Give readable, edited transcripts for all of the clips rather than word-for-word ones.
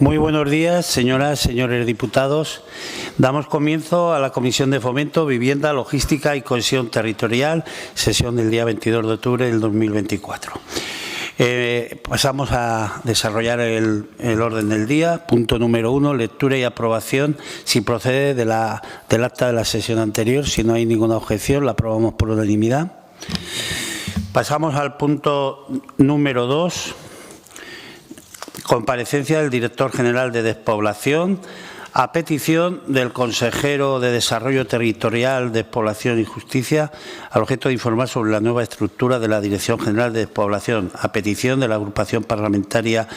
Muy buenos días, señoras, señores diputados. Damos comienzo a la Comisión de Fomento, Vivienda, Logística y Cohesión Territorial, sesión del día 22 de octubre del 2024. Pasamos a desarrollar el orden del día. Punto número 1, lectura y aprobación. Si procede del acta de la sesión anterior, si no hay ninguna objeción, la aprobamos por unanimidad. Pasamos al punto número 2. Comparecencia del Director General de Despoblación a petición del consejero de Desarrollo Territorial, Despoblación y Justicia al objeto de informar sobre la nueva estructura de la Dirección General de Despoblación, a petición de la agrupación parlamentaria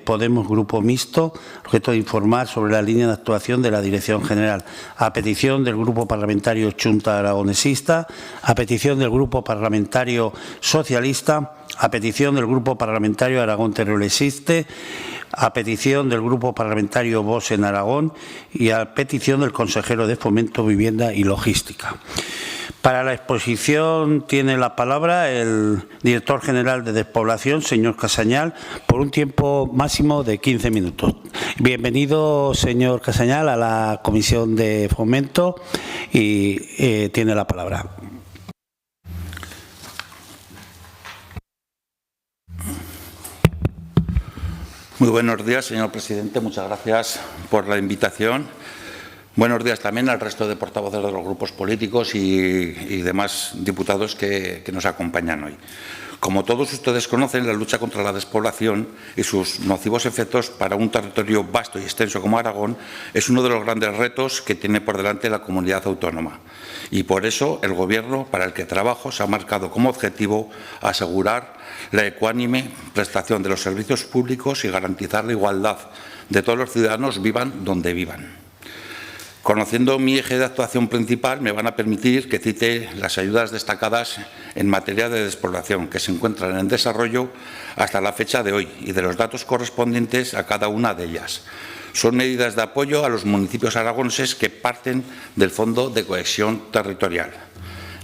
Podemos Grupo Mixto, al objeto de informar sobre la línea de actuación de la Dirección General, a petición del Grupo Parlamentario Chunta Aragonesista, a petición del Grupo Parlamentario Socialista, a petición del Grupo Parlamentario Aragón Teruel-Existe, a petición del Grupo Parlamentario Vox en Aragón y a petición del consejero de Fomento, Vivienda y Logística. Para la exposición tiene la palabra el director general de Despoblación, señor Casañal, por un tiempo máximo de 15 minutos. Bienvenido, señor Casañal, a la Comisión de Fomento y tiene la palabra. Muy buenos días, señor presidente. Muchas gracias por la invitación. Buenos días también al resto de portavoces de los grupos políticos y demás diputados que nos acompañan hoy. Como todos ustedes conocen, la lucha contra la despoblación y sus nocivos efectos para un territorio vasto y extenso como Aragón es uno de los grandes retos que tiene por delante la comunidad autónoma. Y por eso el Gobierno, para el que trabajo, se ha marcado como objetivo asegurar la ecuánime prestación de los servicios públicos y garantizar la igualdad de todos los ciudadanos, vivan donde vivan. Conociendo mi eje de actuación principal, me van a permitir que cite las ayudas destacadas en materia de despoblación que se encuentran en desarrollo hasta la fecha de hoy y de los datos correspondientes a cada una de ellas. Son medidas de apoyo a los municipios aragoneses que parten del Fondo de Cohesión Territorial.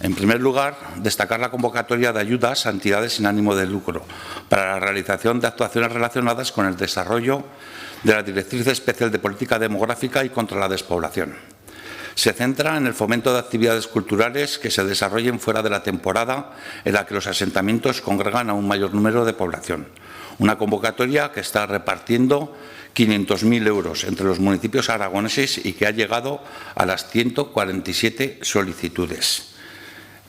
En primer lugar, destacar la convocatoria de ayudas a entidades sin ánimo de lucro para la realización de actuaciones relacionadas con el desarrollo de la Directriz Especial de Política Demográfica y contra la Despoblación. Se centra en el fomento de actividades culturales que se desarrollen fuera de la temporada en la que los asentamientos congregan a un mayor número de población. Una convocatoria que está repartiendo 500.000 euros entre los municipios aragoneses y que ha llegado a las 147 solicitudes.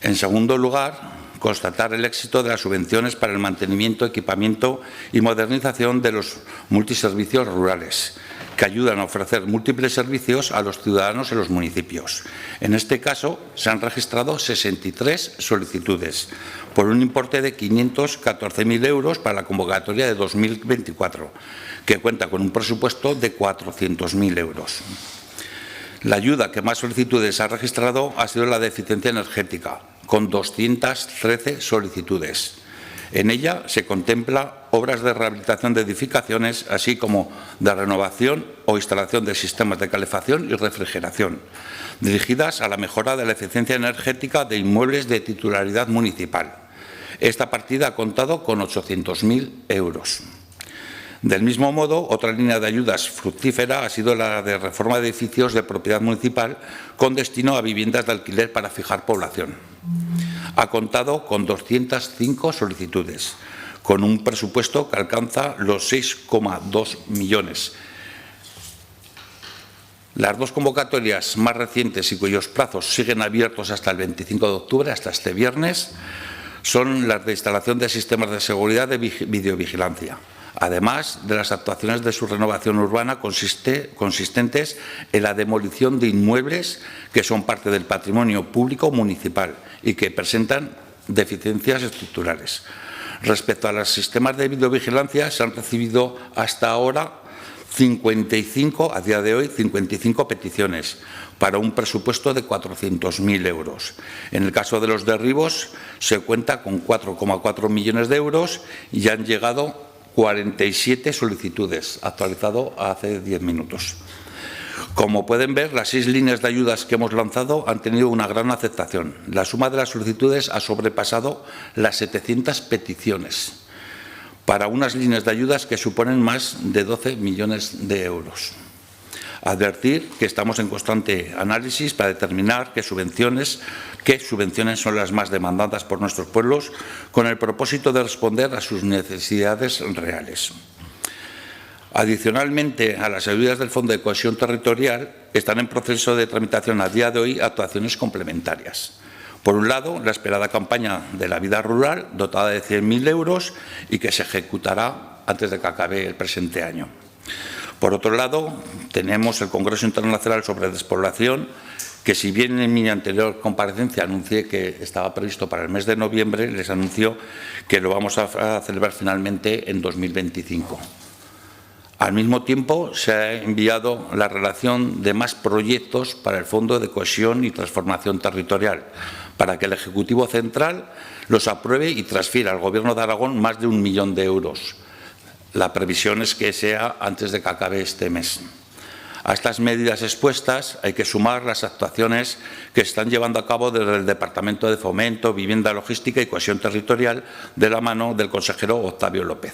En segundo lugar, constatar el éxito de las subvenciones para el mantenimiento, equipamiento y modernización de los multiservicios rurales, que ayudan a ofrecer múltiples servicios a los ciudadanos en los municipios. En este caso, se han registrado 63 solicitudes, por un importe de 514.000 euros para la convocatoria de 2024, que cuenta con un presupuesto de 400.000 euros. La ayuda que más solicitudes ha registrado ha sido la de eficiencia energética, con 213 solicitudes. En ella se contempla obras de rehabilitación de edificaciones, así como de renovación o instalación de sistemas de calefacción y refrigeración, dirigidas a la mejora de la eficiencia energética de inmuebles de titularidad municipal. Esta partida ha contado con 800.000 euros. Del mismo modo, otra línea de ayudas fructífera ha sido la de reforma de edificios de propiedad municipal con destino a viviendas de alquiler para fijar población. Ha contado con 205 solicitudes, con un presupuesto que alcanza los 6,2 millones. Las dos convocatorias más recientes y cuyos plazos siguen abiertos hasta el 25 de octubre, hasta este viernes, son las de instalación de sistemas de seguridad de videovigilancia, además de las actuaciones de su renovación urbana consistentes en la demolición de inmuebles que son parte del patrimonio público municipal y que presentan deficiencias estructurales. Respecto a los sistemas de videovigilancia, se han recibido hasta ahora 55, a día de hoy, 55 peticiones para un presupuesto de 400.000 euros. En el caso de los derribos, se cuenta con 4,4 millones de euros y han llegado 47 solicitudes, actualizado hace 10 minutos. Como pueden ver, las 6 líneas de ayudas que hemos lanzado han tenido una gran aceptación. La suma de las solicitudes ha sobrepasado las 700 peticiones. para unas líneas de ayudas que suponen más de 12 millones de euros. Advertir que estamos en constante análisis para determinar qué subvenciones son las más demandadas por nuestros pueblos, con el propósito de responder a sus necesidades reales. Adicionalmente a las ayudas del Fondo de Cohesión Territorial, están en proceso de tramitación a día de hoy actuaciones complementarias. Por un lado, la esperada campaña de la vida rural, dotada de 100.000 euros y que se ejecutará antes de que acabe el presente año. Por otro lado, tenemos el Congreso Internacional sobre Despoblación, que si bien en mi anterior comparecencia anuncié que estaba previsto para el mes de noviembre, les anuncio que lo vamos a celebrar finalmente en 2025. Al mismo tiempo, se ha enviado la relación de más proyectos para el Fondo de Cohesión y Transformación Territorial, para que el Ejecutivo Central los apruebe y transfiera al Gobierno de Aragón más de 1 millón de euros. La previsión es que sea antes de que acabe este mes. A estas medidas expuestas hay que sumar las actuaciones que están llevando a cabo desde el Departamento de Fomento, Vivienda, Logística y Cohesión Territorial, de la mano del consejero Octavio López.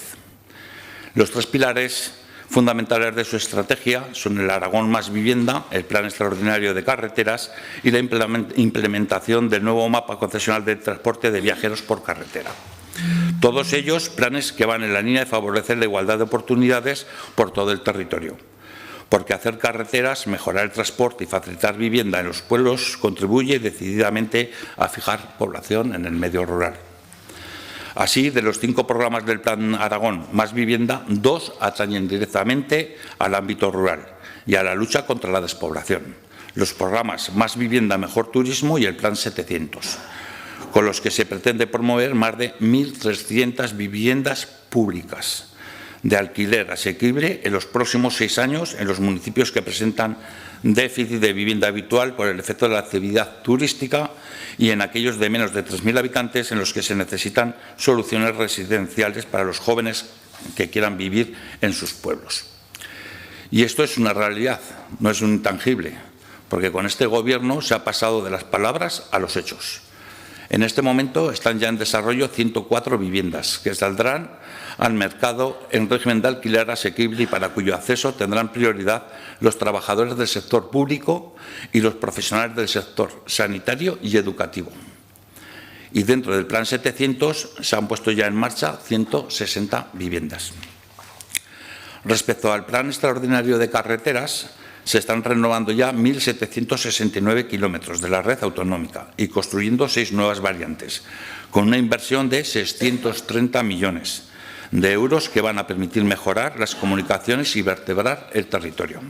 Los 3 pilares fundamentales de su estrategia son el Aragón Más Vivienda, el Plan Extraordinario de Carreteras y la implementación del nuevo mapa concesional de transporte de viajeros por carretera. Todos ellos planes que van en la línea de favorecer la igualdad de oportunidades por todo el territorio, porque hacer carreteras, mejorar el transporte y facilitar vivienda en los pueblos contribuye decididamente a fijar población en el medio rural. Así, de los 5 programas del Plan Aragón Más Vivienda, 2 atañen directamente al ámbito rural y a la lucha contra la despoblación. Los programas Más Vivienda, Mejor Turismo y el Plan 700. Con los que se pretende promover más de 1.300 viviendas públicas de alquiler asequible en los próximos 6 años en los municipios que presentan déficit de vivienda habitual por el efecto de la actividad turística y en aquellos de menos de 3.000 habitantes en los que se necesitan soluciones residenciales para los jóvenes que quieran vivir en sus pueblos. Y esto es una realidad, no es un intangible, porque con este Gobierno se ha pasado de las palabras a los hechos. En este momento están ya en desarrollo 104 viviendas que saldrán al mercado en régimen de alquiler asequible y para cuyo acceso tendrán prioridad los trabajadores del sector público y los profesionales del sector sanitario y educativo. Y dentro del Plan 700 se han puesto ya en marcha 160 viviendas. Respecto al Plan Extraordinario de Carreteras, se están renovando ya 1.769 kilómetros de la red autonómica y construyendo 6 nuevas variantes, con una inversión de 630 millones de euros que van a permitir mejorar las comunicaciones y vertebrar el territorio.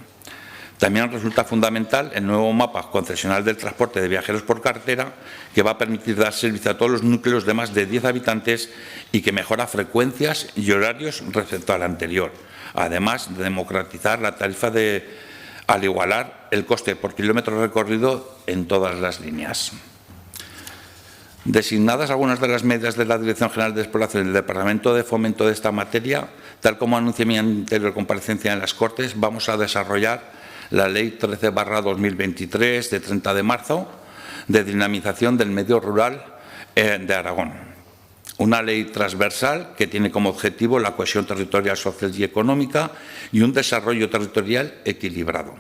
También resulta fundamental el nuevo mapa concesional del transporte de viajeros por carretera, que va a permitir dar servicio a todos los núcleos de más de 10 habitantes y que mejora frecuencias y horarios respecto al anterior, además de democratizar la tarifa al igualar el coste por kilómetro recorrido en todas las líneas. Designadas algunas de las medidas de la Dirección General de Despoblación y del Departamento de Fomento de esta materia, tal como anuncié en mi anterior comparecencia en las Cortes, vamos a desarrollar la Ley 13/2023 de 30 de marzo de dinamización del medio rural de Aragón. Una ley transversal que tiene como objetivo la cohesión territorial, social y económica y un desarrollo territorial equilibrado.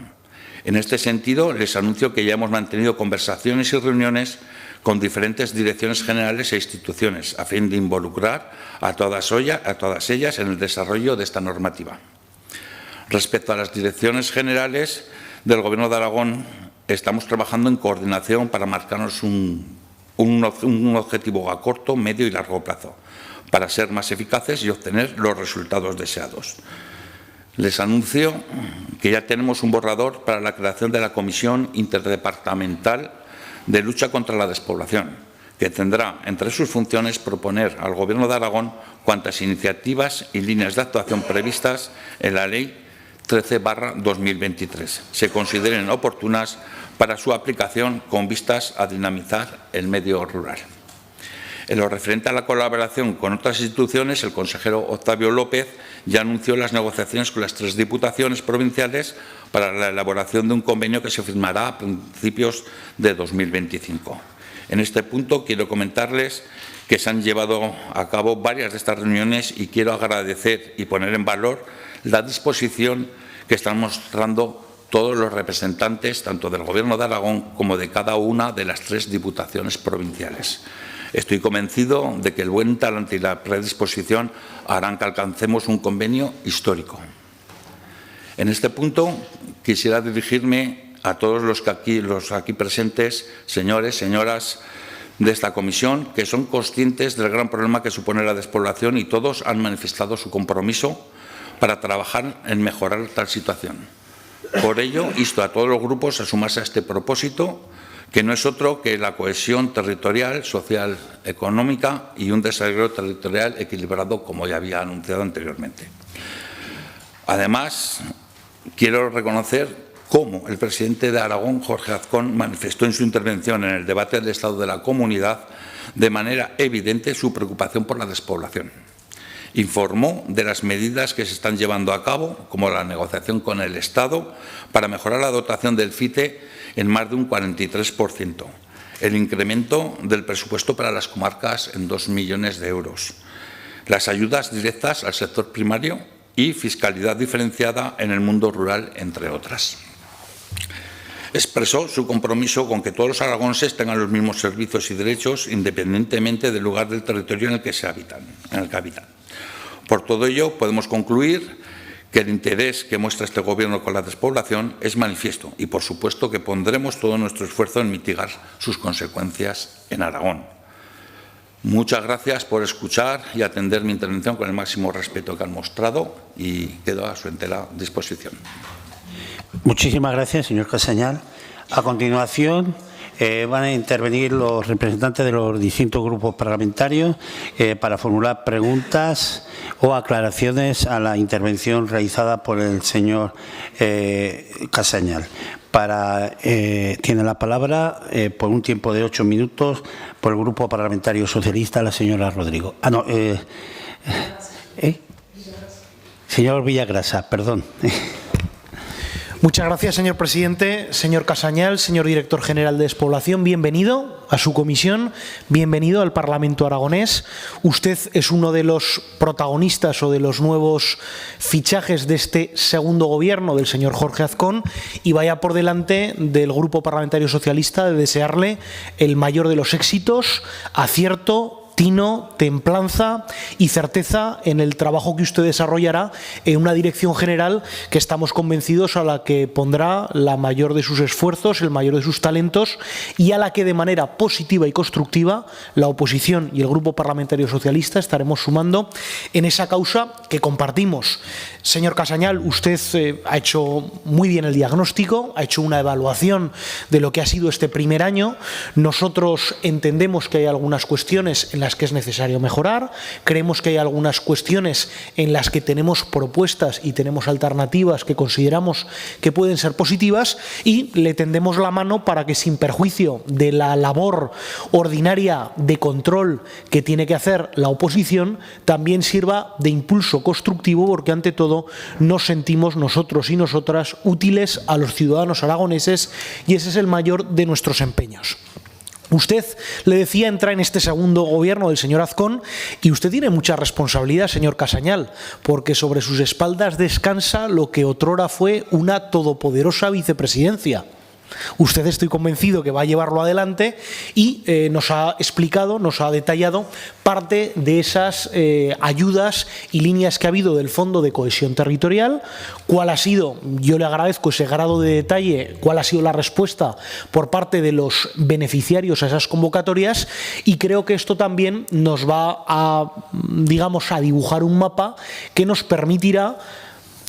En este sentido, les anuncio que ya hemos mantenido conversaciones y reuniones con diferentes direcciones generales e instituciones a fin de involucrar a todas ellas en el desarrollo de esta normativa. Respecto a las direcciones generales del Gobierno de Aragón, estamos trabajando en coordinación para marcarnos un objetivo a corto, medio y largo plazo, para ser más eficaces y obtener los resultados deseados. Les anuncio que ya tenemos un borrador para la creación de la Comisión Interdepartamental de Lucha contra la Despoblación, que tendrá entre sus funciones proponer al Gobierno de Aragón cuantas iniciativas y líneas de actuación previstas en la Ley 13/2023 se consideren oportunas para su aplicación con vistas a dinamizar el medio rural. En lo referente a la colaboración con otras instituciones, el consejero Octavio López ya anunció las negociaciones con las 3 diputaciones provinciales para la elaboración de un convenio que se firmará a principios de 2025. En este punto quiero comentarles que se han llevado a cabo varias de estas reuniones y quiero agradecer y poner en valor la disposición que están mostrando todos los representantes, tanto del Gobierno de Aragón como de cada una de las 3 diputaciones provinciales. Estoy convencido de que el buen talante y la predisposición harán que alcancemos un convenio histórico. En este punto quisiera dirigirme a todos los aquí presentes, señores, señoras de esta comisión, que son conscientes del gran problema que supone la despoblación y todos han manifestado su compromiso para trabajar en mejorar tal situación. Por ello, insto a todos los grupos a sumarse a este propósito, que no es otro que la cohesión territorial, social, económica y un desarrollo territorial equilibrado, como ya había anunciado anteriormente. Además, quiero reconocer cómo el presidente de Aragón, Jorge Azcón, manifestó en su intervención en el debate del Estado de la Comunidad de manera evidente su preocupación por la despoblación. Informó de las medidas que se están llevando a cabo, como la negociación con el Estado, para mejorar la dotación del FITE en más de un 43%, el incremento del presupuesto para las comarcas en 2 millones de euros, las ayudas directas al sector primario y fiscalidad diferenciada en el mundo rural, entre otras. Expresó su compromiso con que todos los aragoneses tengan los mismos servicios y derechos independientemente del lugar del territorio en el que habitan. Por todo ello, podemos concluir que el interés que muestra este Gobierno con la despoblación es manifiesto y, por supuesto, que pondremos todo nuestro esfuerzo en mitigar sus consecuencias en Aragón. Muchas gracias por escuchar y atender mi intervención con el máximo respeto que han mostrado y quedo a su entera disposición. Muchísimas gracias, señor Casañal. A continuación, van a intervenir los representantes de los distintos grupos parlamentarios para formular preguntas o aclaraciones a la intervención realizada por el señor Casañal. Tiene la palabra por un tiempo de 8 minutos por el Grupo Parlamentario Socialista la señora Rodrigo. Señor Villagrasa, perdón. Muchas gracias, señor presidente. Señor Casañal, señor director general de Despoblación, bienvenido a su comisión, bienvenido al Parlamento aragonés. Usted es uno de los protagonistas o de los nuevos fichajes de este segundo gobierno del señor Jorge Azcón y vaya por delante del Grupo Parlamentario Socialista de desearle el mayor de los éxitos, acierto, tino, templanza y certeza en el trabajo que usted desarrollará en una dirección general que estamos convencidos a la que pondrá la mayor de sus esfuerzos, el mayor de sus talentos y a la que de manera positiva y constructiva la oposición y el Grupo Parlamentario Socialista estaremos sumando en esa causa que compartimos. Señor Casañal, usted ha hecho muy bien el diagnóstico, ha hecho una evaluación de lo que ha sido este primer año. Nosotros entendemos que hay algunas cuestiones en las que es necesario mejorar, creemos que hay algunas cuestiones en las que tenemos propuestas y tenemos alternativas que consideramos que pueden ser positivas y le tendemos la mano para que, sin perjuicio de la labor ordinaria de control que tiene que hacer la oposición, también sirva de impulso constructivo, porque ante todo nos sentimos nosotros y nosotras útiles a los ciudadanos aragoneses y ese es el mayor de nuestros empeños. Usted, le decía, entra en este segundo gobierno del señor Azcón y usted tiene mucha responsabilidad, señor Casañal, porque sobre sus espaldas descansa lo que otrora fue una todopoderosa vicepresidencia. Usted, estoy convencido, que va a llevarlo adelante y nos ha explicado, nos ha detallado parte de esas ayudas y líneas que ha habido del Fondo de Cohesión Territorial, cuál ha sido, yo le agradezco ese grado de detalle, cuál ha sido la respuesta por parte de los beneficiarios a esas convocatorias y creo que esto también nos va a, digamos, a dibujar un mapa que nos permitirá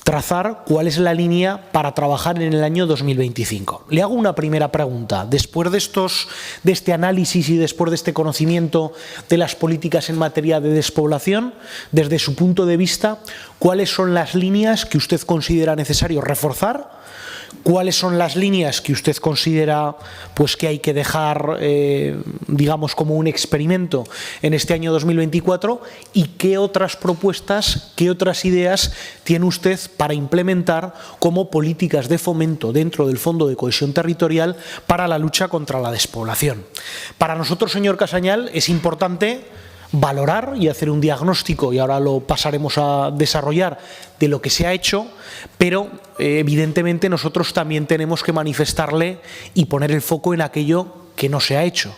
trazar cuál es la línea para trabajar en el año 2025. Le hago una primera pregunta. Después de este análisis y después de este conocimiento de las políticas en materia de despoblación, desde su punto de vista, ¿cuáles son las líneas que usted considera necesario reforzar ¿Cuáles son las líneas que usted considera pues, que hay que dejar, digamos, como un experimento en este año 2024? ¿Y qué otras propuestas, qué otras ideas tiene usted para implementar como políticas de fomento dentro del Fondo de Cohesión Territorial para la lucha contra la despoblación? Para nosotros, señor Casañal, es importante valorar y hacer un diagnóstico, y ahora lo pasaremos a desarrollar, de lo que se ha hecho, pero evidentemente nosotros también tenemos que manifestarle y poner el foco en aquello que no se ha hecho.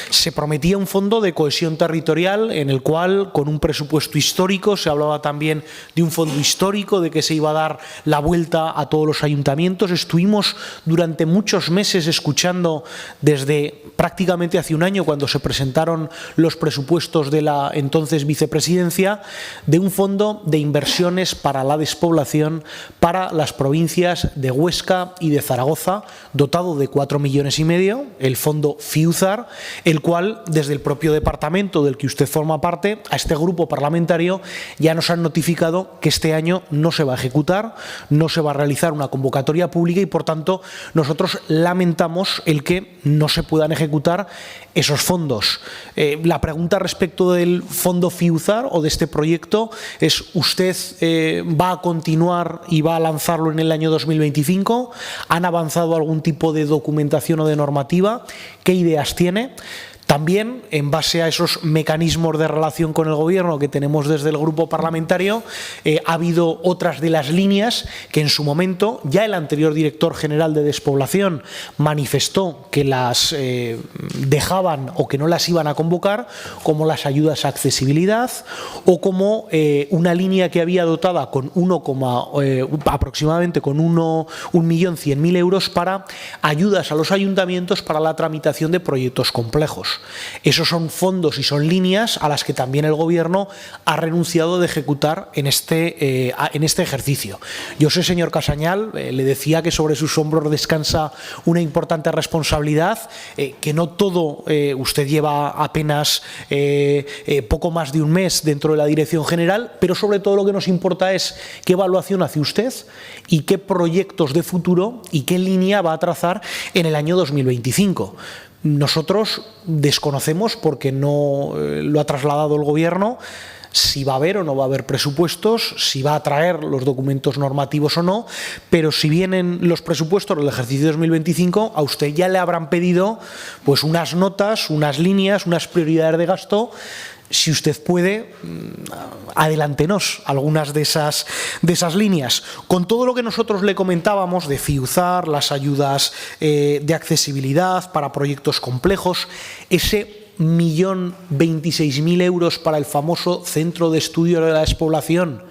Se prometía un fondo de cohesión territorial en el cual, con un presupuesto histórico, se hablaba también de un fondo histórico, de que se iba a dar la vuelta a todos los ayuntamientos. Estuvimos durante muchos meses escuchando, desde prácticamente hace un año, cuando se presentaron los presupuestos de la entonces vicepresidencia, de un fondo de inversiones para la despoblación para las provincias de Huesca y de Zaragoza, dotado de 4,5 millones, el fondo FIUZAR, el cual, desde el propio departamento del que usted forma parte, a este grupo parlamentario ya nos han notificado que este año no se va a ejecutar, no se va a realizar una convocatoria pública y, por tanto, nosotros lamentamos el que no se puedan ejecutar esos fondos. La pregunta respecto del fondo FIUZAR o de este proyecto es: ¿usted va a continuar y va a lanzarlo en el año 2025? ¿Han avanzado algún tipo de documentación o de normativa? ¿Qué ideas tiene? También, en base a esos mecanismos de relación con el Gobierno que tenemos desde el Grupo Parlamentario, ha habido otras de las líneas que en su momento ya el anterior director general de Despoblación manifestó que las dejaban o que no las iban a convocar, como las ayudas a accesibilidad o como una línea que había dotada con aproximadamente con 1.100.000 euros para ayudas a los ayuntamientos para la tramitación de proyectos complejos. Esos son fondos y son líneas a las que también el Gobierno ha renunciado de ejecutar en este ejercicio. Yo sé, señor Casañal, le decía que sobre sus hombros descansa una importante responsabilidad, que no todo, usted lleva apenas poco más de un mes dentro de la Dirección General, pero sobre todo lo que nos importa es qué evaluación hace usted y qué proyectos de futuro y qué línea va a trazar en el año 2025. Nosotros desconocemos, porque no lo ha trasladado el Gobierno, si va a haber o no va a haber presupuestos, si va a traer los documentos normativos o no, pero si vienen los presupuestos del ejercicio 2025, a usted ya le habrán pedido pues unas notas, unas líneas, unas prioridades de gasto. Si usted puede, adelántenos algunas de esas líneas. Con todo lo que nosotros le comentábamos de FIUZAR, las ayudas de accesibilidad para proyectos complejos, ese 1.026.000 euros para el famoso Centro de Estudio de la Despoblación,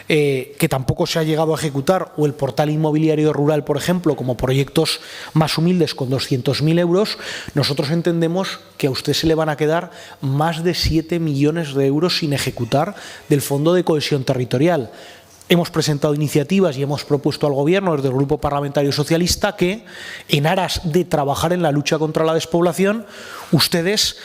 que tampoco se ha llegado a ejecutar, o el portal inmobiliario rural, por ejemplo, como proyectos más humildes con 200.000 euros, nosotros entendemos que a usted se le van a quedar más de 7 millones de euros sin ejecutar del Fondo de Cohesión Territorial. Hemos presentado iniciativas y hemos propuesto al Gobierno desde el Grupo Parlamentario Socialista que, en aras de trabajar en la lucha contra la despoblación, ustedes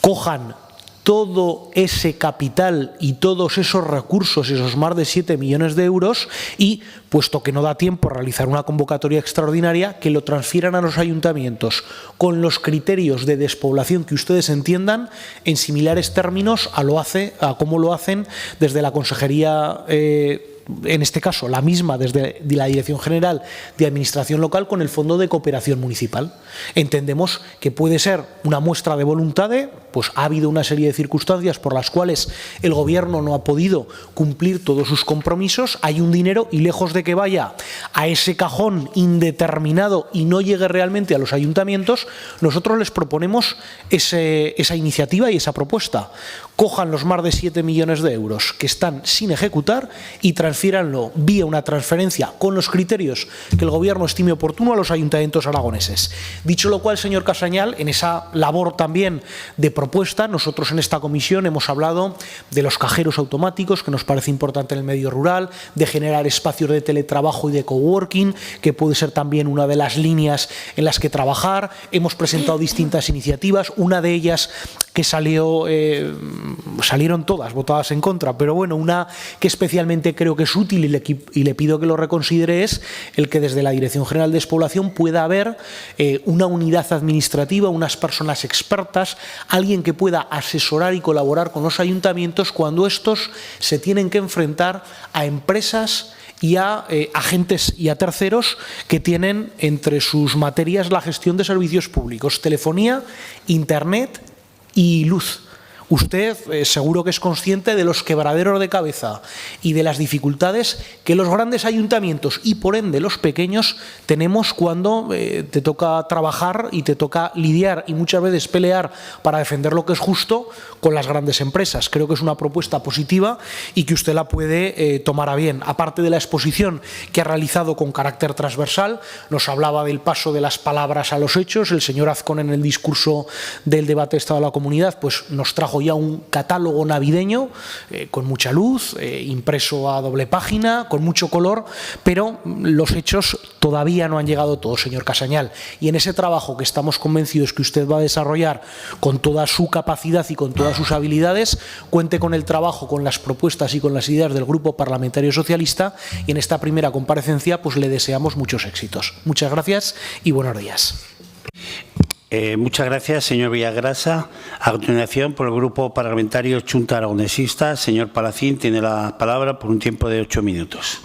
cojan todo ese capital y todos esos recursos, esos más de 7 millones de euros, y, puesto que no da tiempo a realizar una convocatoria extraordinaria, que lo transfieran a los ayuntamientos con los criterios de despoblación que ustedes entiendan, en similares términos a cómo lo hacen desde la Consejería, en este caso la misma desde la Dirección General de Administración Local, con el Fondo de Cooperación Municipal. Entendemos que puede ser una muestra de voluntad pues ha habido una serie de circunstancias por las cuales el Gobierno no ha podido cumplir todos sus compromisos, hay un dinero y, lejos de que vaya a ese cajón indeterminado y no llegue realmente a los ayuntamientos, nosotros les proponemos esa iniciativa y esa propuesta. Cojan los más de 7 millones de euros que están sin ejecutar y transfiéranlo vía una transferencia con los criterios que el Gobierno estime oportuno a los ayuntamientos aragoneses. Dicho lo cual, señor Casañal, en esa labor también de propuesta, nosotros en esta comisión hemos hablado de los cajeros automáticos, que nos parece importante en el medio rural, de generar espacios de teletrabajo y de coworking, que puede ser también una de las líneas en las que trabajar. Hemos presentado distintas iniciativas, una de ellas que salieron todas votadas en contra, pero bueno, una que especialmente creo que es útil y le pido que lo reconsidere es el que desde la Dirección General de Despoblación pueda haber una unidad administrativa, unas personas expertas, alguien que pueda asesorar y colaborar con los ayuntamientos cuando estos se tienen que enfrentar a empresas y a agentes y a terceros que tienen entre sus materias la gestión de servicios públicos, telefonía, internet y luz. Usted seguro que es consciente de los quebraderos de cabeza y de las dificultades que los grandes ayuntamientos y por ende los pequeños tenemos cuando te toca trabajar y te toca lidiar y muchas veces pelear para defender lo que es justo con las grandes empresas. Creo que es una propuesta positiva y que usted la puede tomar a bien. Aparte de la exposición que ha realizado con carácter transversal, nos hablaba del paso de las palabras a los hechos. El señor Azcón en el discurso del debate de Estado de la Comunidad pues nos trajo ya un catálogo navideño con mucha luz, impreso a doble página, con mucho color, pero los hechos todavía no han llegado todos, señor Casañal. Y en ese trabajo que estamos convencidos que usted va a desarrollar con toda su capacidad y con todas sus habilidades, cuente con el trabajo, con las propuestas y con las ideas del Grupo Parlamentario Socialista, y en esta primera comparecencia pues le deseamos muchos éxitos. Muchas gracias y buenos días. Muchas gracias, señor Villagrasa. A continuación, por el Grupo Parlamentario Chunta Aragonesista, señor Palacín tiene la palabra por un tiempo de 8 minutos.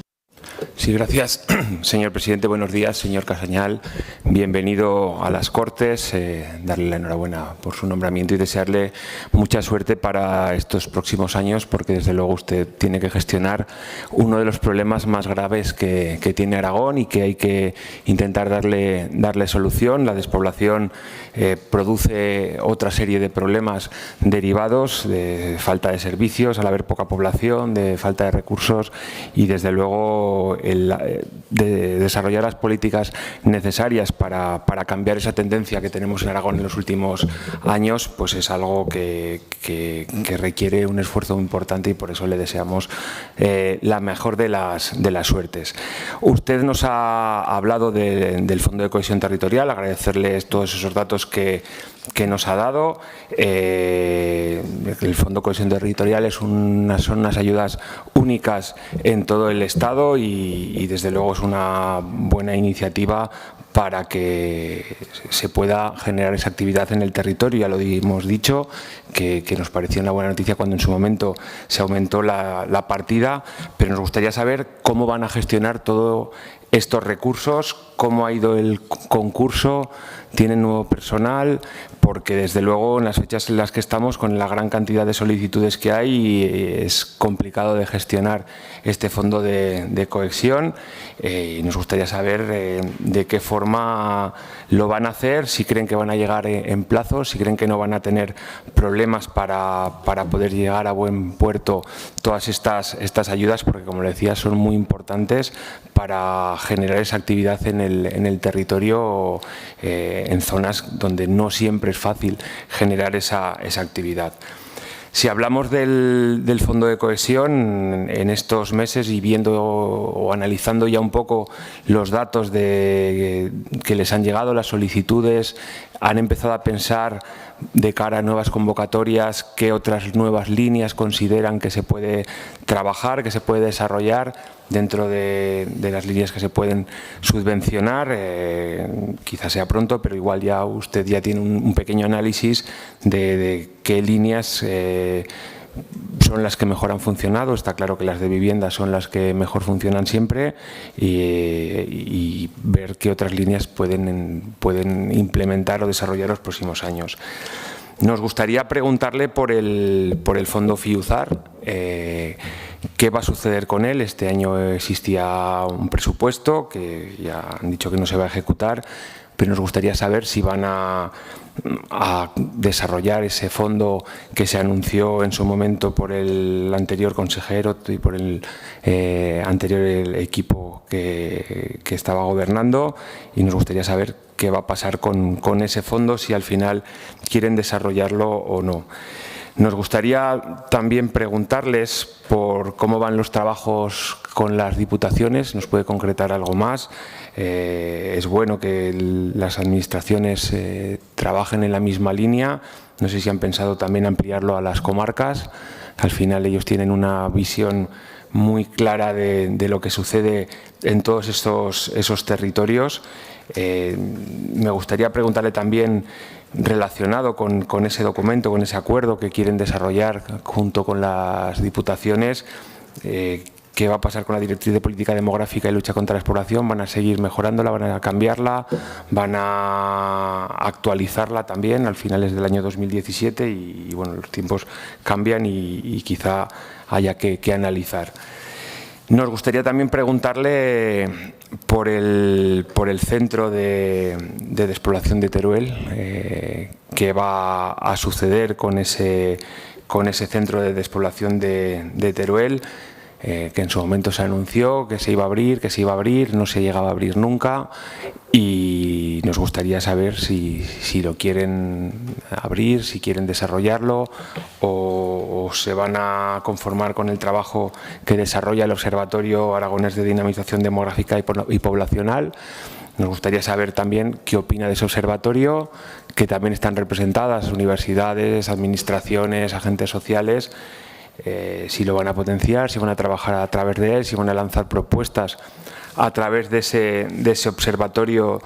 Sí, gracias, señor presidente. Buenos días, señor Casañal. Bienvenido a las Cortes. Darle la enhorabuena por su nombramiento y desearle mucha suerte para estos próximos años, porque desde luego usted tiene que gestionar uno de los problemas más graves que tiene Aragón y que hay que intentar darle solución. La despoblación produce otra serie de problemas derivados de falta de servicios, al haber poca población, de falta de recursos y desde luego de desarrollar las políticas necesarias para cambiar esa tendencia que tenemos en Aragón en los últimos años, pues es algo que requiere un esfuerzo muy importante y por eso le deseamos la mejor de las suertes. Usted nos ha hablado del Fondo de Cohesión Territorial, agradecerles todos esos datos que nos ha dado. El Fondo de Cohesión Territorial son unas ayudas únicas en todo el Estado y desde luego es una buena iniciativa para que se pueda generar esa actividad en el territorio. Ya lo hemos dicho, que nos pareció una buena noticia cuando en su momento se aumentó la partida, pero nos gustaría saber cómo van a gestionar todos estos recursos, cómo ha ido el concurso, tienen nuevo personal, porque desde luego en las fechas en las que estamos, con la gran cantidad de solicitudes que hay, es complicado de gestionar este fondo de cohesión y nos gustaría saber de qué forma lo van a hacer, si creen que van a llegar en plazo, si creen que no van a tener problemas para poder llegar a buen puerto todas estas ayudas, porque como le decía son muy importantes para generar esa actividad en el territorio, en zonas donde no siempre es fácil generar esa actividad. Si hablamos del Fondo de Cohesión, en estos meses y viendo o analizando ya un poco los datos que les han llegado, las solicitudes, han empezado a pensar de cara a nuevas convocatorias qué otras nuevas líneas consideran que se puede trabajar, que se puede desarrollar dentro de las líneas que se pueden subvencionar. Quizás sea pronto, pero igual ya usted ya tiene un pequeño análisis de qué líneas son las que mejor han funcionado. Está claro que las de vivienda son las que mejor funcionan siempre y ver qué otras líneas pueden implementar o desarrollar los próximos años. Nos gustaría preguntarle por el Fondo FIUZAR, qué va a suceder con él. Este año existía un presupuesto que ya han dicho que no se va a ejecutar, pero nos gustaría saber si van a desarrollar ese fondo que se anunció en su momento por el anterior consejero y por el anterior equipo que estaba gobernando, y nos gustaría saber qué va a pasar con ese fondo, si al final quieren desarrollarlo o no. Nos gustaría también preguntarles por cómo van los trabajos con las diputaciones. ¿Nos puede concretar algo más? Es bueno que las administraciones trabajen en la misma línea. No sé si han pensado también ampliarlo a las comarcas. Al final ellos tienen una visión muy clara de lo que sucede en todos esos territorios. Me gustaría preguntarle también, relacionado con ese documento, con ese acuerdo que quieren desarrollar junto con las diputaciones, ¿qué va a pasar con la Directriz de Política Demográfica y Lucha contra la Despoblación? ¿Van a seguir mejorándola? ¿Van a cambiarla? ¿Van a actualizarla también? Al final es del año 2017 y bueno, los tiempos cambian y quizá haya que analizar. Nos gustaría también preguntarle por el centro de despoblación de Teruel, qué va a suceder con ese centro de despoblación de Teruel, que en su momento se anunció que se iba a abrir, no se llegaba a abrir nunca, y nos gustaría saber si lo quieren abrir, si quieren desarrollarlo o se van a conformar con el trabajo que desarrolla el Observatorio Aragonés de Dinamización Demográfica y Poblacional. Nos gustaría saber también qué opina de ese observatorio, que también están representadas universidades, administraciones, agentes sociales, si lo van a potenciar, si van a trabajar a través de él, si van a lanzar propuestas a través de ese observatorio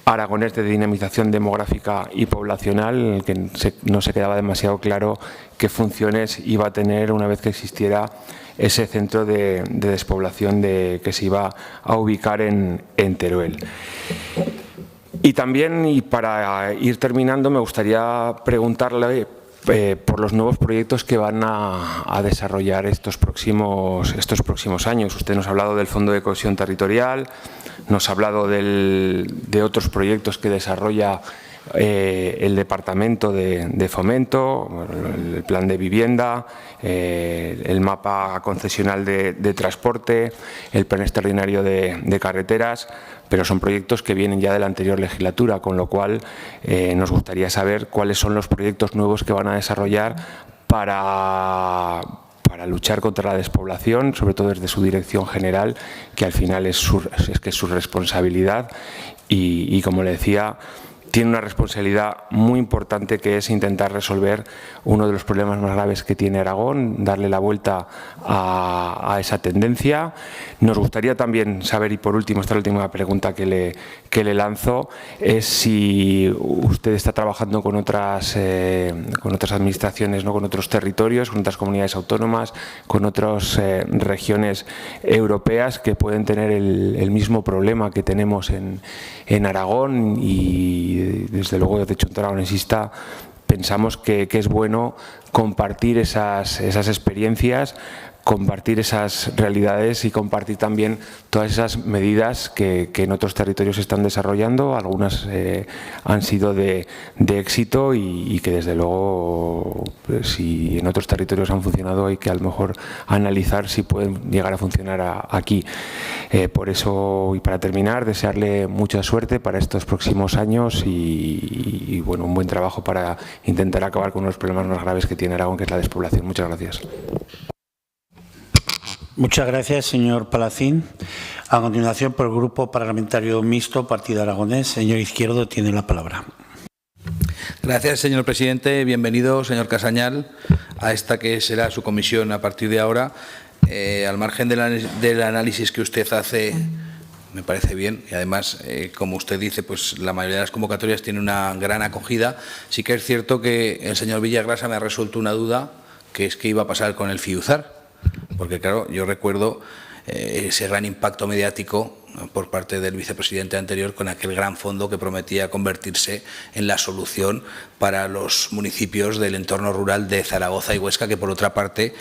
aragonés de dinamización demográfica y poblacional, que no se quedaba demasiado claro qué funciones iba a tener una vez que existiera ese centro de despoblación que se iba a ubicar en Teruel. Y también, y para ir terminando, me gustaría preguntarle por los nuevos proyectos que van a desarrollar estos próximos años. Usted nos ha hablado del Fondo de Cohesión Territorial, nos ha hablado de otros proyectos que desarrolla el Departamento de Fomento, el Plan de Vivienda, el mapa concesional de transporte, el Plan Extraordinario de Carreteras, pero son proyectos que vienen ya de la anterior legislatura, con lo cual nos gustaría saber cuáles son los proyectos nuevos que van a desarrollar para luchar contra la despoblación, sobre todo desde su dirección general, que al final es su responsabilidad y como le decía, tiene una responsabilidad muy importante, que es intentar resolver uno de los problemas más graves que tiene Aragón, darle la vuelta a esa tendencia. Nos gustaría también saber, y por último, esta es la última pregunta que le lanzo, es si usted está trabajando con otras administraciones, ¿no?, con otros territorios, con otras comunidades autónomas, con otras regiones europeas que pueden tener el mismo problema que tenemos en Aragón, y desde luego, de hecho, en aragonesista pensamos que es bueno compartir esas experiencias, compartir esas realidades y compartir también todas esas medidas que en otros territorios se están desarrollando. Algunas han sido de éxito y que desde luego, si en otros territorios han funcionado, hay que a lo mejor analizar si pueden llegar a funcionar aquí. Por eso, y para terminar, desearle mucha suerte para estos próximos años y bueno, un buen trabajo para intentar acabar con uno de los problemas más graves que tiene Aragón, que es la despoblación. Muchas gracias. Muchas gracias, señor Palacín. A continuación, por el Grupo Parlamentario Mixto, Partido Aragonés, señor Izquierdo, tiene la palabra. Gracias, señor presidente. Bienvenido, señor Casañal, a esta que será su comisión a partir de ahora. Al margen del análisis que usted hace, me parece bien, y además, como usted dice, pues la mayoría de las convocatorias tiene una gran acogida. Sí que es cierto que el señor Villagrasa me ha resuelto una duda, que es qué iba a pasar con el FIUZAR. Porque, claro, yo recuerdo ese gran impacto mediático por parte del vicepresidente anterior con aquel gran fondo que prometía convertirse en la solución para los municipios del entorno rural de Zaragoza y Huesca, que por otra parte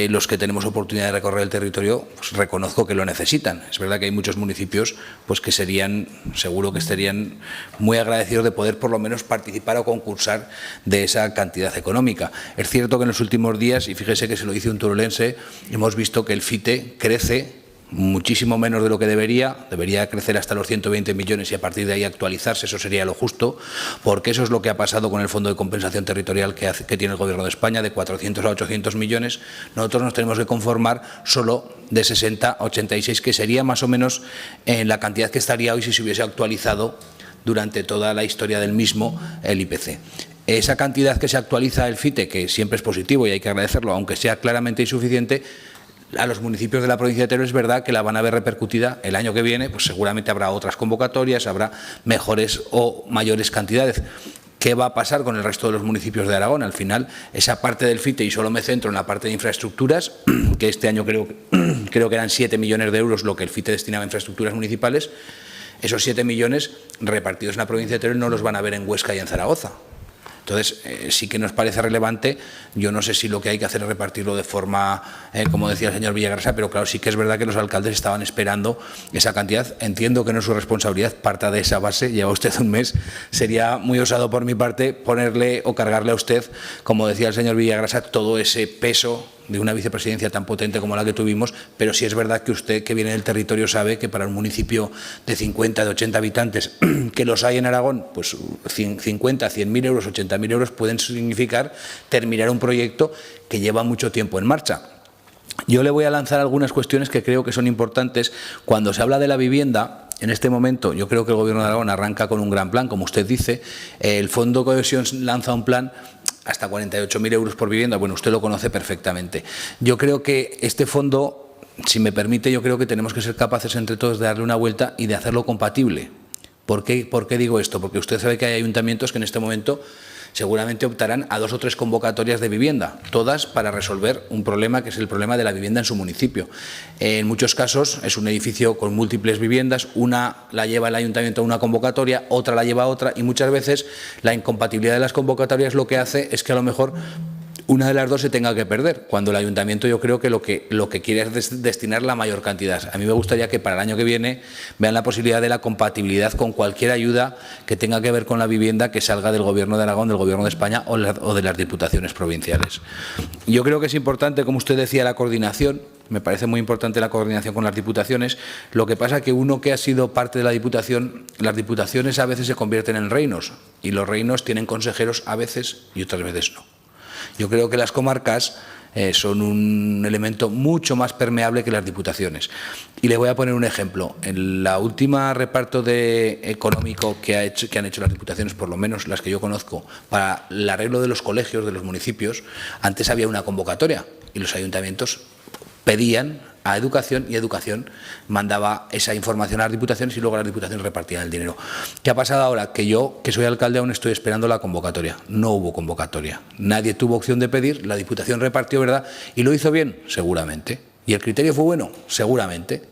los que tenemos oportunidad de recorrer el territorio, pues reconozco que lo necesitan. Es verdad que hay muchos municipios pues que seguro que estarían muy agradecidos de poder por lo menos participar o concursar de esa cantidad económica. Es cierto que en los últimos días, y fíjese que se lo dice un turulense, hemos visto que el FITE crece muchísimo menos de lo que debería crecer hasta los 120 millones y a partir de ahí actualizarse, eso sería lo justo, porque eso es lo que ha pasado con el Fondo de Compensación Territorial que tiene el Gobierno de España, de 400 a 800 millones. Nosotros nos tenemos que conformar solo de 60 a 86, que sería más o menos la cantidad que estaría hoy si se hubiese actualizado durante toda la historia del mismo el IPC. Esa cantidad que se actualiza el FITE, que siempre es positivo y hay que agradecerlo, aunque sea claramente insuficiente, a los municipios de la provincia de Teruel es verdad que la van a ver repercutida el año que viene, pues seguramente habrá otras convocatorias, habrá mejores o mayores cantidades. ¿Qué va a pasar con el resto de los municipios de Aragón? Al final, esa parte del FITE, y solo me centro en la parte de infraestructuras, que este año creo que eran 7 millones de euros lo que el FITE destinaba a infraestructuras municipales, esos 7 millones repartidos en la provincia de Teruel no los van a ver en Huesca y en Zaragoza. Entonces, sí que nos parece relevante. Yo no sé si lo que hay que hacer es repartirlo de forma, como decía el señor Villagrasa, pero claro, sí que es verdad que los alcaldes estaban esperando esa cantidad. Entiendo que no es su responsabilidad, parta de esa base, lleva usted un mes. Sería muy osado por mi parte ponerle o cargarle a usted, como decía el señor Villagrasa, todo ese peso de una vicepresidencia tan potente como la que tuvimos, pero sí es verdad que usted, que viene del territorio, sabe que para un municipio de 50, de 80 habitantes, que los hay en Aragón, pues 50, 100.000 euros, 80.000 euros pueden significar terminar un proyecto que lleva mucho tiempo en marcha. Yo le voy a lanzar algunas cuestiones que creo que son importantes. Cuando se habla de la vivienda, en este momento yo creo que el Gobierno de Aragón arranca con un gran plan, como usted dice. El Fondo de Cohesión lanza un plan hasta 48.000 euros por vivienda. Bueno, usted lo conoce perfectamente. Yo creo que este fondo, si me permite, yo creo que tenemos que ser capaces entre todos de darle una vuelta y de hacerlo compatible. ¿Por qué digo esto? Porque usted sabe que hay ayuntamientos que en este momento seguramente optarán a 2 o 3 convocatorias de vivienda, todas para resolver un problema que es el problema de la vivienda en su municipio. En muchos casos es un edificio con múltiples viviendas, una la lleva el ayuntamiento a una convocatoria, otra la lleva a otra, y muchas veces la incompatibilidad de las convocatorias lo que hace es que a lo mejor una de las dos se tenga que perder, cuando el ayuntamiento yo creo que lo que quiere es destinar la mayor cantidad. A mí me gustaría que para el año que viene vean la posibilidad de la compatibilidad con cualquier ayuda que tenga que ver con la vivienda que salga del Gobierno de Aragón, del Gobierno de España o de las diputaciones provinciales. Yo creo que es importante, como usted decía, la coordinación. Me parece muy importante la coordinación con las diputaciones. Lo que pasa es que uno que ha sido parte de la diputación, las diputaciones a veces se convierten en reinos y los reinos tienen consejeros a veces y otras veces no. Yo creo que las comarcas son un elemento mucho más permeable que las diputaciones. Y le voy a poner un ejemplo. En la última reparto económico que han hecho las diputaciones, por lo menos las que yo conozco, para el arreglo de los colegios de los municipios, antes había una convocatoria y los ayuntamientos pedían a Educación y Educación mandaba esa información a las diputaciones y luego las diputaciones repartían el dinero. ¿Qué ha pasado ahora? Que yo, que soy alcalde, aún estoy esperando la convocatoria. No hubo convocatoria. Nadie tuvo opción de pedir, la Diputación repartió, ¿verdad? ¿Y lo hizo bien? Seguramente. ¿Y el criterio fue bueno? Seguramente.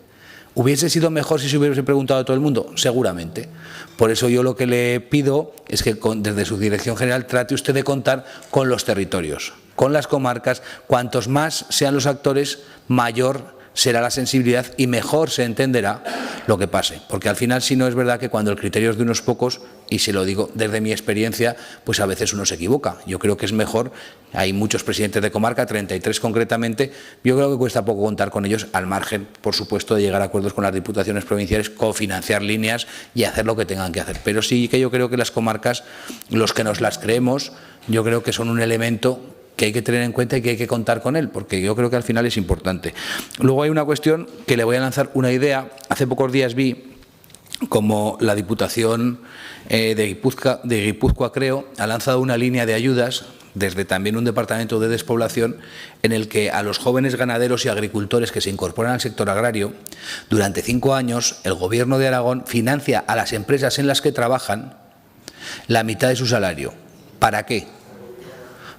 ¿Hubiese sido mejor si se hubiese preguntado a todo el mundo? Seguramente. Por eso yo lo que le pido es que desde su Dirección General trate usted de contar con los territorios, con las comarcas. Cuantos más sean los actores, mayor será la sensibilidad y mejor se entenderá lo que pase. Porque al final, si no, es verdad que cuando el criterio es de unos pocos, y se lo digo desde mi experiencia, pues a veces uno se equivoca. Yo creo que es mejor, hay muchos presidentes de comarca, 33 concretamente, yo creo que cuesta poco contar con ellos, al margen, por supuesto, de llegar a acuerdos con las diputaciones provinciales, cofinanciar líneas y hacer lo que tengan que hacer. Pero sí que yo creo que las comarcas, los que nos las creemos, yo creo que son un elemento que hay que tener en cuenta y que hay que contar con él, porque yo creo que al final es importante. Luego hay una cuestión que le voy a lanzar una idea. Hace pocos días vi como la Diputación de Guipúzcoa, creo, ha lanzado una línea de ayudas desde también un departamento de despoblación en el que a los jóvenes ganaderos y agricultores que se incorporan al sector agrario, durante 5 años el Gobierno de Aragón financia a las empresas en las que trabajan la mitad de su salario. ¿Para qué?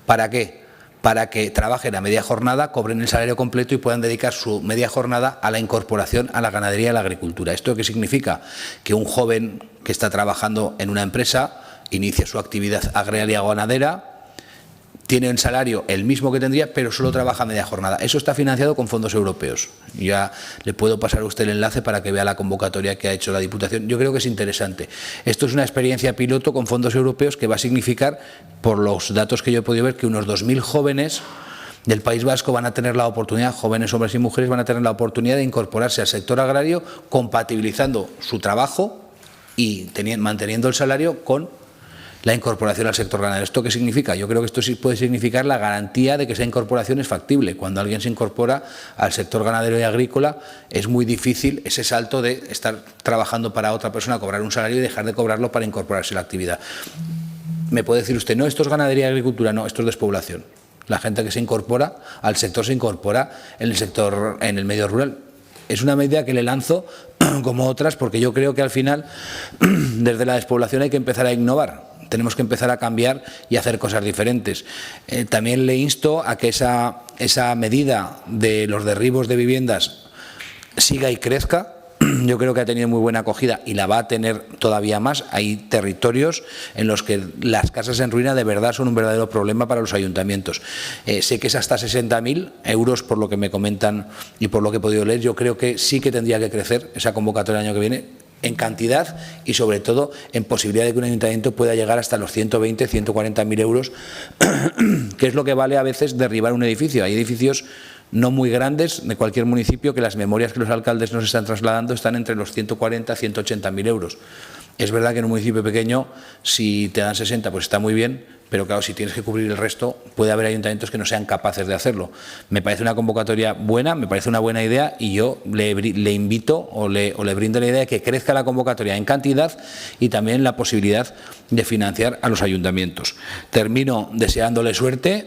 ¿Para qué? Para que trabajen a media jornada, cobren el salario completo y puedan dedicar su media jornada a la incorporación a la ganadería y a la agricultura. ¿Esto qué significa? Que un joven que está trabajando en una empresa inicia su actividad agraria o ganadera, tiene el salario el mismo que tendría, pero solo trabaja media jornada. Eso está financiado con fondos europeos. Ya le puedo pasar a usted el enlace para que vea la convocatoria que ha hecho la Diputación. Yo creo que es interesante. Esto es una experiencia piloto con fondos europeos que va a significar, por los datos que yo he podido ver, que unos 2.000 jóvenes del País Vasco van a tener la oportunidad, jóvenes hombres y mujeres van a tener la oportunidad de incorporarse al sector agrario compatibilizando su trabajo y manteniendo el salario con la incorporación al sector ganadero. ¿Esto qué significa? Yo creo que esto sí puede significar la garantía de que esa incorporación es factible. Cuando alguien se incorpora al sector ganadero y agrícola es muy difícil ese salto de estar trabajando para otra persona, cobrar un salario y dejar de cobrarlo para incorporarse a la actividad. Me puede decir usted, no, esto es ganadería y agricultura, no, esto es despoblación. La gente que se incorpora al sector se incorpora en el medio rural. Es una medida que le lanzo como otras porque yo creo que al final desde la despoblación hay que empezar a innovar. Tenemos que empezar a cambiar y hacer cosas diferentes. También le insto a que esa medida de los derribos de viviendas siga y crezca. Yo creo que ha tenido muy buena acogida y la va a tener todavía más. Hay territorios en los que las casas en ruina de verdad son un verdadero problema para los ayuntamientos. Sé que es hasta 60.000 euros por lo que me comentan y por lo que he podido leer. Yo creo que sí que tendría que crecer esa convocatoria el año que viene en cantidad y sobre todo en posibilidad de que un ayuntamiento pueda llegar hasta los 120, 140.000 euros, que es lo que vale a veces derribar un edificio. Hay edificios no muy grandes de cualquier municipio que las memorias que los alcaldes nos están trasladando están entre los 140 y 180.000 euros. Es verdad que en un municipio pequeño, si te dan 60, pues está muy bien, pero claro, si tienes que cubrir el resto, puede haber ayuntamientos que no sean capaces de hacerlo. Me parece una convocatoria buena, me parece una buena idea y yo le invito o le brindo la idea de que crezca la convocatoria en cantidad y también la posibilidad de financiar a los ayuntamientos. Termino deseándole suerte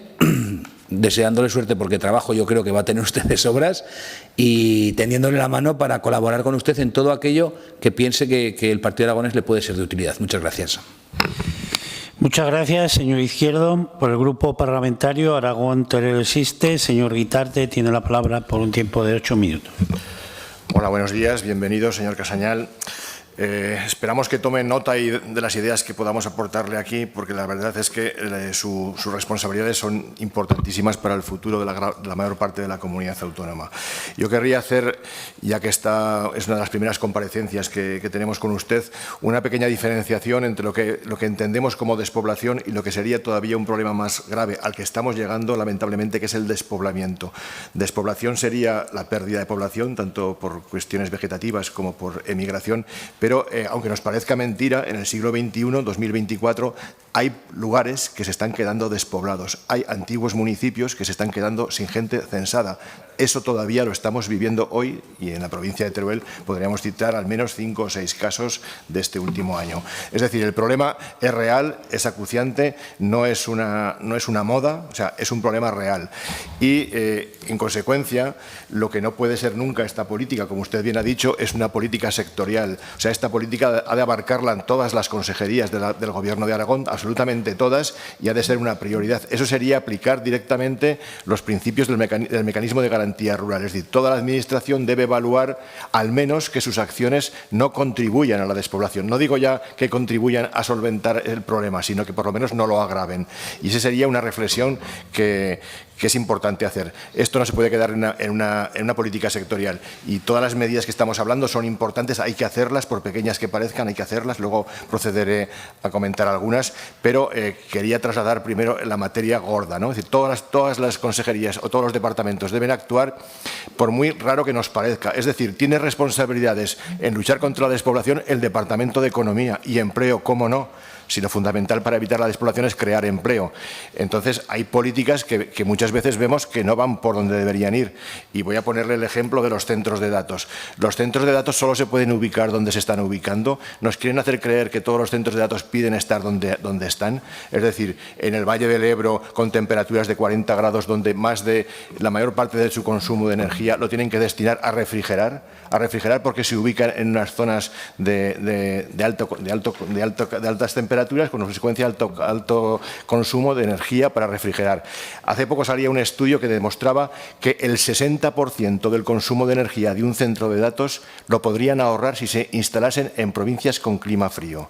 porque trabajo yo creo que va a tener usted de sobras y tendiéndole la mano para colaborar con usted en todo aquello que piense que el Partido Aragonés le puede ser de utilidad. Muchas gracias. Muchas gracias, señor Izquierdo. Por el Grupo Parlamentario Aragón Teruel Existe, señor Guitarte tiene la palabra por un tiempo de 8 minutos. Hola, buenos días. Bienvenido, señor Casañal. Esperamos que tome nota de las ideas que podamos aportarle aquí, porque la verdad es que sus responsabilidades son importantísimas para el futuro de la mayor parte de la comunidad autónoma. Yo querría hacer, ya que esta es una de las primeras comparecencias que tenemos con usted, una pequeña diferenciación entre lo que entendemos como despoblación y lo que sería todavía un problema más grave al que estamos llegando, lamentablemente, que es el despoblamiento. Despoblación sería la pérdida de población, tanto por cuestiones vegetativas como por emigración, pero aunque nos parezca mentira, en el siglo XXI, 2024, hay lugares que se están quedando despoblados. Hay antiguos municipios que se están quedando sin gente censada. Eso todavía lo estamos viviendo hoy y en la provincia de Teruel podríamos citar al menos 5 o 6 casos de este último año. Es decir, el problema es real, es acuciante, no es una moda, o sea, es un problema real. Y, en consecuencia, lo que no puede ser nunca esta política, como usted bien ha dicho, es una política sectorial. O sea, esta política ha de abarcarla en todas las consejerías del Gobierno de Aragón, absolutamente todas, y ha de ser una prioridad. Eso sería aplicar directamente los principios del mecanismo de garantía rural. Es decir, toda la Administración debe evaluar al menos que sus acciones no contribuyan a la despoblación. No digo ya que contribuyan a solventar el problema, sino que por lo menos no lo agraven. Y esa sería una reflexión que es importante hacer. Esto no se puede quedar en una política sectorial y todas las medidas que estamos hablando son importantes, hay que hacerlas, por pequeñas que parezcan, hay que hacerlas, luego procederé a comentar algunas, pero quería trasladar primero la materia gorda, ¿no? Es decir, todas las consejerías o todos los departamentos deben actuar por muy raro que nos parezca, es decir, tiene responsabilidades en luchar contra la despoblación el Departamento de Economía y Empleo, ¿cómo no? Sino fundamental para evitar la despoblación es crear empleo. Entonces, hay políticas que muchas veces vemos que no van por donde deberían ir. Y voy a ponerle el ejemplo de los centros de datos. Los centros de datos solo se pueden ubicar donde se están ubicando. Nos quieren hacer creer que todos los centros de datos piden estar donde están. Es decir, en el Valle del Ebro, con temperaturas de 40 grados, donde más de la mayor parte de su consumo de energía lo tienen que destinar a refrigerar porque se ubican en unas zonas de altas temperaturas, con consecuencia alto consumo de energía para refrigerar. Hace poco salía un estudio que demostraba que el 60% del consumo de energía de un centro de datos lo podrían ahorrar si se instalasen en provincias con clima frío.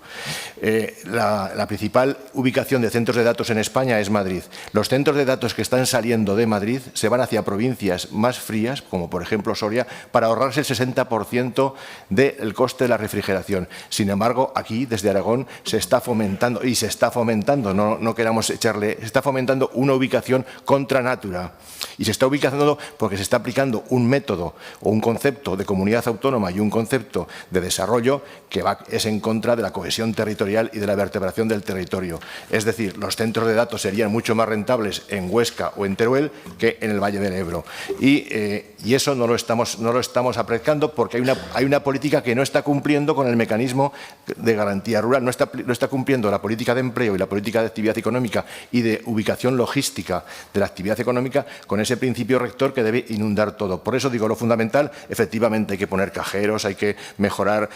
La principal ubicación de centros de datos en España es Madrid. Los centros de datos que están saliendo de Madrid se van hacia provincias más frías, como por ejemplo Soria, para ahorrarse el 60% del coste de la refrigeración. Sin embargo, aquí, desde Aragón, se está fomentando fomentando, y se está fomentando, no queramos echarle, se está fomentando una ubicación contra natura. Y se está ubicando porque se está aplicando un método o un concepto de comunidad autónoma y un concepto de desarrollo que es en contra de la cohesión territorial y de la vertebración del territorio. Es decir, los centros de datos serían mucho más rentables en Huesca o en Teruel que en el Valle del Ebro. Y eso no lo estamos aplicando porque hay una política que no está cumpliendo con el mecanismo de garantía rural, no está cumpliendo la política de empleo y la política de actividad económica y de ubicación logística de la actividad económica con ese principio rector que debe inundar todo. Por eso digo, lo fundamental, efectivamente hay que poner cajeros, hay que mejorar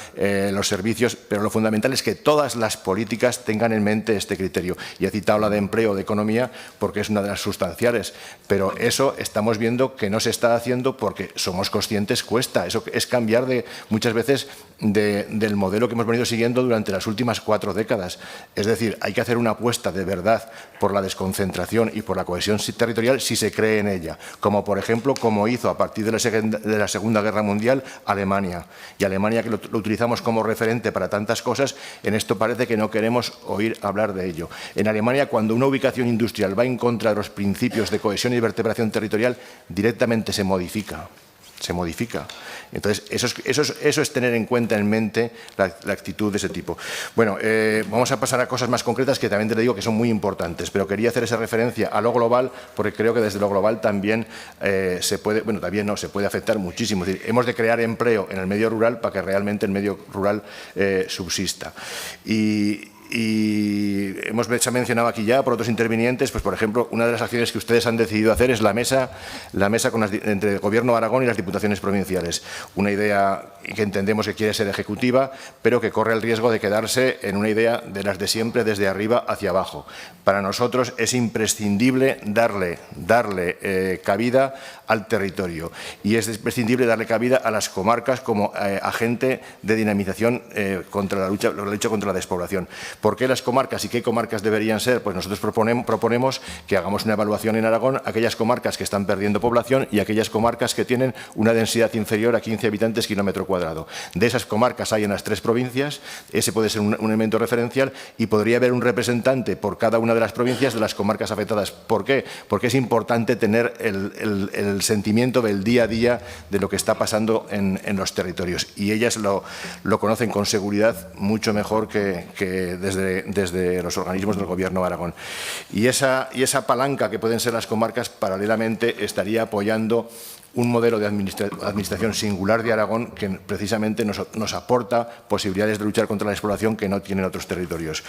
los servicios, pero lo fundamental es que todas las políticas tengan en mente este criterio. Y he citado la de empleo, de economía, porque es una de las sustanciales, pero eso estamos viendo que no se está haciendo porque somos conscientes, cuesta. Eso es cambiar muchas veces del modelo que hemos venido siguiendo durante las últimas 4 décadas. Es decir, hay que hacer una apuesta de verdad por la desconcentración y por la cohesión territorial si se cree en ella, como por ejemplo, como hizo a partir de la Segunda Guerra Mundial Alemania. Y Alemania, que lo utilizamos como referente para tantas cosas, en esto parece que no queremos oír hablar de ello. En Alemania, cuando una ubicación industrial va en contra de los principios de cohesión y vertebración territorial, directamente se modifica. Se modifica. Entonces, eso es tener en cuenta, en mente, la actitud de ese tipo. Bueno, vamos a pasar a cosas más concretas que también te digo que son muy importantes, pero quería hacer esa referencia a lo global porque creo que desde lo global también se puede afectar muchísimo. Es decir, hemos de crear empleo en el medio rural para que realmente el medio rural subsista. Y se ha mencionado aquí ya por otros intervinientes, pues por ejemplo, una de las acciones que ustedes han decidido hacer es la mesa entre el Gobierno de Aragón y las diputaciones provinciales. Una idea que entendemos que quiere ser ejecutiva, pero que corre el riesgo de quedarse en una idea de las de siempre, desde arriba hacia abajo. Para nosotros es imprescindible darle cabida al territorio y es imprescindible darle cabida a las comarcas como agente de dinamización contra la lucha contra la despoblación. ¿Por qué las comarcas y qué comarcas deberían ser? Pues nosotros proponemos que hagamos una evaluación en Aragón, aquellas comarcas que están perdiendo población y aquellas comarcas que tienen una densidad inferior a 15 habitantes kilómetro cuadrado. De esas comarcas hay en las 3 provincias, ese puede ser un elemento referencial y podría haber un representante por cada una de las provincias de las comarcas afectadas. ¿Por qué? Porque es importante tener el sentimiento del día a día de lo que está pasando en los territorios y ellas lo conocen con seguridad mucho mejor que desde los organismos del Gobierno de Aragón. Y esa palanca que pueden ser las comarcas, paralelamente estaría apoyando un modelo de administración singular de Aragón que precisamente nos aporta posibilidades de luchar contra la despoblación que no tienen otros territorios.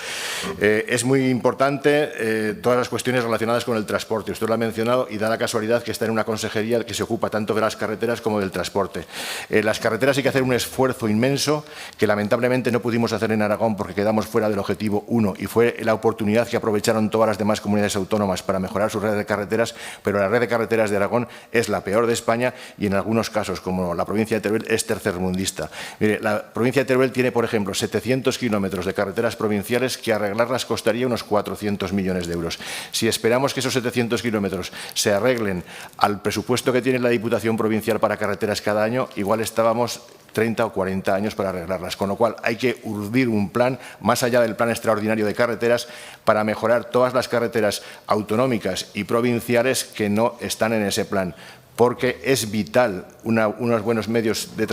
Es muy importante todas las cuestiones relacionadas con el transporte. Usted lo ha mencionado y da la casualidad que está en una consejería que se ocupa tanto de las carreteras como del transporte. Las carreteras hay que hacer un esfuerzo inmenso que lamentablemente no pudimos hacer en Aragón porque quedamos fuera del objetivo 1 y fue la oportunidad que aprovecharon todas las demás comunidades autónomas para mejorar su red de carreteras, pero la red de carreteras de Aragón es la peor de España y en algunos casos, como la provincia de Teruel, es tercermundista. Mire, la provincia de Teruel tiene, por ejemplo, 700 kilómetros de carreteras provinciales que arreglarlas costaría unos 400 millones de euros. Si esperamos que esos 700 kilómetros se arreglen al presupuesto que tiene la Diputación Provincial para carreteras cada año, igual estábamos 30 o 40 años para arreglarlas, con lo cual hay que urdir un plan, más allá del plan extraordinario de carreteras, para mejorar todas las carreteras autonómicas y provinciales que no están en ese plan, porque es vital unos buenos medios de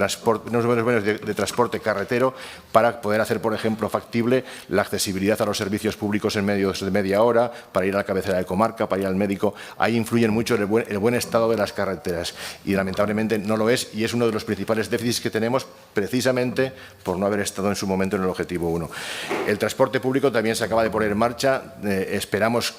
transporte carretero para poder hacer, por ejemplo, factible la accesibilidad a los servicios públicos en medios de media hora, para ir a la cabecera de comarca, para ir al médico. Ahí influyen mucho el buen estado de las carreteras y lamentablemente no lo es y es uno de los principales déficits que tenemos precisamente por no haber estado en su momento en el objetivo 1. El transporte público también se acaba de poner en marcha. Esperamos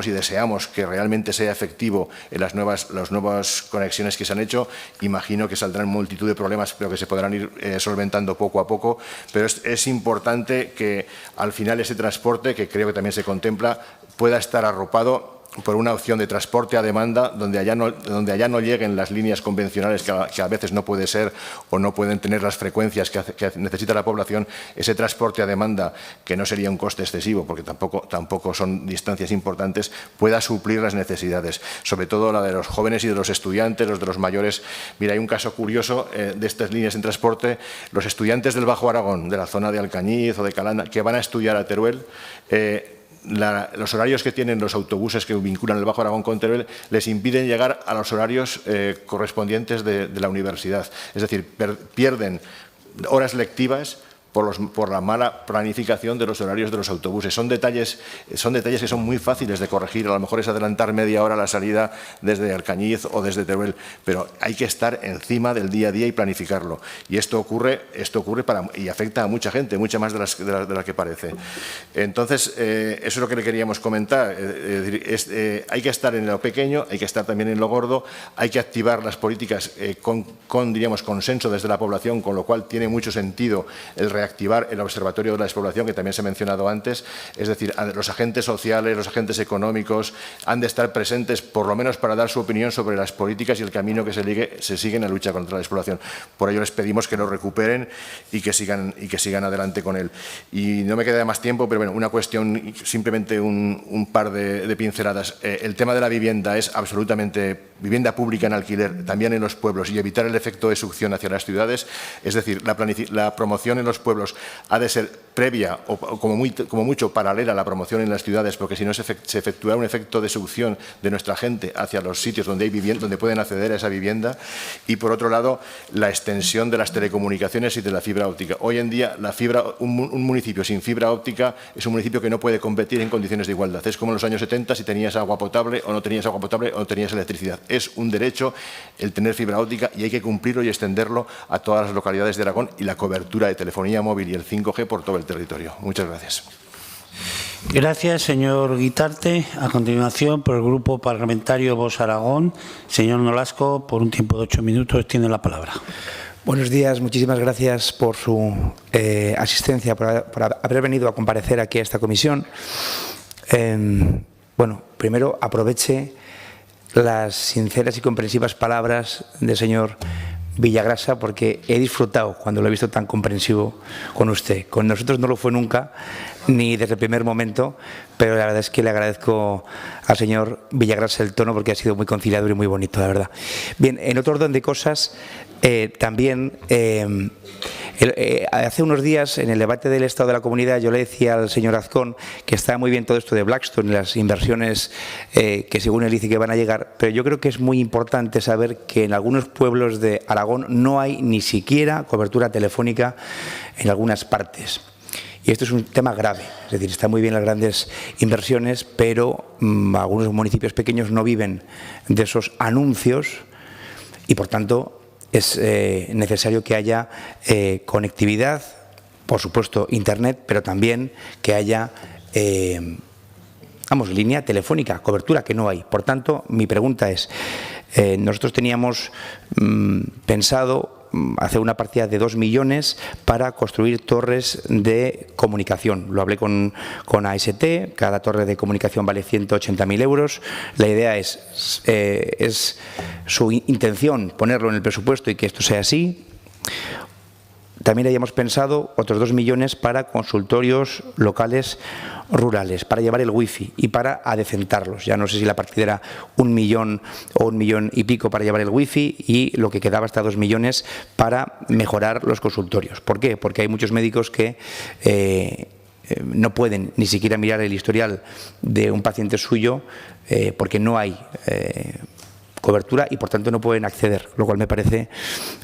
y deseamos que realmente sea efectivo en las nuevas conexiones que se han hecho. Imagino que saldrán multitud de problemas, pero que se podrán ir solventando poco a poco. Pero es importante que al final ese transporte, que creo que también se contempla, pueda estar arropado por una opción de transporte a demanda donde allá no lleguen las líneas convencionales que a veces no puede ser o no pueden tener las frecuencias que necesita la población. Ese transporte a demanda, que no sería un coste excesivo porque tampoco son distancias importantes, pueda suplir las necesidades, sobre todo la de los jóvenes y de los estudiantes, los de los mayores. Mira, hay un caso curioso de estas líneas en transporte. Los estudiantes del Bajo Aragón, de la zona de Alcañiz o de Calanda, que van a estudiar a Teruel, los horarios que tienen los autobuses que vinculan el Bajo Aragón con Teruel les impiden llegar a los horarios correspondientes de la universidad. Es decir, pierden horas lectivas por la mala planificación de los horarios de los autobuses. Son detalles que son muy fáciles de corregir. A lo mejor es adelantar media hora la salida desde Alcañiz o desde Teruel, pero hay que estar encima del día a día y planificarlo. Y esto ocurre y afecta a mucha gente, mucha más de la que parece. Entonces, eso es lo que le queríamos comentar. Hay que estar en lo pequeño, hay que estar también en lo gordo, hay que activar las políticas diríamos, consenso desde la población, con lo cual tiene mucho sentido el reactivar el Observatorio de la Despoblación, que también se ha mencionado antes. Es decir, los agentes sociales, los agentes económicos han de estar presentes, por lo menos para dar su opinión sobre las políticas y el camino que se sigue en la lucha contra la despoblación. Por ello les pedimos que lo recuperen y que sigan adelante con él. Y no me queda más tiempo, pero bueno, una cuestión, simplemente un par de pinceladas. El tema de la vivienda es absolutamente vivienda pública en alquiler, también en los pueblos, y evitar el efecto de succión hacia las ciudades. Es decir, la promoción en los pueblos ha de ser previa o como mucho paralela a la promoción en las ciudades, porque si no se efectúa un efecto de succión de nuestra gente hacia los sitios donde hay vivienda, donde pueden acceder a esa vivienda. Y por otro lado, la extensión de las telecomunicaciones y de la fibra óptica. Hoy en día un municipio sin fibra óptica es un municipio que no puede competir en condiciones de igualdad. Es como en los años 70 si tenías agua potable o no tenías agua potable o no tenías electricidad. Es un derecho el tener fibra óptica y hay que cumplirlo y extenderlo a todas las localidades de Aragón, y la cobertura de telefonía móvil y el 5G por todo el territorio. Muchas gracias. Gracias, señor Guitarte. A continuación, por el Grupo Parlamentario Vox Aragón, señor Nolasco, por un tiempo de 8 minutos, tiene la palabra. Buenos días, muchísimas gracias por su asistencia, por haber venido a comparecer aquí a esta comisión. Bueno, primero aproveche las sinceras y comprensivas palabras del señor Villagrasa, porque he disfrutado cuando lo he visto tan comprensivo con usted. Con nosotros no lo fue nunca, ni desde el primer momento, pero la verdad es que le agradezco al señor Villagrasa el tono, porque ha sido muy conciliador y muy bonito, la verdad. Bien, en otro orden de cosas, también hace unos días, en el debate del Estado de la Comunidad, yo le decía al señor Azcón que está muy bien todo esto de Blackstone y las inversiones que según él dice que van a llegar, pero yo creo que es muy importante saber que en algunos pueblos de Aragón no hay ni siquiera cobertura telefónica en algunas partes. Y esto es un tema grave, es decir, están muy bien las grandes inversiones, pero algunos municipios pequeños no viven de esos anuncios y, por tanto, es necesario que haya conectividad, por supuesto Internet, pero también que haya línea telefónica, cobertura, que no hay. Por tanto, mi pregunta es, nosotros teníamos pensado hacer una partida de 2 millones para construir torres de comunicación. Lo hablé con AST, cada torre de comunicación vale 180.000 euros. La idea es su intención ponerlo en el presupuesto y que esto sea así. También habíamos pensado otros 2 millones para consultorios locales rurales, para llevar el wifi y para adecentarlos. Ya no sé si la partida era 1 millón o 1 millón y pico para llevar el wifi y lo que quedaba hasta 2 millones para mejorar los consultorios. ¿Por qué? Porque hay muchos médicos que no pueden ni siquiera mirar el historial de un paciente suyo porque no hay cobertura y por tanto no pueden acceder, lo cual me parece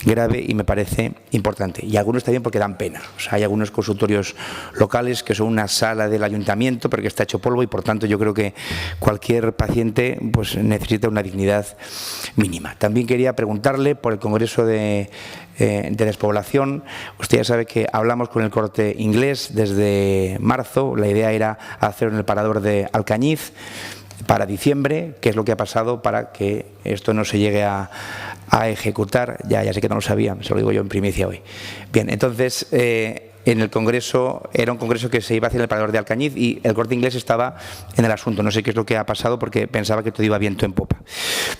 grave y me parece importante. Y algunos también porque dan pena. O sea, hay algunos consultorios locales que son una sala del ayuntamiento pero que está hecho polvo y por tanto yo creo que cualquier paciente pues necesita una dignidad mínima. También quería preguntarle por el Congreso de Despoblación. Usted ya sabe que hablamos con el Corte Inglés desde marzo. La idea era hacerlo en el parador de Alcañiz para diciembre. ¿Qué es lo que ha pasado para que esto no se llegue a ejecutar? Ya sé que no lo sabía, se lo digo yo en primicia hoy. Bien, entonces en el Congreso, era un congreso que se iba a hacer en el Parador de Alcañiz y el Corte Inglés estaba en el asunto. No sé qué es lo que ha pasado porque pensaba que todo iba viento en popa.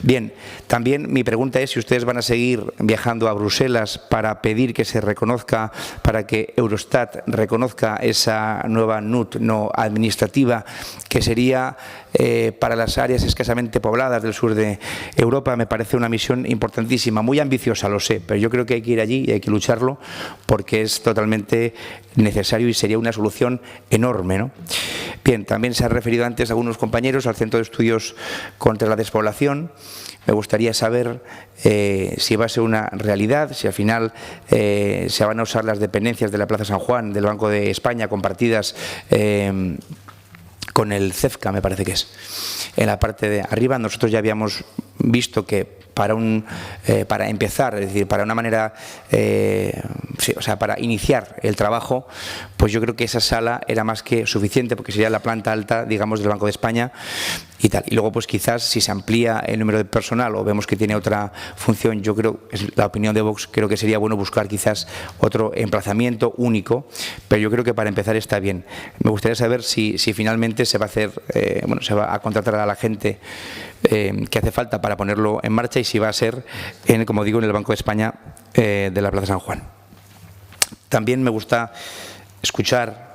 Bien, también mi pregunta es si ustedes van a seguir viajando a Bruselas para pedir que se reconozca, para que Eurostat reconozca esa nueva NUT no administrativa, que sería para las áreas escasamente pobladas del sur de Europa. Me parece una misión importantísima, muy ambiciosa, lo sé, pero yo creo que hay que ir allí y hay que lucharlo porque es totalmente necesario y sería una solución enorme, ¿no? Bien, también se han referido antes algunos compañeros al Centro de Estudios contra la Despoblación. Me gustaría saber si va a ser una realidad, si al final se van a usar las dependencias de la Plaza San Juan, del Banco de España, compartidas con el CEFCA, me parece que es. En la parte de arriba nosotros ya habíamos visto que para empezar, es decir, para una manera, sí, o sea, para iniciar el trabajo, pues yo creo que esa sala era más que suficiente porque sería la planta alta, digamos, del Banco de España y tal. Y luego, pues quizás si se amplía el número de personal o vemos que tiene otra función, yo creo, es la opinión de Vox, creo que sería bueno buscar quizás otro emplazamiento único, pero yo creo que para empezar está bien. Me gustaría saber si finalmente se va a hacer, bueno, se va a contratar a la gente que hace falta para ponerlo en marcha y si va a ser, como digo, en el Banco de España de la Plaza San Juan. También me gusta escuchar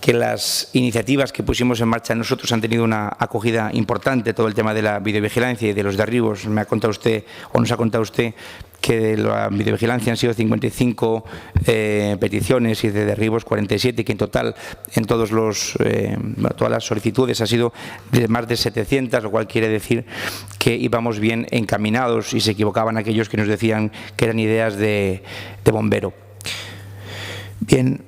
que las iniciativas que pusimos en marcha nosotros han tenido una acogida importante, todo el tema de la videovigilancia y de los derribos. Me ha contado usted, o nos ha contado usted, que de la videovigilancia han sido 55 peticiones y de derribos 47, y que en total, en todas las solicitudes ha sido de más de 700, lo cual quiere decir que íbamos bien encaminados y se equivocaban aquellos que nos decían que eran ideas de bombero. Bien.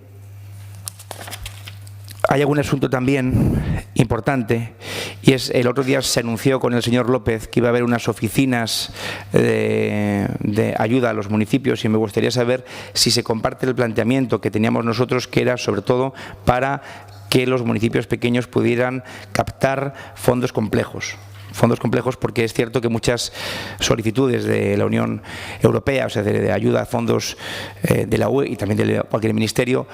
Hay algún asunto también importante y es el otro día se anunció con el señor López que iba a haber unas oficinas de ayuda a los municipios y me gustaría saber si se comparte el planteamiento que teníamos nosotros, que era sobre todo para que los municipios pequeños pudieran captar fondos complejos. Fondos complejos porque es cierto que muchas solicitudes de la Unión Europea, o sea, de ayuda a fondos de la UE y también de cualquier ministerio,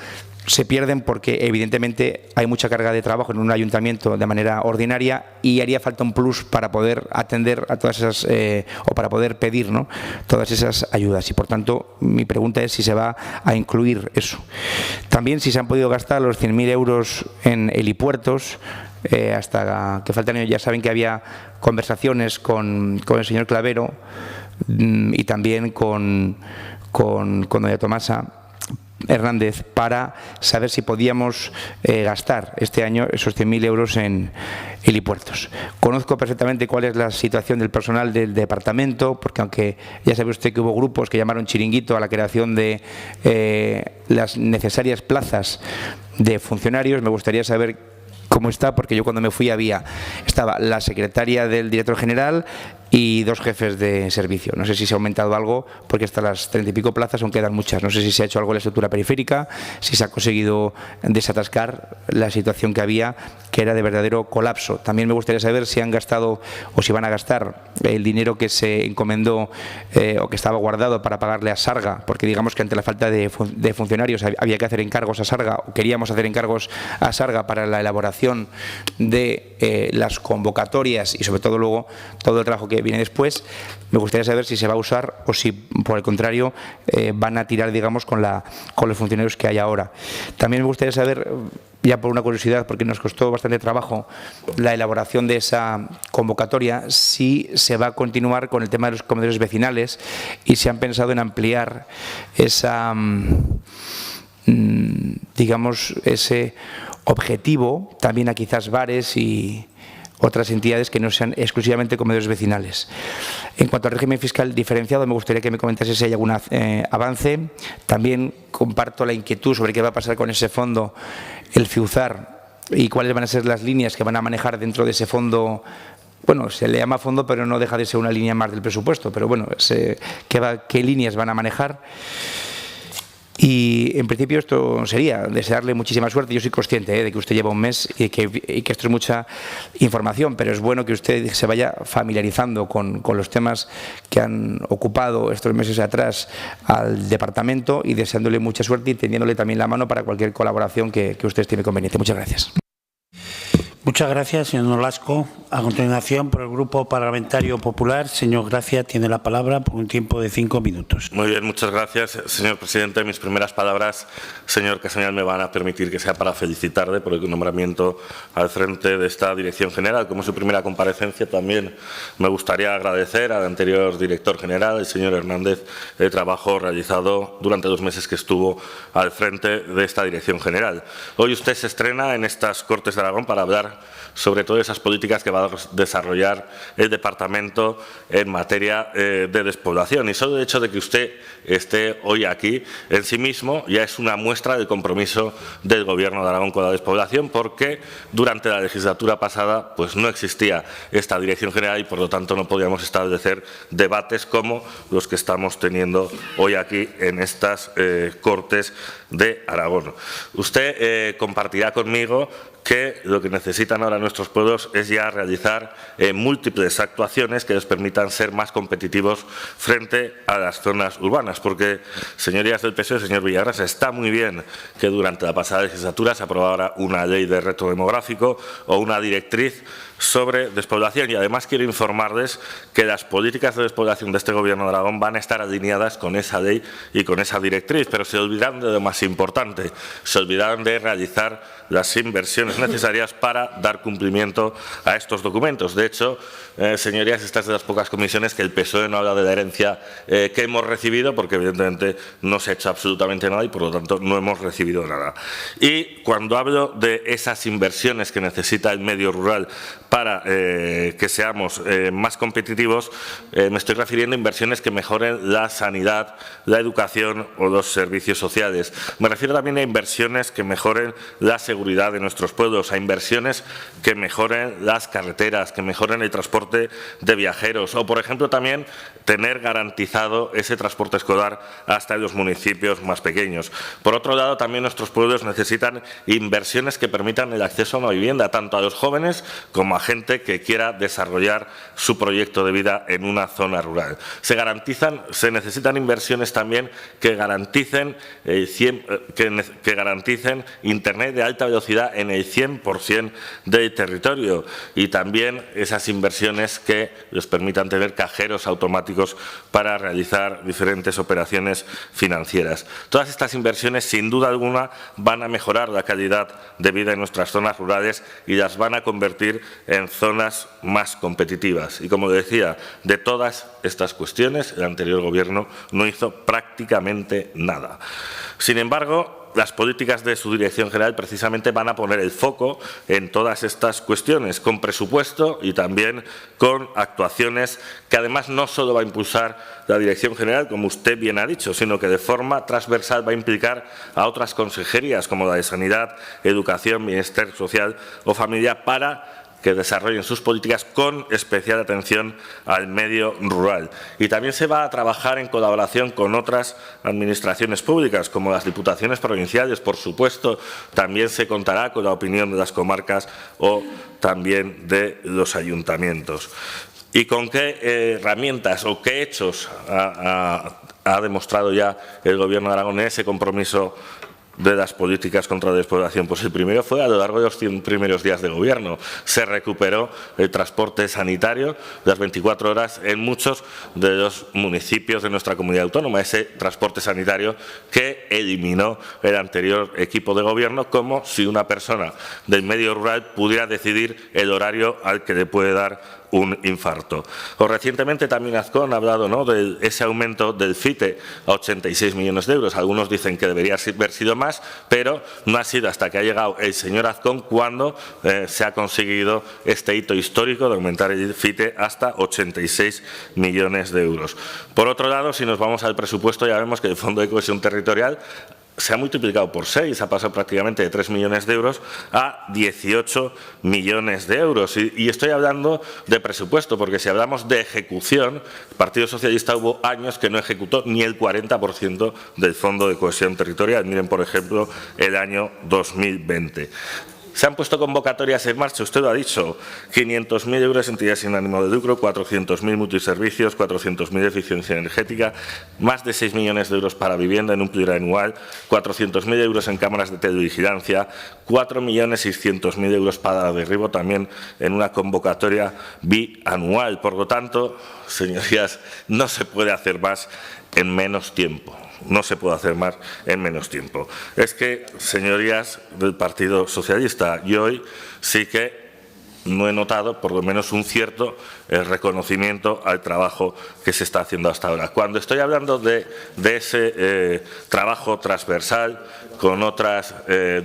se pierden porque evidentemente hay mucha carga de trabajo en un ayuntamiento de manera ordinaria y haría falta un plus para poder atender a todas esas, o para poder pedir, ¿no?, todas esas ayudas. Y por tanto, mi pregunta es si se va a incluir eso. También si se han podido gastar los 100.000 euros en helipuertos, hasta que faltan años. Ya saben que había conversaciones con el señor Clavero y también con doña Tomasa Hernández para saber si podíamos gastar este año esos 100.000 euros en helipuertos. Conozco perfectamente cuál es la situación del personal del departamento, porque aunque ya sabe usted que hubo grupos que llamaron chiringuito a la creación de las necesarias plazas de funcionarios, me gustaría saber cómo está, porque yo cuando me fui estaba la secretaria del director general y 2 jefes de servicio. No sé si se ha aumentado algo, porque hasta las 30 y pico plazas aún quedan muchas. No sé si se ha hecho algo en la estructura periférica, si se ha conseguido desatascar la situación que había, que era de verdadero colapso. También me gustaría saber si han gastado o si van a gastar el dinero que se encomendó o que estaba guardado para pagarle a Sarga, porque digamos que ante la falta de funcionarios había que hacer encargos a Sarga, o queríamos hacer encargos a Sarga para la elaboración de las convocatorias y sobre todo luego todo el trabajo que viene después. Me gustaría saber si se va a usar o si por el contrario van a tirar, digamos, con los funcionarios que hay ahora. También me gustaría saber, ya por una curiosidad, porque nos costó bastante trabajo la elaboración de esa convocatoria, si se va a continuar con el tema de los comedores vecinales y si han pensado en ampliar esa, digamos, ese objetivo también a quizás bares y otras entidades que no sean exclusivamente comedores vecinales. En cuanto al régimen fiscal diferenciado, me gustaría que me comentase si hay algún avance. También comparto la inquietud sobre qué va a pasar con ese fondo, el FIUZAR, y cuáles van a ser las líneas que van a manejar dentro de ese fondo. Bueno, se le llama fondo, pero no deja de ser una línea más del presupuesto, pero bueno, ¿qué líneas van a manejar? Y en principio esto sería desearle muchísima suerte. Yo soy consciente de que usted lleva un mes y que esto es mucha información, pero es bueno que usted se vaya familiarizando con los temas que han ocupado estos meses atrás al departamento y deseándole mucha suerte y tendiéndole también la mano para cualquier colaboración que usted estime conveniente. Muchas gracias. Muchas gracias, señor Nolasco. A continuación, por el Grupo Parlamentario Popular, señor Gracia tiene la palabra por un tiempo de 5 minutos. Muy bien, muchas gracias, señor presidente. Mis primeras palabras, señor Casañal, me van a permitir que sea para felicitarle por el nombramiento al frente de esta Dirección General. Como es su primera comparecencia, también me gustaría agradecer al anterior director general, el señor Hernández, el trabajo realizado durante 2 meses que estuvo al frente de esta Dirección General. Hoy usted se estrena en estas Cortes de Aragón para hablar sobre todas esas políticas que va a desarrollar el departamento en materia de despoblación. Y solo el hecho de que usted esté hoy aquí en sí mismo ya es una muestra del compromiso del Gobierno de Aragón con la despoblación, porque durante la legislatura pasada pues no existía esta Dirección General y por lo tanto no podíamos establecer debates como los que estamos teniendo hoy aquí en estas Cortes de Aragón. Usted compartirá conmigo que lo que necesitan ahora nuestros pueblos es ya realizar múltiples actuaciones que les permitan ser más competitivos frente a las zonas urbanas, porque, señorías del PSOE, señor Villagrasa, está muy bien que durante la pasada legislatura se aprobara una ley de reto demográfico o una directriz sobre despoblación, y además quiero informarles que las políticas de despoblación de este Gobierno de Aragón van a estar alineadas con esa ley y con esa directriz, pero se olvidaron de lo más importante, se olvidaron de realizar las inversiones necesarias para dar cumplimiento a estos documentos. De hecho, señorías, esta es de las pocas comisiones que el PSOE no habla de la herencia que hemos recibido, porque evidentemente no se ha hecho absolutamente nada y por lo tanto no hemos recibido nada. Y cuando hablo de esas inversiones que necesita el medio rural para que seamos más competitivos, me estoy refiriendo a inversiones que mejoren la sanidad, la educación o los servicios sociales. Me refiero también a inversiones que mejoren la seguridad de nuestros pueblos, a inversiones que mejoren las carreteras, que mejoren el transporte de viajeros o, por ejemplo, también tener garantizado ese transporte escolar hasta en los municipios más pequeños. Por otro lado, también nuestros pueblos necesitan inversiones que permitan el acceso a una vivienda, tanto a los jóvenes como a gente que quiera desarrollar su proyecto de vida en una zona rural. Se necesitan inversiones también que garanticen, Internet de alta velocidad en el 100% del territorio, y también esas inversiones que les permitan tener cajeros automáticos para realizar diferentes operaciones financieras. Todas estas inversiones, sin duda alguna, van a mejorar la calidad de vida en nuestras zonas rurales y las van a convertir en zonas más competitivas. Y como decía, de todas estas cuestiones el anterior Gobierno no hizo prácticamente nada. Sin embargo, las políticas de su Dirección General precisamente van a poner el foco en todas estas cuestiones, con presupuesto y también con actuaciones que además no solo va a impulsar la Dirección General, como usted bien ha dicho, sino que de forma transversal va a implicar a otras consejerías como la de Sanidad, Educación, Bienestar Social o Familia, para que desarrollen sus políticas con especial atención al medio rural. Y también se va a trabajar en colaboración con otras administraciones públicas, como las diputaciones provinciales. Por supuesto, también se contará con la opinión de las comarcas o también de los ayuntamientos. ¿Y con qué herramientas o qué hechos ha demostrado ya el Gobierno de Aragón ese compromiso de las políticas contra la despoblación? Pues el primero fue a lo largo de los 100 primeros días de Gobierno. Se recuperó el transporte sanitario de las 24 horas en muchos de los municipios de nuestra comunidad autónoma, ese transporte sanitario que eliminó el anterior equipo de Gobierno, como si una persona del medio rural pudiera decidir el horario al que le puede dar un infarto. O recientemente también Azcón ha hablado, ¿no?, de ese aumento del FITE a 86 millones de euros. Algunos dicen que debería haber sido más, pero no ha sido hasta que ha llegado el señor Azcón cuando se ha conseguido este hito histórico de aumentar el FITE hasta 86 millones de euros. Por otro lado, si nos vamos al presupuesto, ya vemos que el Fondo de Cohesión Territorial se ha multiplicado por 6, ha pasado prácticamente de 3 millones de euros a 18 millones de euros. Y estoy hablando de presupuesto, porque si hablamos de ejecución, el Partido Socialista hubo años que no ejecutó ni el 40% del Fondo de Cohesión Territorial. Miren, por ejemplo, el año 2020. Se han puesto convocatorias en marcha, usted lo ha dicho, 500.000 euros entidades sin ánimo de lucro, 400.000 multiservicios, 400.000 eficiencia energética, más de 6 millones de euros para vivienda en un plurianual, 400.000 euros en cámaras de televigilancia, 4.600.000 euros para derribo también en una convocatoria bianual. Por lo tanto, señorías, no se puede hacer más en menos tiempo. No se puede hacer más en menos tiempo. Es que, señorías del Partido Socialista, yo hoy sí que no he notado, por lo menos, un cierto reconocimiento al trabajo que se está haciendo hasta ahora. Cuando estoy hablando de ese trabajo transversal con otras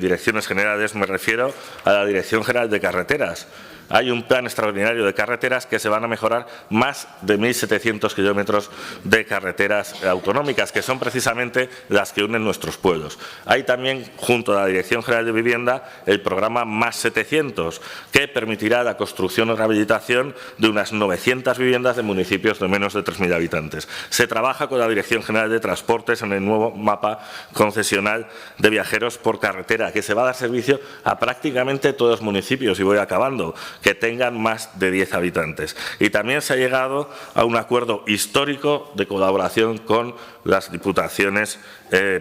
direcciones generales, me refiero a la Dirección General de Carreteras. Hay un plan extraordinario de carreteras que se van a mejorar más de 1.700 kilómetros de carreteras autonómicas, que son precisamente las que unen nuestros pueblos. Hay también, junto a la Dirección General de Vivienda, el programa Más 700, que permitirá la construcción o rehabilitación de unas 900 viviendas de municipios de menos de 3.000 habitantes. Se trabaja con la Dirección General de Transportes en el nuevo mapa concesional de viajeros por carretera, que se va a dar servicio a prácticamente todos los municipios, y voy acabando, que tengan más de 10 habitantes. Y también se ha llegado a un acuerdo histórico de colaboración con las diputaciones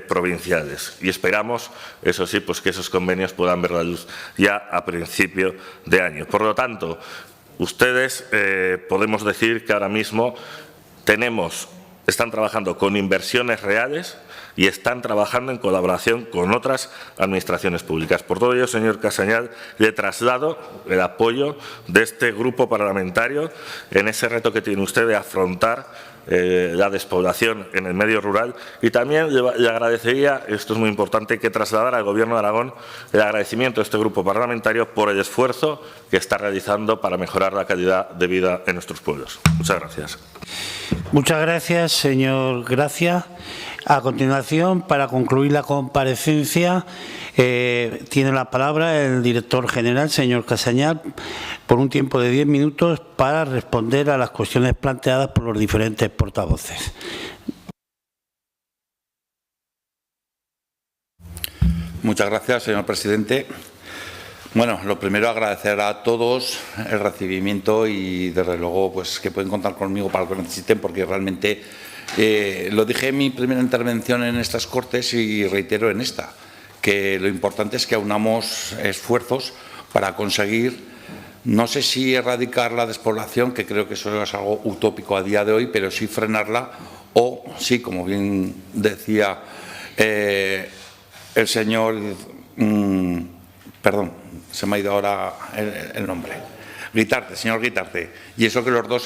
provinciales. Y esperamos, eso sí, pues que esos convenios puedan ver la luz ya a principio de año. Por lo tanto, ustedes podemos decir que ahora mismo están trabajando con inversiones reales y están trabajando en colaboración con otras administraciones públicas. Por todo ello, señor Casañal, le traslado el apoyo de este grupo parlamentario en ese reto que tiene usted de afrontar la despoblación en el medio rural, y también le agradecería, esto es muy importante, que trasladara al Gobierno de Aragón el agradecimiento de este grupo parlamentario por el esfuerzo que está realizando para mejorar la calidad de vida en nuestros pueblos. Muchas gracias. Muchas gracias, señor Gracia. A continuación, para concluir la comparecencia, tiene la palabra el director general, señor Casañal, por un tiempo de 10 minutos para responder a las cuestiones planteadas por los diferentes portavoces. Muchas gracias, señor presidente. Bueno, lo primero, agradecer a todos el recibimiento y, desde luego, pues que pueden contar conmigo para lo que necesiten, porque realmente lo dije en mi primera intervención en estas Cortes y reitero en esta, que lo importante es que aunamos esfuerzos para conseguir, no sé si erradicar la despoblación, que creo que eso es algo utópico a día de hoy, pero sí frenarla, o sí, como bien decía el señor, perdón, se me ha ido ahora el nombre, Guitarte, señor Guitarte, y eso que los dos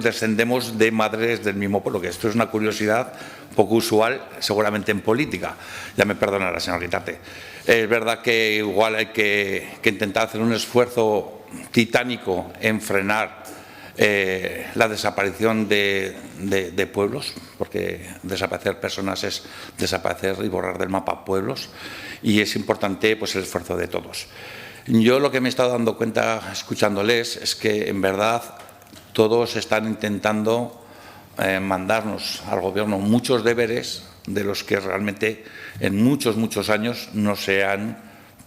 descendemos de madres del mismo pueblo, que esto es una curiosidad poco usual, seguramente en política. Ya me perdonará, señor Guitarte. Es verdad que igual hay que intentar hacer un esfuerzo titánico en frenar la desaparición de pueblos, porque desaparecer personas es desaparecer y borrar del mapa pueblos, y es importante, pues, el esfuerzo de todos. Yo lo que me he estado dando cuenta escuchándoles es que, en verdad, todos están intentando mandarnos al Gobierno muchos deberes de los que realmente en muchos años no se han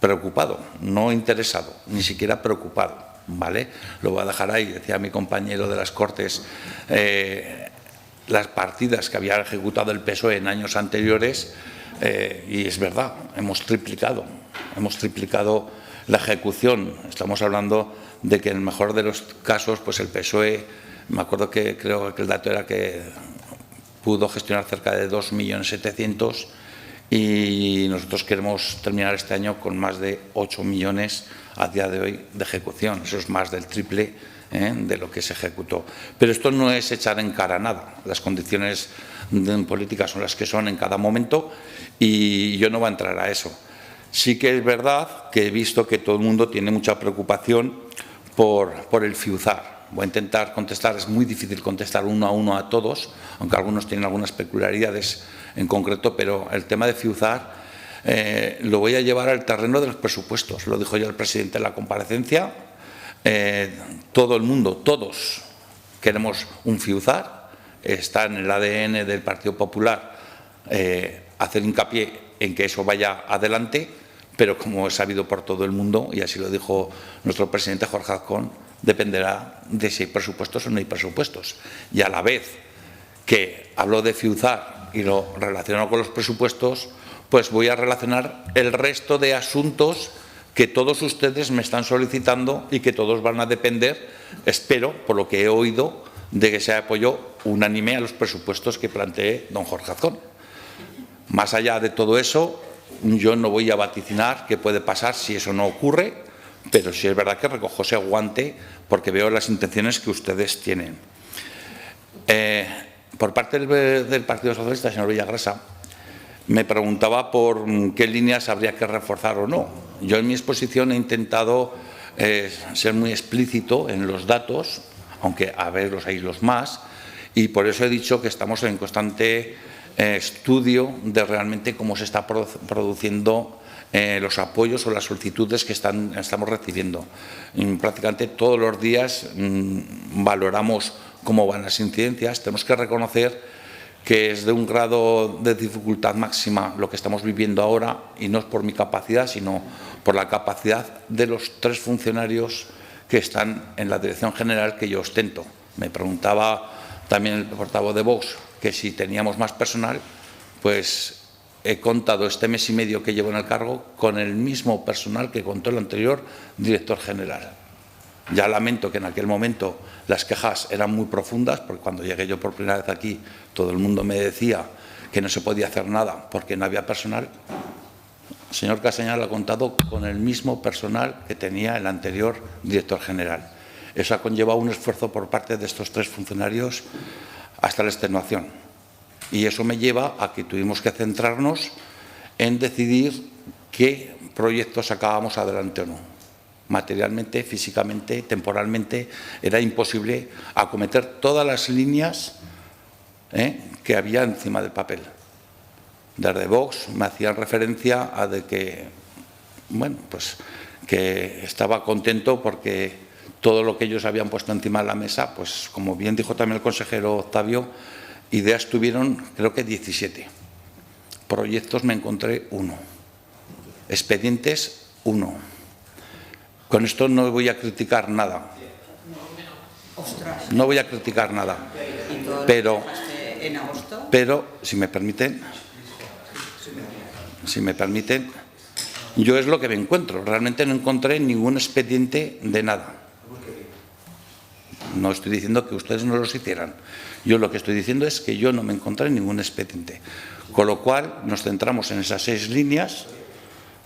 preocupado, no interesado, ni siquiera preocupado, ¿vale? Lo voy a dejar ahí. Decía mi compañero de las Cortes las partidas que había ejecutado el PSOE en años anteriores, y es verdad, hemos triplicado la ejecución. Estamos hablando de que en el mejor de los casos, pues el PSOE, me acuerdo que creo que el dato era que pudo gestionar cerca de 2.700.000, y nosotros queremos terminar este año con más de 8 millones a día de hoy de ejecución. Eso es más del triple de lo que se ejecutó. Pero esto no es echar en cara nada. Las condiciones políticas son las que son en cada momento, y yo no voy a entrar a eso. Sí que es verdad que he visto que todo el mundo tiene mucha preocupación por el FIUZAR. Voy a intentar contestar, es muy difícil contestar uno a uno a todos, aunque algunos tienen algunas peculiaridades en concreto, pero el tema de FIUZAR lo voy a llevar al terreno de los presupuestos. Lo dijo ya el presidente en la comparecencia. Todo el mundo, todos queremos un FIUZAR. Está en el ADN del Partido Popular hacer hincapié en que eso vaya adelante, pero como es sabido por todo el mundo, y así lo dijo nuestro presidente Jorge Azcón, dependerá de si hay presupuestos o no hay presupuestos. Y a la vez que hablo de FIUZAR y lo relaciono con los presupuestos, pues voy a relacionar el resto de asuntos que todos ustedes me están solicitando y que todos van a depender, espero, por lo que he oído, de que se apoyo unánime a los presupuestos que plantee don Jorge Azcón. Más allá de todo eso, yo no voy a vaticinar qué puede pasar si eso no ocurre, pero sí es verdad que recojo ese guante porque veo las intenciones que ustedes tienen. Por parte del Partido Socialista, señor Villagrasa, me preguntaba por qué líneas habría que reforzar o no. Yo en mi exposición he intentado ser muy explícito en los datos, aunque a verlos hay los más, y por eso he dicho que estamos en constante estudio de realmente cómo se está produciendo los apoyos o las solicitudes que estamos recibiendo. Prácticamente todos los días valoramos cómo van las incidencias. Tenemos que reconocer que es de un grado de dificultad máxima lo que estamos viviendo ahora, y no es por mi capacidad, sino por la capacidad de los 3 funcionarios que están en la dirección general que yo ostento. Me preguntaba también el portavoz de Vox que si teníamos más personal, pues he contado este mes y medio que llevo en el cargo con el mismo personal que contó el anterior director general. Ya lamento que en aquel momento las quejas eran muy profundas, porque cuando llegué yo por primera vez aquí todo el mundo me decía que no se podía hacer nada porque no había personal. El señor Casañal ha contado con el mismo personal que tenía el anterior director general. Eso ha conllevado un esfuerzo por parte de estos 3 funcionarios hasta la extenuación. Y eso me lleva a que tuvimos que centrarnos en decidir qué proyectos sacábamos adelante o no. Materialmente, físicamente, temporalmente, era imposible acometer todas las líneas que había encima del papel. Desde Vox me hacían referencia a de que, bueno, pues que estaba contento porque todo lo que ellos habían puesto encima de la mesa, pues como bien dijo también el consejero Octavio, ideas tuvieron creo que 17. Proyectos me encontré 1. Expedientes 1. Con esto no voy a criticar nada. No voy a criticar nada. Pero si me permiten, yo es lo que me encuentro. Realmente no encontré ningún expediente de nada. No estoy diciendo que ustedes no los hicieran. Yo lo que estoy diciendo es que yo no me encontré ningún expediente. Con lo cual nos centramos en esas 6 líneas,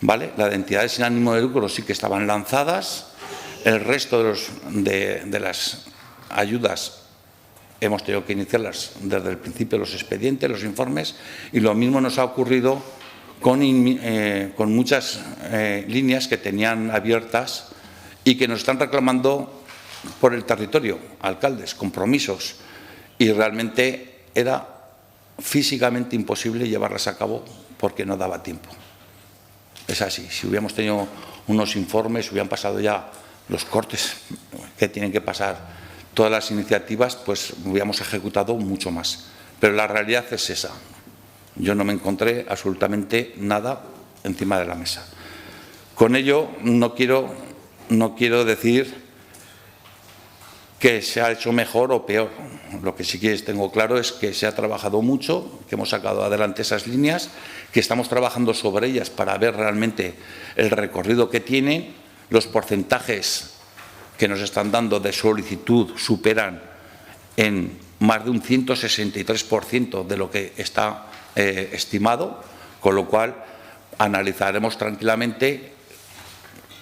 ¿vale? Las de entidades sin ánimo de lucro sí que estaban lanzadas. El resto de las ayudas hemos tenido que iniciarlas desde el principio, los expedientes, los informes, y lo mismo nos ha ocurrido con muchas líneas que tenían abiertas y que nos están reclamando por el territorio, alcaldes, compromisos, y realmente era físicamente imposible llevarlas a cabo porque no daba tiempo. Es así, si hubiéramos tenido unos informes, hubieran pasado ya los cortes que tienen que pasar todas las iniciativas, pues hubiéramos ejecutado mucho más. Pero la realidad es esa. Yo no me encontré absolutamente nada encima de la mesa. Con ello no quiero decir que se ha hecho mejor o peor. Lo que sí que tengo claro es que se ha trabajado mucho, que hemos sacado adelante esas líneas, que estamos trabajando sobre ellas para ver realmente el recorrido que tienen. Los porcentajes que nos están dando de solicitud superan en más de un 163% de lo que está estimado, con lo cual analizaremos tranquilamente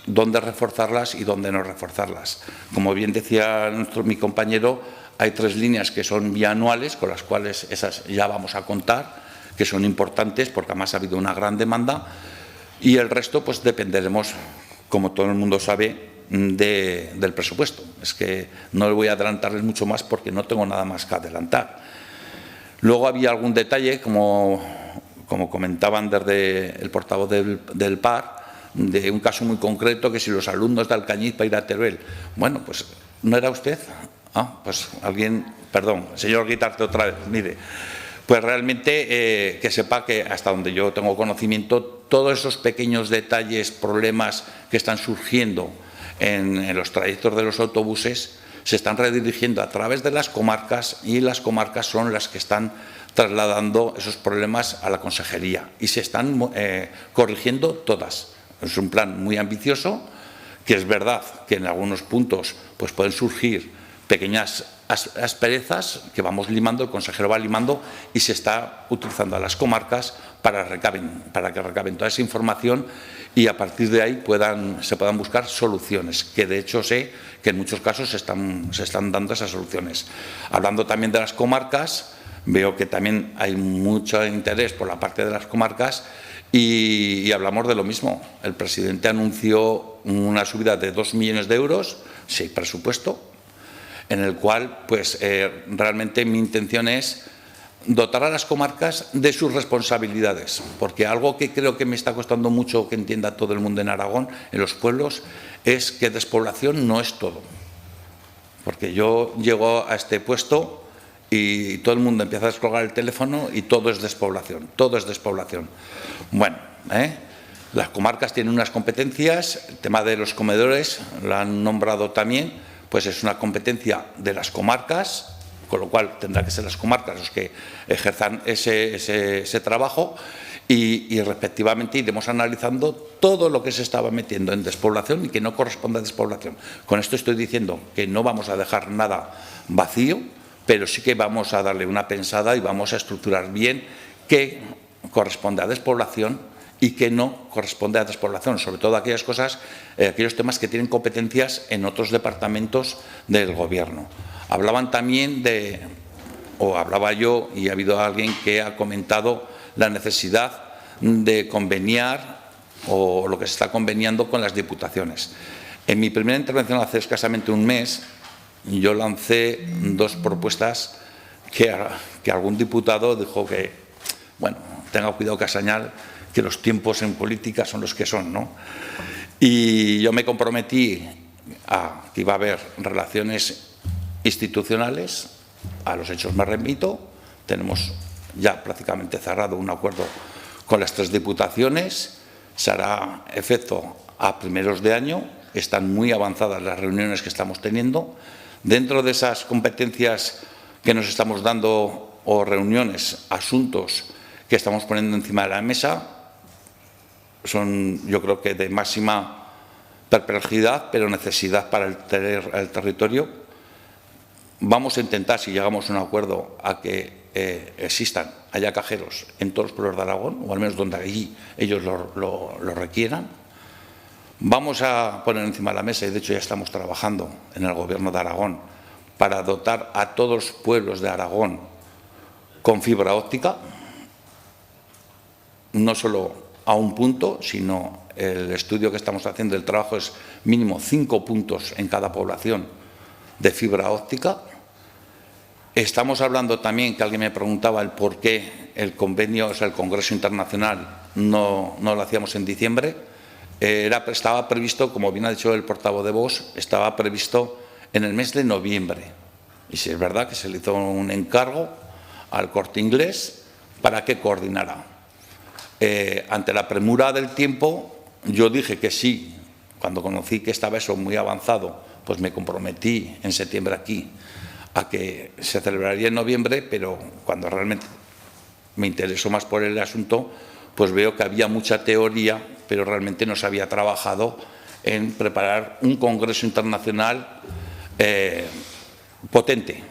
dónde reforzarlas y dónde no reforzarlas. Como bien decía mi compañero, hay 3 líneas que son bianuales, con las cuales esas ya vamos a contar, que son importantes porque además ha habido una gran demanda, y el resto pues dependeremos, como todo el mundo sabe, del presupuesto. Es que no le voy a adelantarles mucho más porque no tengo nada más que adelantar. Luego había algún detalle, como como comentaban desde el portavoz del PAR, de un caso muy concreto, que si los alumnos de Alcañiz para ir a Teruel. Bueno, pues, ¿no era usted? Ah, pues alguien, perdón, señor Guitarte otra vez, mire. Pues realmente que sepa que, hasta donde yo tengo conocimiento, todos esos pequeños detalles, problemas que están surgiendo en los trayectos de los autobuses, se están redirigiendo a través de las comarcas, y las comarcas son las que están trasladando esos problemas a la consejería y se están corrigiendo todas. Es un plan muy ambicioso, que es verdad que en algunos puntos pues pueden surgir pequeñas asperezas que vamos limando, el consejero va limando, y se está utilizando a las comarcas para que recaben toda esa información y a partir de ahí se puedan buscar soluciones, que de hecho sé que en muchos casos se están dando esas soluciones. Hablando también de las comarcas, veo que también hay mucho interés por la parte de las comarcas y hablamos de lo mismo. El presidente anunció una subida de 2 millones de euros, sí, presupuesto, en el cual pues realmente mi intención es dotar a las comarcas de sus responsabilidades, porque algo que creo que me está costando mucho que entienda todo el mundo en Aragón, en los pueblos, es que despoblación no es todo. Porque yo llego a este puesto y todo el mundo empieza a descolgar el teléfono y todo es despoblación, todo es despoblación. Bueno, las comarcas tienen unas competencias, el tema de los comedores, lo han nombrado también, pues es una competencia de las comarcas, con lo cual tendrá que ser las comarcas los que ejerzan ese trabajo y respectivamente iremos analizando todo lo que se estaba metiendo en despoblación y que no corresponde a despoblación. Con esto estoy diciendo que no vamos a dejar nada vacío, pero sí que vamos a darle una pensada y vamos a estructurar bien qué corresponde a despoblación y qué no corresponde a despoblación, sobre todo aquellas cosas, aquellos temas que tienen competencias en otros departamentos del Gobierno. Hablaban también hablaba yo, y ha habido alguien que ha comentado la necesidad de conveniar o lo que se está conveniando con las diputaciones. En mi primera intervención hace escasamente un mes, yo lancé 2 propuestas que algún diputado dijo que, bueno, tenga cuidado Casañal, que los tiempos en política son los que son, ¿no? Y yo me comprometí a que iba a haber relaciones institucionales, a los hechos me remito, tenemos ya prácticamente cerrado un acuerdo con las 3 diputaciones, se hará efecto a primeros de año, están muy avanzadas las reuniones que estamos teniendo. Dentro de esas competencias que nos estamos dando o reuniones, asuntos que estamos poniendo encima de la mesa, son yo creo que de máxima perplejidad, pero necesidad para el territorio. Vamos a intentar, si llegamos a un acuerdo, a que haya cajeros en todos los pueblos de Aragón, o al menos donde allí ellos lo requieran. Vamos a poner encima de la mesa, y de hecho ya estamos trabajando en el Gobierno de Aragón, para dotar a todos los pueblos de Aragón con fibra óptica, no solo a un punto, sino el estudio que estamos haciendo, el trabajo es mínimo 5 puntos en cada población de fibra óptica. Estamos hablando también, que alguien me preguntaba el por qué el convenio, o sea, el Congreso Internacional no lo hacíamos en diciembre. Estaba previsto, como bien ha dicho el portavoz de Vox, estaba previsto en el mes de noviembre. Y si es verdad que se le hizo un encargo al Corte Inglés para que coordinara. Ante la premura del tiempo, yo dije que sí. Cuando conocí que estaba eso muy avanzado, pues me comprometí en septiembre aquí a que se celebraría en noviembre, pero cuando realmente me interesó más por el asunto, pues veo que había mucha teoría, pero realmente no se había trabajado en preparar un congreso internacional potente.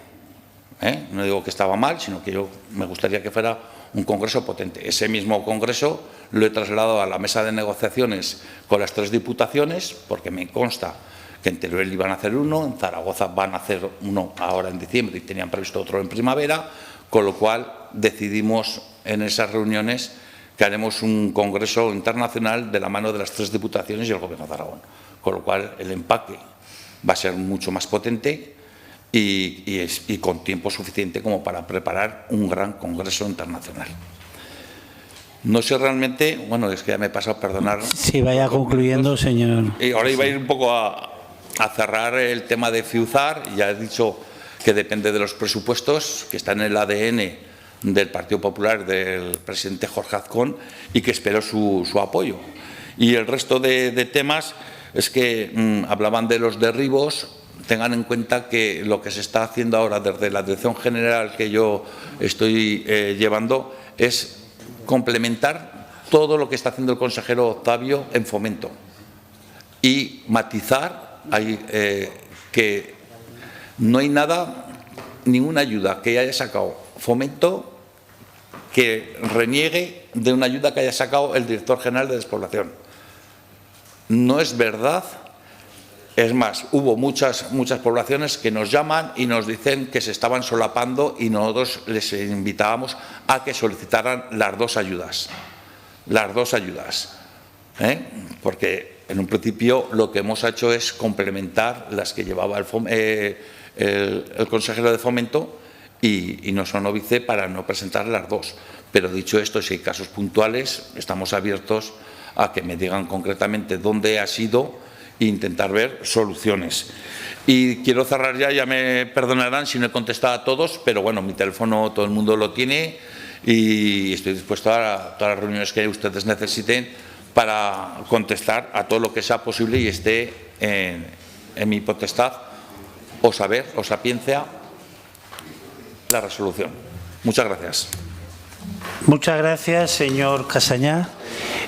No digo que estaba mal, sino que yo me gustaría que fuera un congreso potente. Ese mismo congreso lo he trasladado a la mesa de negociaciones con las 3 diputaciones, porque me consta que en Teruel iban a hacer uno, en Zaragoza van a hacer uno ahora en diciembre y tenían previsto otro en primavera, con lo cual decidimos en esas reuniones que haremos un congreso internacional de la mano de las 3 diputaciones y el Gobierno de Aragón, con lo cual el empaque va a ser mucho más potente y con tiempo suficiente como para preparar un gran congreso internacional. No sé realmente, bueno, es que ya me he pasado, perdonar. Si vaya concluyendo, señor. Y ahora iba a ir un poco a cerrar el tema de Fiuzar. Ya he dicho que depende de los presupuestos, que está en el ADN del Partido Popular, del presidente Jorge Azcón, y que espero su apoyo. Y el resto de temas es que hablaban de los derribos. Tengan en cuenta que lo que se está haciendo ahora desde la Dirección General que yo estoy llevando es complementar todo lo que está haciendo el consejero Octavio en Fomento y matizar que no hay ninguna ayuda que haya sacado Fomento que reniegue de una ayuda que haya sacado el director general de Despoblación. No es verdad. Es más, hubo muchas poblaciones que nos llaman y nos dicen que se estaban solapando y nosotros les invitábamos a que solicitaran las dos ayudas. Las dos ayudas. Porque en un principio lo que hemos hecho es complementar las que llevaba el consejero de Fomento y nos sonó vice para no presentar las dos. Pero dicho esto, si hay casos puntuales, estamos abiertos a que me digan concretamente dónde ha sido e intentar ver soluciones. Y quiero cerrar ya me perdonarán si no he contestado a todos, pero bueno, mi teléfono todo el mundo lo tiene y estoy dispuesto a todas las reuniones que ustedes necesiten para contestar a todo lo que sea posible y esté en mi potestad o saber, o sapiencia, la resolución. Muchas gracias. Muchas gracias, señor Casañá.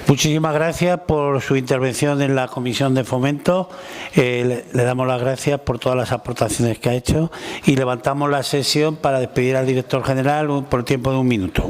Muchísimas gracias por su intervención en la Comisión de Fomento. Le damos las gracias por todas las aportaciones que ha hecho y levantamos la sesión para despedir al director general por el tiempo de 1 minuto.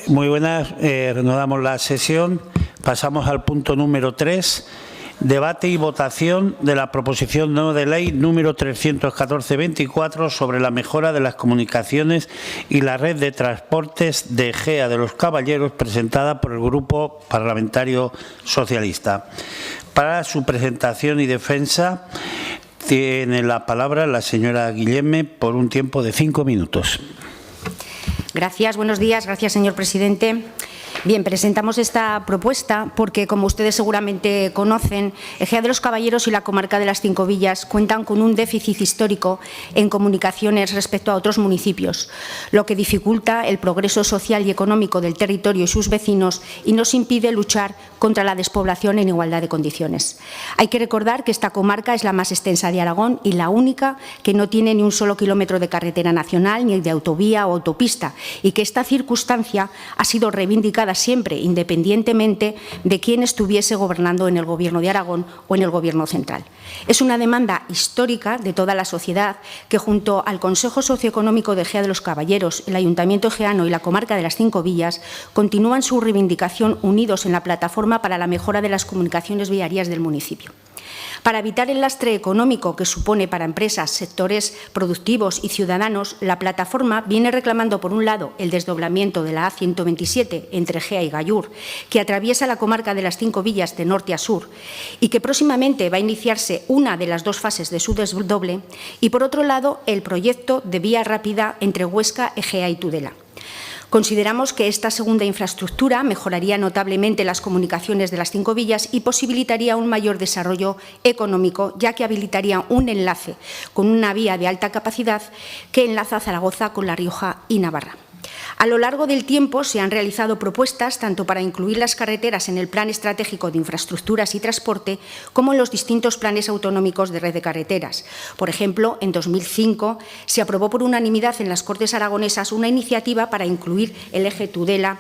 Muy buenas, reanudamos la sesión. Pasamos al punto número 3, debate y votación de la proposición no de ley número 314-24 sobre la mejora de las comunicaciones y la red de transportes de Ejea de los Caballeros, presentada por el Grupo Parlamentario Socialista. Para su presentación y defensa tiene la palabra la señora Guillerme por un tiempo de 5 minutos. Gracias, buenos días. Gracias, señor presidente. Bien, presentamos esta propuesta porque, como ustedes seguramente conocen, Ejea de los Caballeros y la comarca de las Cinco Villas cuentan con un déficit histórico en comunicaciones respecto a otros municipios, lo que dificulta el progreso social y económico del territorio y sus vecinos y nos impide luchar contra la despoblación en igualdad de condiciones. Hay que recordar que esta comarca es la más extensa de Aragón y la única que no tiene ni un solo kilómetro de carretera nacional, ni de autovía o autopista, y que esta circunstancia ha sido reivindicada siempre, independientemente de quién estuviese gobernando en el Gobierno de Aragón o en el Gobierno central. Es una demanda histórica de toda la sociedad que, junto al Consejo Socioeconómico de Ejea de los Caballeros, el Ayuntamiento ejeano y la comarca de las Cinco Villas, continúan su reivindicación unidos en la plataforma para la mejora de las comunicaciones viarias del municipio. Para evitar el lastre económico que supone para empresas, sectores productivos y ciudadanos, la plataforma viene reclamando, por un lado, el desdoblamiento de la A127 entre Ejea y Gallur, que atraviesa la comarca de las Cinco Villas de norte a sur y que próximamente va a iniciarse una de las dos fases de su desdoble, y, por otro lado, el proyecto de vía rápida entre Huesca, Ejea y Tudela. Consideramos que esta segunda infraestructura mejoraría notablemente las comunicaciones de las Cinco Villas y posibilitaría un mayor desarrollo económico, ya que habilitaría un enlace con una vía de alta capacidad que enlaza Zaragoza con La Rioja y Navarra. A lo largo del tiempo se han realizado propuestas tanto para incluir las carreteras en el Plan Estratégico de Infraestructuras y Transporte como en los distintos planes autonómicos de red de carreteras. Por ejemplo, en 2005 se aprobó por unanimidad en las Cortes aragonesas una iniciativa para incluir el eje Tudela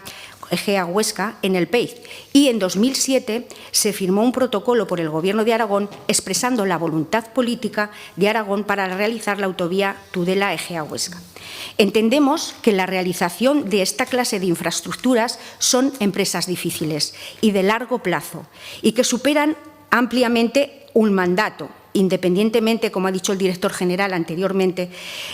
Ejea-Huesca en el PEIZ, y en 2007 se firmó un protocolo por el Gobierno de Aragón expresando la voluntad política de Aragón para realizar la autovía Tudela-Ejea-Huesca. Entendemos que la realización de esta clase de infraestructuras son empresas difíciles y de largo plazo y que superan ampliamente un mandato, independientemente, como ha dicho el director general anteriormente,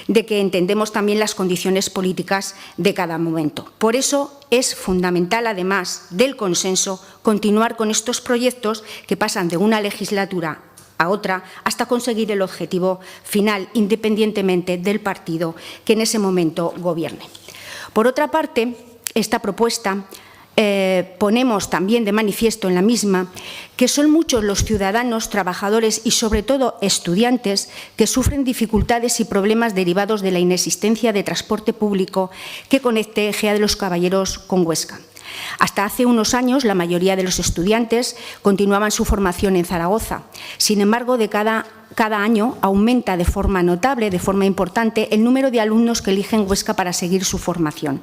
de que entendemos también las condiciones políticas de cada momento. Por eso es fundamental, además del consenso, continuar con estos proyectos que pasan de una legislatura a otra hasta conseguir el objetivo final, independientemente del partido que en ese momento gobierne. Por otra parte, esta propuesta ponemos también de manifiesto en la misma que son muchos los ciudadanos, trabajadores y, sobre todo, estudiantes que sufren dificultades y problemas derivados de la inexistencia de transporte público que conecte Ejea de los Caballeros con Huesca. Hasta hace unos años, la mayoría de los estudiantes continuaban su formación en Zaragoza. Sin embargo, cada año aumenta de forma notable, de forma importante, el número de alumnos que eligen Huesca para seguir su formación,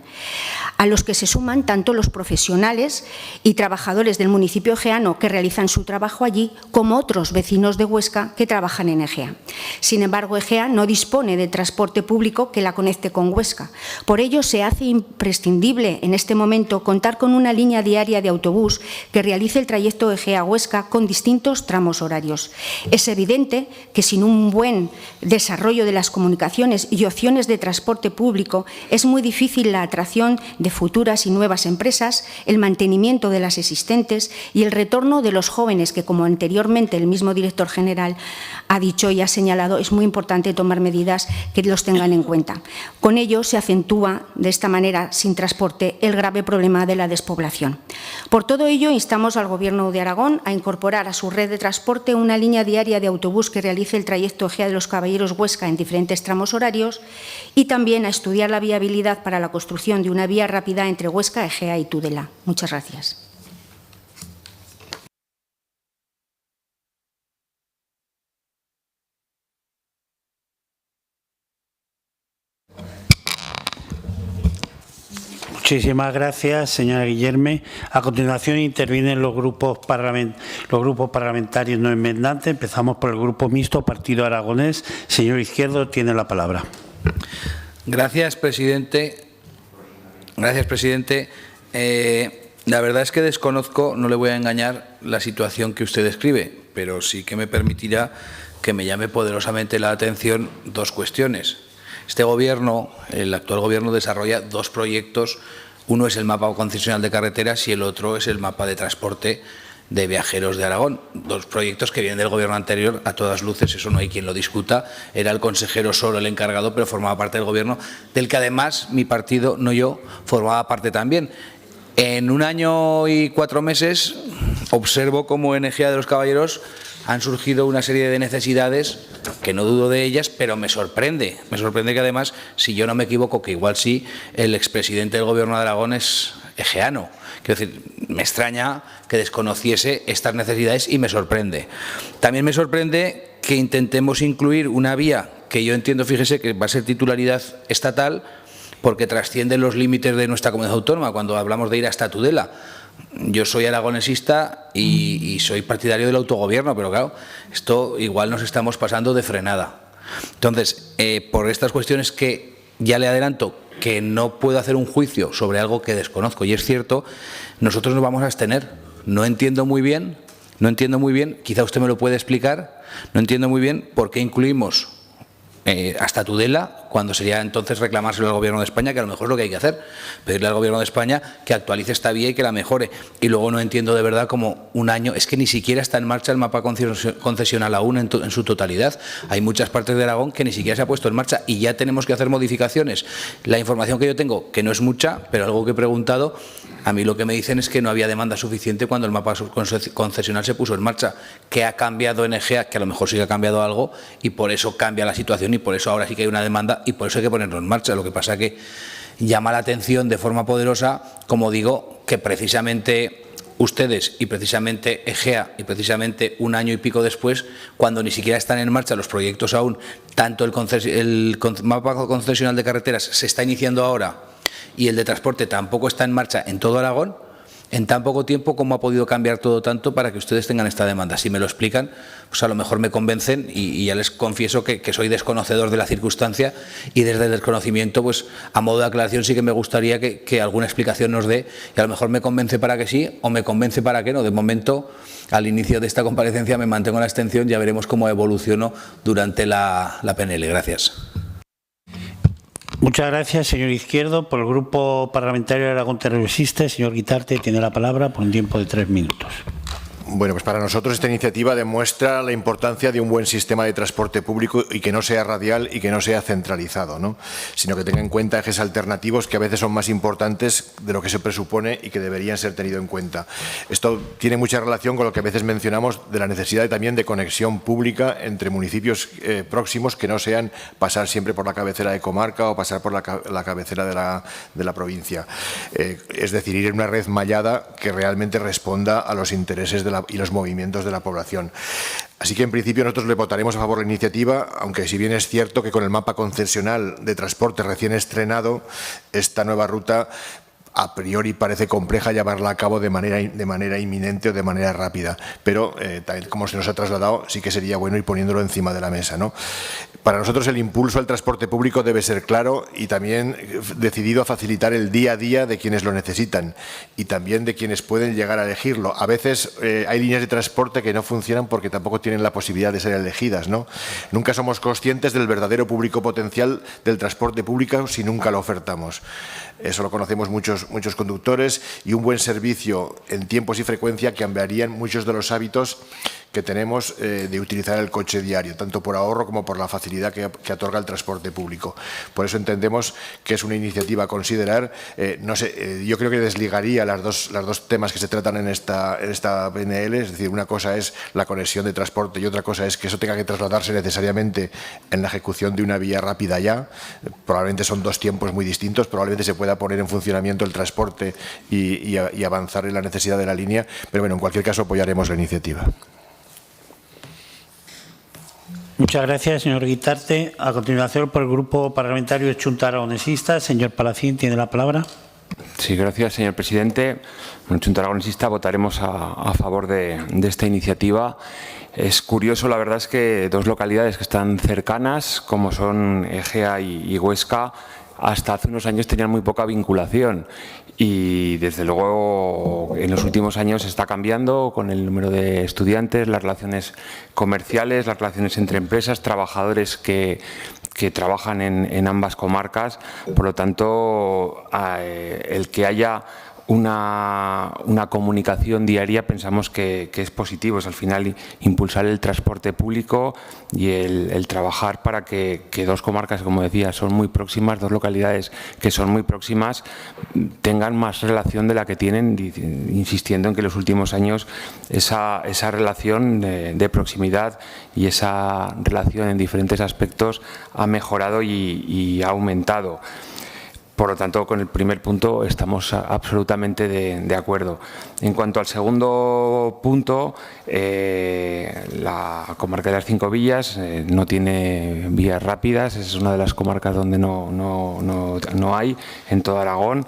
a los que se suman tanto los profesionales y trabajadores del municipio ejeano que realizan su trabajo allí, como otros vecinos de Huesca que trabajan en Ejea. Sin embargo, Ejea no dispone de transporte público que la conecte con Huesca. Por ello, se hace imprescindible en este momento contar con una línea diaria de autobús que realice el trayecto Ejea-Huesca con distintos tramos horarios. Es evidente que sin un buen desarrollo de las comunicaciones y opciones de transporte público es muy difícil la atracción de futuras y nuevas empresas, el mantenimiento de las existentes y el retorno de los jóvenes que, como anteriormente el mismo director general ha dicho y ha señalado, es muy importante tomar medidas que los tengan en cuenta. Con ello se acentúa de esta manera, sin transporte, el grave problema de la despoblación. Por todo ello, instamos al Gobierno de Aragón a incorporar a su red de transporte una línea diaria de autobús que realice el trayecto Ejea de los Caballeros-Huesca en diferentes tramos horarios y también a estudiar la viabilidad para la construcción de una vía rápida entre Huesca, Ejea y Tudela. Muchas gracias. Muchísimas gracias, señora Guillerme. A continuación intervienen los grupos parlamentarios no enmendantes. Empezamos por el Grupo Mixto, Partido Aragonés. Señor Izquierdo, tiene la palabra. Gracias, presidente. Gracias, presidente. La verdad es que desconozco, no le voy a engañar, la situación que usted describe, pero sí que me permitirá que me llame poderosamente la atención dos cuestiones. Este Gobierno, el actual Gobierno, desarrolla dos proyectos. Uno es el mapa concesional de carreteras y el otro es el mapa de transporte de viajeros de Aragón. Dos proyectos que vienen del Gobierno anterior, a todas luces, eso no hay quien lo discuta. Era el consejero solo el encargado, pero formaba parte del Gobierno, del que además mi partido, no yo, formaba parte también. En 1 año y 4 meses observo cómo en Ejea de los Caballeros han surgido una serie de necesidades que no dudo de ellas, pero me sorprende. Me sorprende que además, si yo no me equivoco, que igual sí, el expresidente del Gobierno de Aragón es ejeano. Quiero decir, me extraña que desconociese estas necesidades y me sorprende. También me sorprende que intentemos incluir una vía que yo entiendo, fíjese, que va a ser titularidad estatal porque trasciende los límites de nuestra comunidad autónoma cuando hablamos de ir hasta Tudela. Yo soy aragonesista y soy partidario del autogobierno, pero claro, esto igual nos estamos pasando de frenada. Entonces, por estas cuestiones que ya le adelanto que no puedo hacer un juicio sobre algo que desconozco, y es cierto, nosotros nos vamos a abstener. No entiendo muy bien, quizá usted me lo puede explicar, no entiendo muy bien por qué incluimos hasta Tudela, cuando sería entonces reclamárselo al Gobierno de España, que a lo mejor es lo que hay que hacer, pedirle al Gobierno de España que actualice esta vía y que la mejore. Y luego no entiendo de verdad cómo 1 año, es que ni siquiera está en marcha el mapa concesional aún en su totalidad. Hay muchas partes de Aragón que ni siquiera se ha puesto en marcha y ya tenemos que hacer modificaciones. La información que yo tengo, que no es mucha, pero algo que he preguntado, a mí lo que me dicen es que no había demanda suficiente cuando el mapa concesional se puso en marcha, que ha cambiado en Ejea, que a lo mejor sí que ha cambiado algo y por eso cambia la situación y por eso ahora sí que hay una demanda y por eso hay que ponerlo en marcha. Lo que pasa es que llama la atención de forma poderosa, como digo, que precisamente ustedes y precisamente Ejea y precisamente 1 año y pico después, cuando ni siquiera están en marcha los proyectos aún, tanto el mapa concesional de carreteras se está iniciando ahora y el de transporte tampoco está en marcha en todo Aragón, en tan poco tiempo, ¿cómo ha podido cambiar todo tanto para que ustedes tengan esta demanda? Si me lo explican, pues a lo mejor me convencen y ya les confieso que soy desconocedor de la circunstancia y desde el desconocimiento, pues a modo de aclaración sí que me gustaría que alguna explicación nos dé y a lo mejor me convence para que sí o me convence para que no. De momento, al inicio de esta comparecencia me mantengo en la abstención, ya veremos cómo evoluciono durante la PNL. Gracias. Muchas gracias, señor Izquierdo. Por el Grupo Parlamentario de Aragón Progresista, el señor Guitarte tiene la palabra por un tiempo de 3 minutos. Bueno, pues para nosotros esta iniciativa demuestra la importancia de un buen sistema de transporte público y que no sea radial y que no sea centralizado, ¿no? Sino que tenga en cuenta ejes alternativos que a veces son más importantes de lo que se presupone y que deberían ser tenidos en cuenta. Esto tiene mucha relación con lo que a veces mencionamos de la necesidad también de conexión pública entre municipios próximos que no sean pasar siempre por la cabecera de comarca o pasar por la cabecera de la provincia. Es decir, ir en una red mallada que realmente responda a los intereses y los movimientos de la población. Así que, en principio, nosotros le votaremos a favor de la iniciativa, aunque si bien es cierto que con el mapa concesional de transporte recién estrenado, esta nueva ruta a priori parece compleja llevarla a cabo de manera inminente o de manera rápida, pero tal como se nos ha trasladado, sí que sería bueno ir poniéndolo encima de la mesa, ¿no? Para nosotros el impulso al transporte público debe ser claro y también decidido a facilitar el día a día de quienes lo necesitan y también de quienes pueden llegar a elegirlo. A veces hay líneas de transporte que no funcionan porque tampoco tienen la posibilidad de ser elegidas, ¿no? Nunca somos conscientes del verdadero público potencial del transporte público si nunca lo ofertamos. Eso lo conocemos muchos conductores y un buen servicio en tiempos y frecuencia cambiarían muchos de los hábitos que tenemos de utilizar el coche diario, tanto por ahorro como por la facilidad que otorga el transporte público. Por eso entendemos que es una iniciativa a considerar. No sé, yo creo que desligaría los dos temas que se tratan en esta PNL, es decir, una cosa es la conexión de transporte y otra cosa es que eso tenga que trasladarse necesariamente en la ejecución de una vía rápida ya. Probablemente son dos tiempos muy distintos, probablemente se pueda poner en funcionamiento el transporte y avanzar en la necesidad de la línea, pero bueno, en cualquier caso apoyaremos la iniciativa. Muchas gracias, señor Guitarte. A continuación, por el Grupo Parlamentario Chunta Aragonesista, señor Palacín, tiene la palabra. Sí, gracias, señor presidente. En Chunta Aragonesista votaremos a favor de esta iniciativa. Es curioso, la verdad es que dos localidades que están cercanas, como son Ejea y Huesca, hasta hace unos años tenían muy poca vinculación. Y desde luego en los últimos años está cambiando con el número de estudiantes, las relaciones comerciales, las relaciones entre empresas, trabajadores que trabajan en ambas comarcas. Por lo tanto, el que haya una comunicación diaria pensamos que es positivo. Es al final impulsar el transporte público y el trabajar para que dos comarcas, como decía, son muy próximas, dos localidades que son muy próximas, tengan más relación de la que tienen, insistiendo en que en los últimos años esa relación de proximidad y esa relación en diferentes aspectos ha mejorado y ha aumentado. Por lo tanto, con el primer punto estamos absolutamente de acuerdo. En cuanto al segundo punto, la comarca de las Cinco Villas no tiene vías rápidas, es una de las comarcas donde no hay en todo Aragón.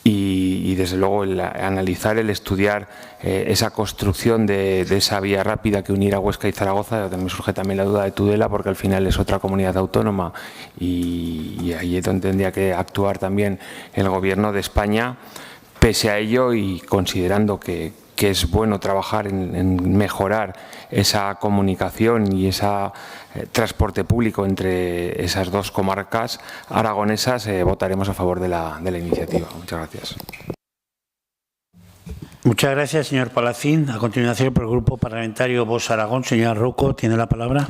Y desde luego el analizar, el estudiar esa construcción de esa vía rápida que unirá Huesca y Zaragoza, me surge también la duda de Tudela, porque al final es otra comunidad autónoma y ahí es donde tendría que actuar también el Gobierno de España. Pese a ello y considerando que es bueno trabajar en mejorar esa comunicación y ese transporte público entre esas dos comarcas aragonesas, votaremos a favor de la iniciativa. Muchas gracias. Muchas gracias, señor Palacín. A continuación, por el Grupo Parlamentario Vox Aragón, señora Rouco, tiene la palabra.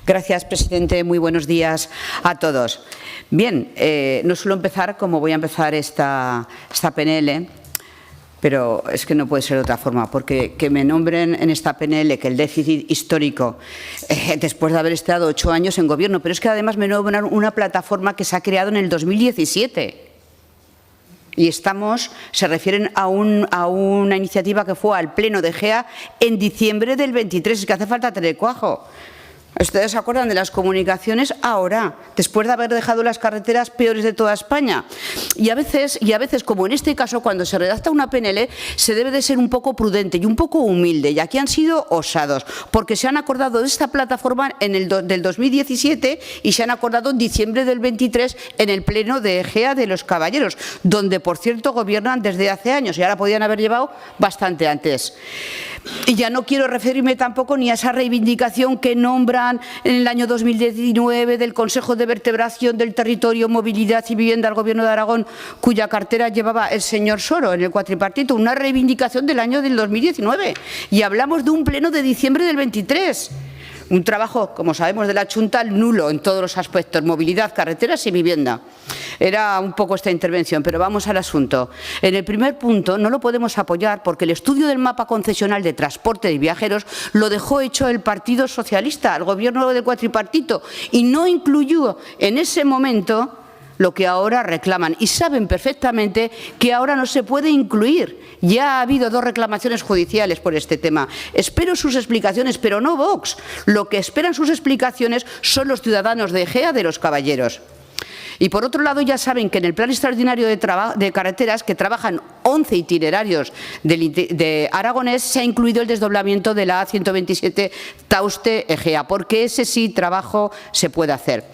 Gracias, presidente. Muy buenos días a todos. Bien, no suelo empezar como voy a empezar esta PNL, pero es que no puede ser de otra forma, porque que me nombren en esta PNL que el déficit histórico, después de haber estado 8 años en gobierno, pero es que además me nombran una plataforma que se ha creado en el 2017. Y se refieren a una iniciativa que fue al Pleno de Egea en diciembre del 23, es que hace falta telecuajo. ¿Ustedes se acuerdan de las comunicaciones ahora, después de haber dejado las carreteras peores de toda España? Y a veces, como en este caso, cuando se redacta una PNL, se debe de ser un poco prudente y un poco humilde. Y aquí han sido osados, porque se han acordado de esta plataforma del 2017 y se han acordado en diciembre del 23 en el Pleno de Egea de los Caballeros, donde, por cierto, gobiernan desde hace años y ahora podían haber llevado bastante antes. Y ya no quiero referirme tampoco ni a esa reivindicación que nombran en el año 2019 del Consejo de Vertebración del Territorio, Movilidad y Vivienda al Gobierno de Aragón, cuya cartera llevaba el señor Soro en el cuatripartito, una reivindicación del año del 2019. Y hablamos de un pleno de diciembre del 23. Un trabajo, como sabemos, de la Chunta nulo en todos los aspectos, movilidad, carreteras y vivienda. Era un poco esta intervención, pero vamos al asunto. En el primer punto no lo podemos apoyar porque el estudio del mapa concesional de transporte de viajeros lo dejó hecho el Partido Socialista, el Gobierno del cuatripartito, y no incluyó en ese momento lo que ahora reclaman. Y saben perfectamente que ahora no se puede incluir. Ya ha habido 2 reclamaciones judiciales por este tema. Espero sus explicaciones, pero no Vox. Lo que esperan sus explicaciones son los ciudadanos de Egea de los Caballeros. Y por otro lado, ya saben que en el Plan Extraordinario de Carreteras, que trabajan 11 itinerarios de Aragonés, se ha incluido el desdoblamiento de la A127 Tauste-Egea, porque ese sí trabajo se puede hacer.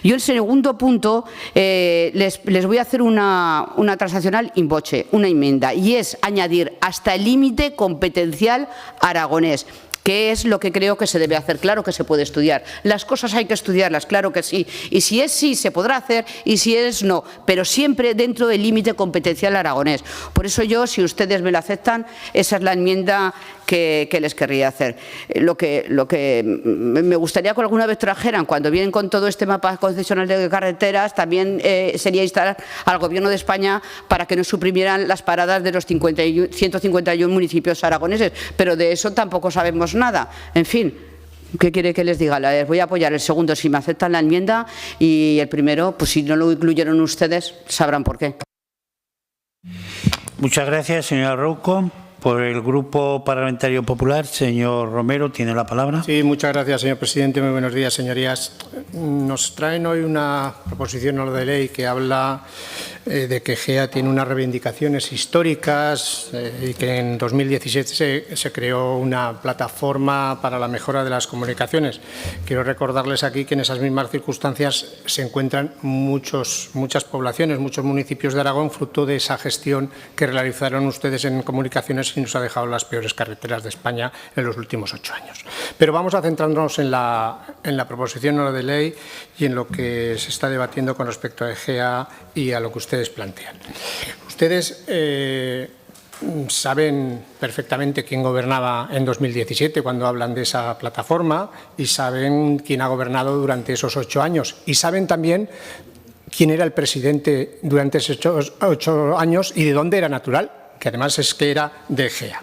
Yo el segundo punto les voy a hacer una transaccional in voce, una enmienda, y es añadir hasta el límite competencial aragonés. ¿Qué es lo que creo que se debe hacer? Claro que se puede estudiar. Las cosas hay que estudiarlas, claro que sí. Y si es sí, se podrá hacer, y si es no. Pero siempre dentro del límite competencial aragonés. Por eso yo, si ustedes me lo aceptan, esa es la enmienda que les querría hacer. Lo que me gustaría que alguna vez trajeran, cuando vienen con todo este mapa concesional de carreteras, también sería instar al Gobierno de España para que no suprimieran las paradas de los 151 municipios aragoneses. Pero de eso tampoco sabemos nada. En fin, ¿qué quiere que les diga? Les voy a apoyar el segundo si me aceptan la enmienda, y el primero, pues si no lo incluyeron ustedes, sabrán por qué. Muchas gracias, señora Rouco. Por el Grupo Parlamentario Popular, señor Romero, tiene la palabra. Sí, muchas gracias, señor presidente. Muy buenos días, señorías. Nos traen hoy una proposición no de ley que habla de que EGEA tiene unas reivindicaciones históricas y que en 2017 se creó una plataforma para la mejora de las comunicaciones. Quiero recordarles aquí que en esas mismas circunstancias se encuentran muchas poblaciones, muchos municipios de Aragón, fruto de esa gestión que realizaron ustedes en comunicaciones y nos ha dejado las peores carreteras de España en los últimos 8 años. Pero vamos a centrarnos en la proposición no de ley y en lo que se está debatiendo con respecto a EGEA y a lo que ustedes plantean. Ustedes saben perfectamente quién gobernaba en 2017 cuando hablan de esa plataforma y saben quién ha gobernado durante esos 8 años y saben también quién era el presidente durante esos 8 años y de dónde era natural, que además es que era de EGEA.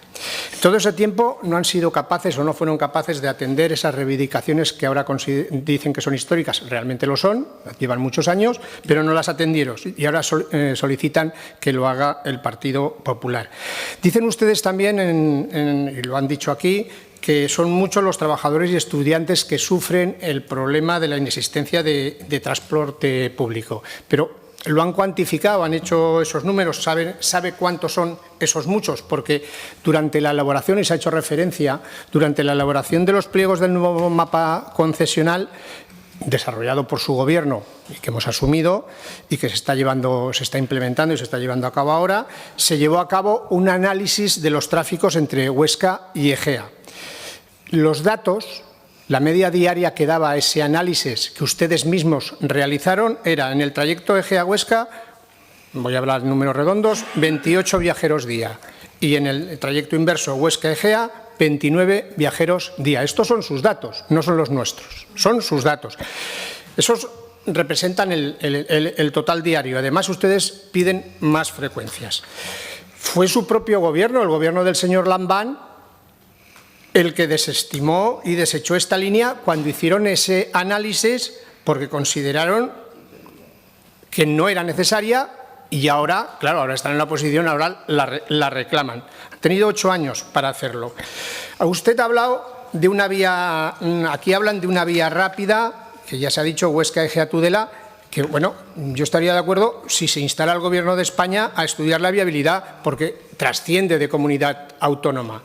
Todo ese tiempo no han sido capaces o no fueron capaces de atender esas reivindicaciones que ahora dicen que son históricas. Realmente lo son, llevan muchos años, pero no las atendieron y ahora solicitan que lo haga el Partido Popular. Dicen ustedes también, y lo han dicho aquí, que son muchos los trabajadores y estudiantes que sufren el problema de la inexistencia de transporte público. Pero lo han cuantificado, han hecho esos números, sabe cuántos son esos muchos, porque durante la elaboración, y se ha hecho referencia, durante la elaboración de los pliegos del nuevo mapa concesional, desarrollado por su Gobierno y que hemos asumido y que se está implementando y se está llevando a cabo ahora, se llevó a cabo un análisis de los tráficos entre Huesca y EGEA. Los datos, la media diaria que daba ese análisis que ustedes mismos realizaron era en el trayecto EGEA-Huesca, voy a hablar en números redondos, 28 viajeros día y en el trayecto inverso Huesca-EGEA, 29 viajeros día. Estos son sus datos, no son los nuestros, son sus datos. Esos representan el total diario. Además, ustedes piden más frecuencias. Fue su propio Gobierno, el Gobierno del señor Lambán, el que desestimó y desechó esta línea cuando hicieron ese análisis porque consideraron que no era necesaria y ahora, claro, ahora están en la oposición, ahora la reclaman. Han tenido 8 años para hacerlo. Usted ha hablado de una vía, aquí hablan de una vía rápida, que ya se ha dicho, Huesca-EGEA-Tudela, que, bueno, yo estaría de acuerdo si se instara al Gobierno de España a estudiar la viabilidad, porque trasciende de comunidad autónoma.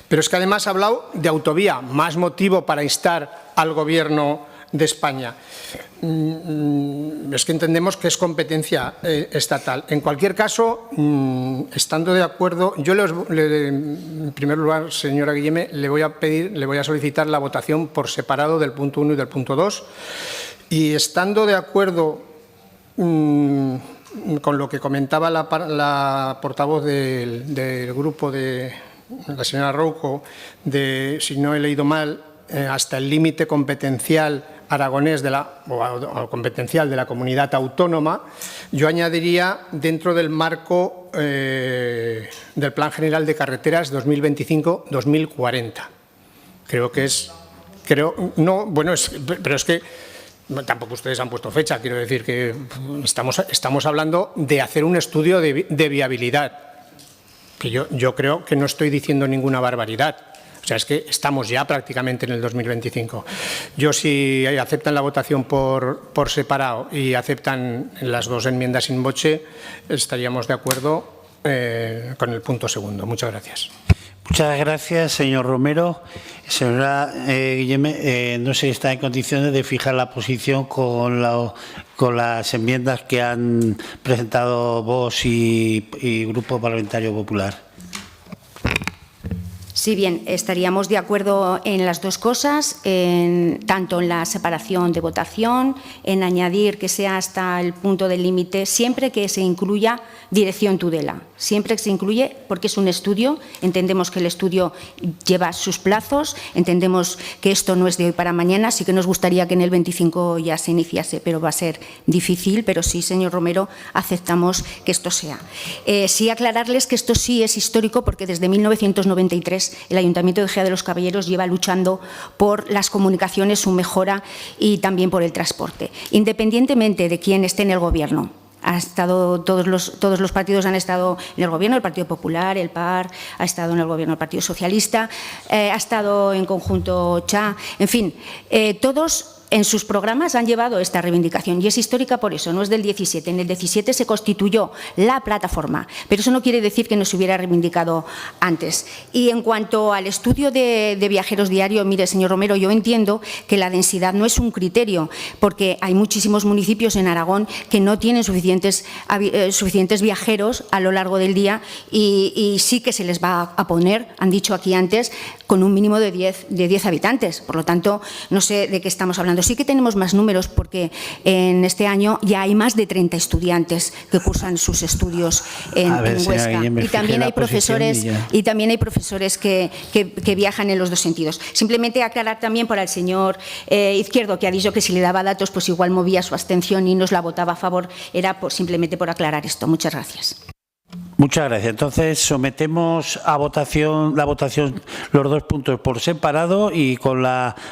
Pero es que además ha hablado de autovía, más motivo para instar al Gobierno de España. Es que entendemos que es competencia estatal. En cualquier caso, estando de acuerdo, yo en primer lugar, señora Guilleme, le voy a solicitar la votación por separado del punto 1 y del punto 2. Y estando de acuerdo con lo que comentaba la portavoz del grupo de la señora Rouco, de, si no he leído mal, hasta el límite competencial aragonés o competencial de la comunidad autónoma, yo añadiría dentro del marco del Plan General de Carreteras 2025-2040. Creo que es... pero es que tampoco ustedes han puesto fecha, quiero decir que estamos hablando de hacer un estudio de viabilidad, que yo creo que no estoy diciendo ninguna barbaridad. O sea, es que estamos ya prácticamente en el 2025. Yo, si aceptan la votación por separado y aceptan las 2 enmiendas in voce, estaríamos de acuerdo con el punto segundo. Muchas gracias. Muchas gracias, señor Romero. Señora Guilleme, no sé si está en condiciones de fijar la posición con las enmiendas que han presentado Vox y Grupo Parlamentario Popular. Sí, bien, estaríamos de acuerdo en las dos cosas, tanto en la separación de votación, en añadir que sea hasta el punto del límite, siempre que se incluya dirección Tudela, siempre que se incluye, porque es un estudio, entendemos que el estudio lleva sus plazos, entendemos que esto no es de hoy para mañana, sí que nos gustaría que en el 25 ya se iniciase, pero va a ser difícil, pero sí, señor Romero, aceptamos que esto sea. Sí aclararles que esto sí es histórico, porque desde 1993 el Ayuntamiento de Ejea de los Caballeros lleva luchando por las comunicaciones, su mejora y también por el transporte. Independientemente de quién esté en el Gobierno, todos los partidos han estado en el Gobierno, el Partido Popular, el PAR, ha estado en el Gobierno el Partido Socialista, ha estado en conjunto CHA, en fin, todos en sus programas han llevado esta reivindicación y es histórica por eso, no es del 17. En el 17 se constituyó la plataforma, pero eso no quiere decir que no se hubiera reivindicado antes. Y en cuanto al estudio de viajeros diarios, mire, señor Romero, yo entiendo que la densidad no es un criterio, porque hay muchísimos municipios en Aragón que no tienen suficientes viajeros a lo largo del día y sí que se les va a poner, han dicho aquí antes, con un mínimo de 10 habitantes. Por lo tanto, no sé de qué estamos hablando. Sí que tenemos más números porque en este año ya hay más de 30 estudiantes que cursan sus estudios en Huesca. Y también hay profesores que viajan en los dos sentidos. Simplemente aclarar también para el señor Izquierdo, que ha dicho que si le daba datos, pues igual movía su abstención y nos la votaba a favor. Era simplemente por aclarar esto. Muchas gracias. Muchas gracias. Entonces, sometemos a votación los dos puntos por separado y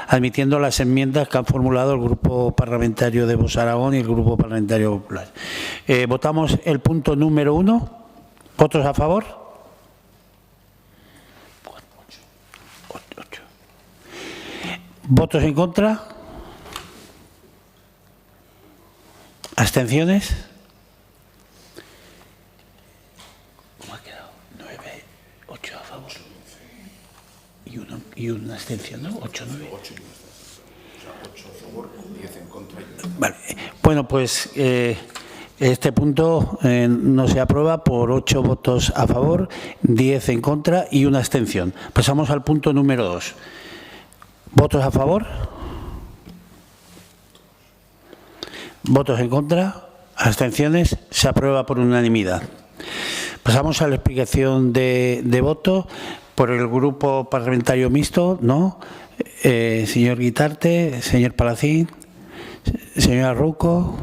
admitiendo las enmiendas que han formulado el Grupo Parlamentario de Vox Aragón y el Grupo Parlamentario Popular. Votamos el punto número 1. ¿Votos a favor? 8. ¿Votos en contra? ¿Abstenciones? Y una abstención, ¿no? 8, 9. 8 a favor, 10 en contra. Vale. Bueno, pues este punto no se aprueba por 8 votos a favor, 10 en contra y una abstención. Pasamos al punto número 2. ¿Votos a favor? ¿Votos en contra? ¿Abstenciones? Se aprueba por unanimidad. Pasamos a la explicación de voto. Por el Grupo Parlamentario Mixto, ¿no? Señor Guitarte, señor Palacín, señora Rouco,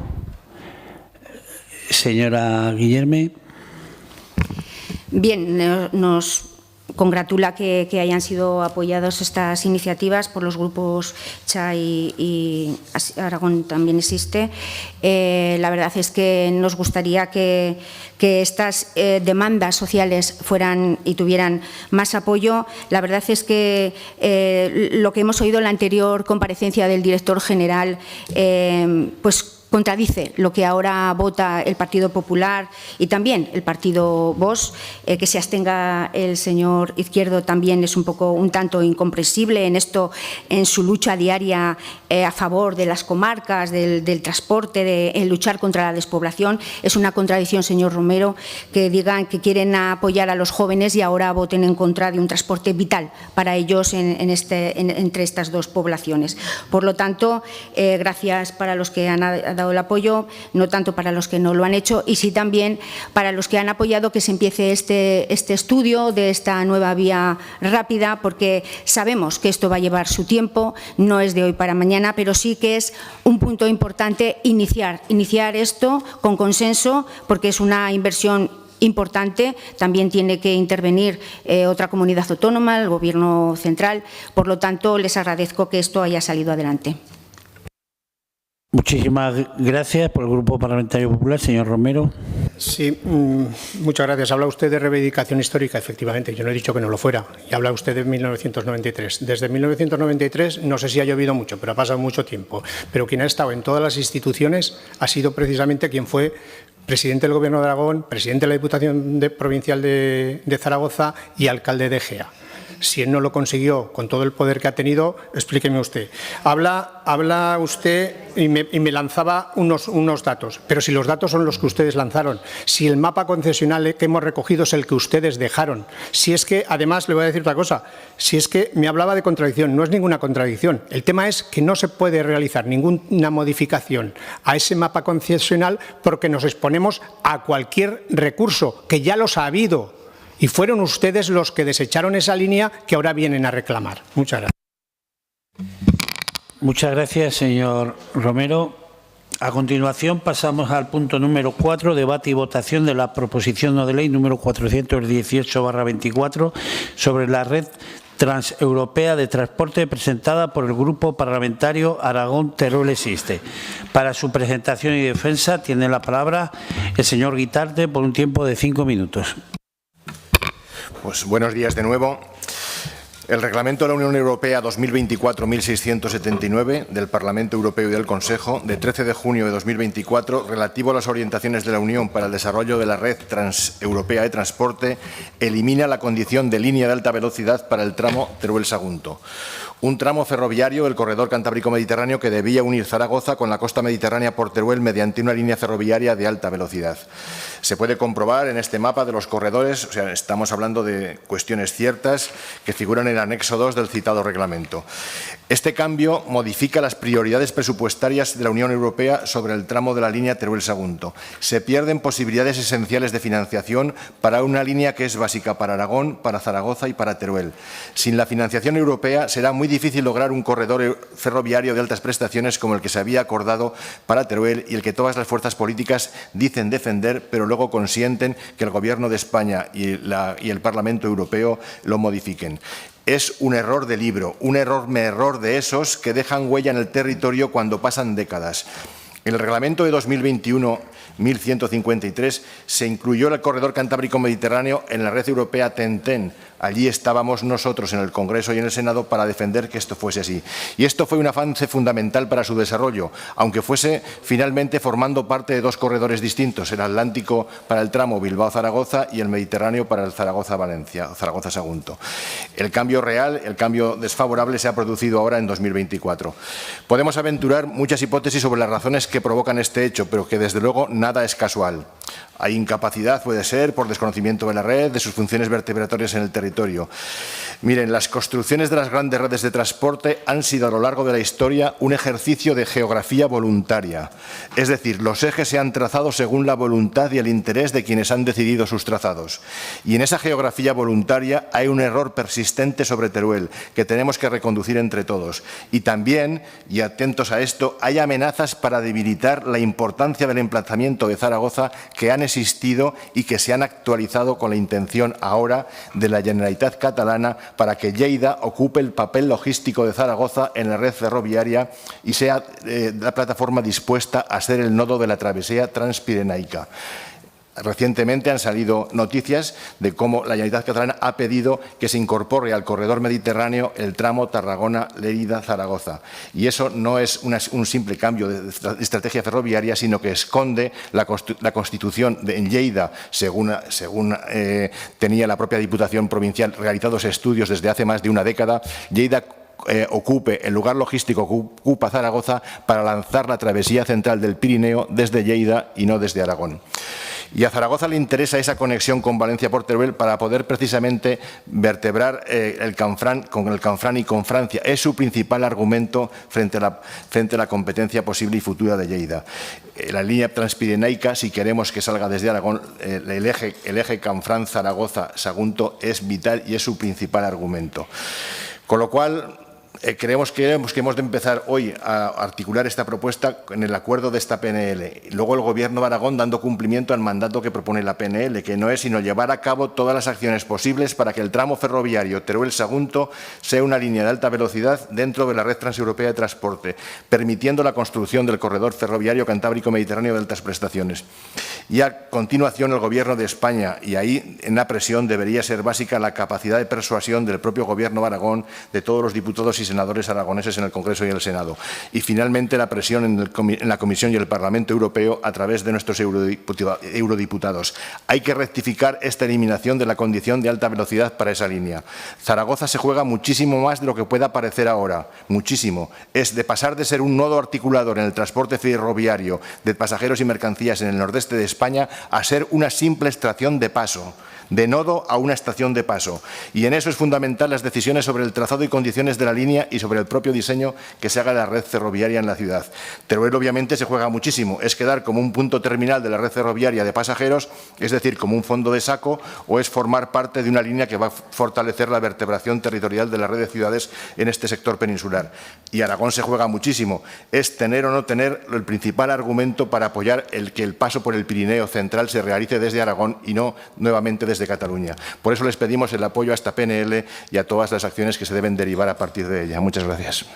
señora Guillerme. Bien, nos congratula que hayan sido apoyadas estas iniciativas por los grupos CHA y Aragón también existe. La verdad es que nos gustaría que estas demandas sociales fueran y tuvieran más apoyo. La verdad es que lo que hemos oído en la anterior comparecencia del director general, pues contradice lo que ahora vota el Partido Popular y también el Partido Vox. Que se abstenga el señor Izquierdo también es un tanto incomprensible en su lucha diaria a favor de las comarcas, del transporte, en luchar contra la despoblación. Es una contradicción, señor Romero, que digan que quieren apoyar a los jóvenes y ahora voten en contra de un transporte vital para ellos entre estas dos poblaciones. Por lo tanto, gracias para los que han dado el apoyo, no tanto para los que no lo han hecho, y sí también para los que han apoyado que se empiece este estudio de esta nueva vía rápida, porque sabemos que esto va a llevar su tiempo, no es de hoy para mañana, pero sí que es un punto importante iniciar esto con consenso, porque es una inversión importante. También tiene que intervenir otra comunidad autónoma, el Gobierno central. Por lo tanto, les agradezco que esto haya salido adelante. Muchísimas gracias. Por el Grupo Parlamentario Popular, señor Romero. Sí, muchas gracias. Habla usted de reivindicación histórica, efectivamente. Yo no he dicho que no lo fuera. Y habla usted de 1993. Desde 1993 no sé si ha llovido mucho, pero ha pasado mucho tiempo. Pero quien ha estado en todas las instituciones ha sido precisamente quien fue presidente del Gobierno de Aragón, presidente de la Diputación Provincial de Zaragoza y alcalde de Egea. Si él no lo consiguió con todo el poder que ha tenido, explíqueme usted. Habla usted y me lanzaba unos datos, pero si los datos son los que ustedes lanzaron, si el mapa concesional que hemos recogido es el que ustedes dejaron, si es que, además, le voy a decir otra cosa, si es que me hablaba de contradicción, no es ninguna contradicción. El tema es que no se puede realizar ninguna modificación a ese mapa concesional porque nos exponemos a cualquier recurso, que ya los ha habido. Y fueron ustedes los que desecharon esa línea que ahora vienen a reclamar. Muchas gracias. Muchas gracias, señor Romero. A continuación pasamos al punto número 4, debate y votación de la proposición no de ley número 418/24 sobre la red transeuropea de transporte presentada por el Grupo Parlamentario Aragón Teruel Existe. Para su presentación y defensa tiene la palabra el señor Guitarte por un tiempo de 5 minutos. Pues buenos días de nuevo. El Reglamento de la Unión Europea 2024-1679 del Parlamento Europeo y del Consejo de 13 de junio de 2024 relativo a las orientaciones de la Unión para el desarrollo de la red transeuropea de transporte elimina la condición de línea de alta velocidad para el tramo Teruel-Sagunto. Un tramo ferroviario del corredor Cantábrico-Mediterráneo que debía unir Zaragoza con la costa mediterránea por Teruel mediante una línea ferroviaria de alta velocidad. Se puede comprobar en este mapa de los corredores, o sea, estamos hablando de cuestiones ciertas que figuran en el anexo 2 del citado reglamento. Este cambio modifica las prioridades presupuestarias de la Unión Europea sobre el tramo de la línea Teruel-Sagunto. Se pierden posibilidades esenciales de financiación para una línea que es básica para Aragón, para Zaragoza y para Teruel. Sin la financiación europea será muy difícil lograr un corredor ferroviario de altas prestaciones como el que se había acordado para Teruel y el que todas las fuerzas políticas dicen defender, pero luego consienten que el Gobierno de España y el Parlamento Europeo lo modifiquen. Es un error de libro, un error de esos que dejan huella en el territorio cuando pasan décadas. En el reglamento de 2021-1153 se incluyó el corredor Cantábrico-Mediterráneo en la red europea TEN-TEN. Allí estábamos nosotros en el Congreso y en el Senado para defender que esto fuese así. Y esto fue un avance fundamental para su desarrollo, aunque fuese finalmente formando parte de dos corredores distintos, el Atlántico para el tramo Bilbao-Zaragoza y el Mediterráneo para el Zaragoza-Valencia, Zaragoza-Sagunto. El cambio real, el cambio desfavorable se ha producido ahora en 2024. Podemos aventurar muchas hipótesis sobre las razones que provocan este hecho, pero que desde luego nada es casual. Hay incapacidad, puede ser, por desconocimiento de la red, de sus funciones vertebratorias en el territorio. Miren, las construcciones de las grandes redes de transporte han sido a lo largo de la historia un ejercicio de geografía voluntaria. Es decir, los ejes se han trazado según la voluntad y el interés de quienes han decidido sus trazados. Y en esa geografía voluntaria hay un error persistente sobre Teruel que tenemos que reconducir entre todos. Y también, y atentos a esto, hay amenazas para debilitar la importancia del emplazamiento de Zaragoza que han existido y que se han actualizado con la intención ahora de la Generalitat catalana para que Lleida ocupe el papel logístico de Zaragoza en la red ferroviaria y sea la plataforma dispuesta a ser el nodo de la travesía transpirenaica. Recientemente han salido noticias de cómo la Generalitat catalana ha pedido que se incorpore al corredor mediterráneo el tramo Tarragona-Lérida-Zaragoza. Y eso no es un simple cambio de estrategia ferroviaria, sino que esconde la constitución en Lleida, según tenía la propia Diputación Provincial realizados estudios desde hace más de una década. Lleida ocupe el lugar logístico que ocupa Zaragoza para lanzar la travesía central del Pirineo desde Lleida y no desde Aragón. Y a Zaragoza le interesa esa conexión con Valencia por Teruel para poder precisamente vertebrar el Canfrán y con Francia. Es su principal argumento frente a la competencia posible y futura de Lleida. La línea transpirenaica, si queremos que salga desde Aragón, el eje Canfrán-Zaragoza-Sagunto es vital y es su principal argumento. Con lo cual, creemos que hemos de empezar hoy a articular esta propuesta en el acuerdo de esta PNL. Luego el Gobierno de Aragón dando cumplimiento al mandato que propone la PNL, que no es sino llevar a cabo todas las acciones posibles para que el tramo ferroviario Teruel-Sagunto sea una línea de alta velocidad dentro de la red transeuropea de transporte, permitiendo la construcción del corredor ferroviario Cantábrico-Mediterráneo de altas prestaciones. Y a continuación el Gobierno de España, y ahí en la presión debería ser básica la capacidad de persuasión del propio Gobierno de Aragón, de todos los diputados y senadores aragoneses en el Congreso y en el Senado. Y finalmente la presión en la Comisión y el Parlamento Europeo a través de nuestros eurodiputados. Hay que rectificar esta eliminación de la condición de alta velocidad para esa línea. Zaragoza se juega muchísimo más de lo que pueda parecer ahora, muchísimo. Es de pasar de ser un nodo articulador en el transporte ferroviario de pasajeros y mercancías en el nordeste de España a ser una simple estación de paso. De nodo a una estación de paso. Y en eso es fundamental las decisiones sobre el trazado y condiciones de la línea y sobre el propio diseño que se haga de la red ferroviaria en la ciudad. Teruel obviamente se juega muchísimo. Es quedar como un punto terminal de la red ferroviaria de pasajeros, es decir, como un fondo de saco, o es formar parte de una línea que va a fortalecer la vertebración territorial de la red de ciudades en este sector peninsular. Y Aragón se juega muchísimo. Es tener o no tener el principal argumento para apoyar que el paso por el Pirineo central se realice desde Aragón y no nuevamente desde Cataluña. Por eso les pedimos el apoyo a esta PNL y a todas las acciones que se deben derivar a partir de ella. Muchas gracias.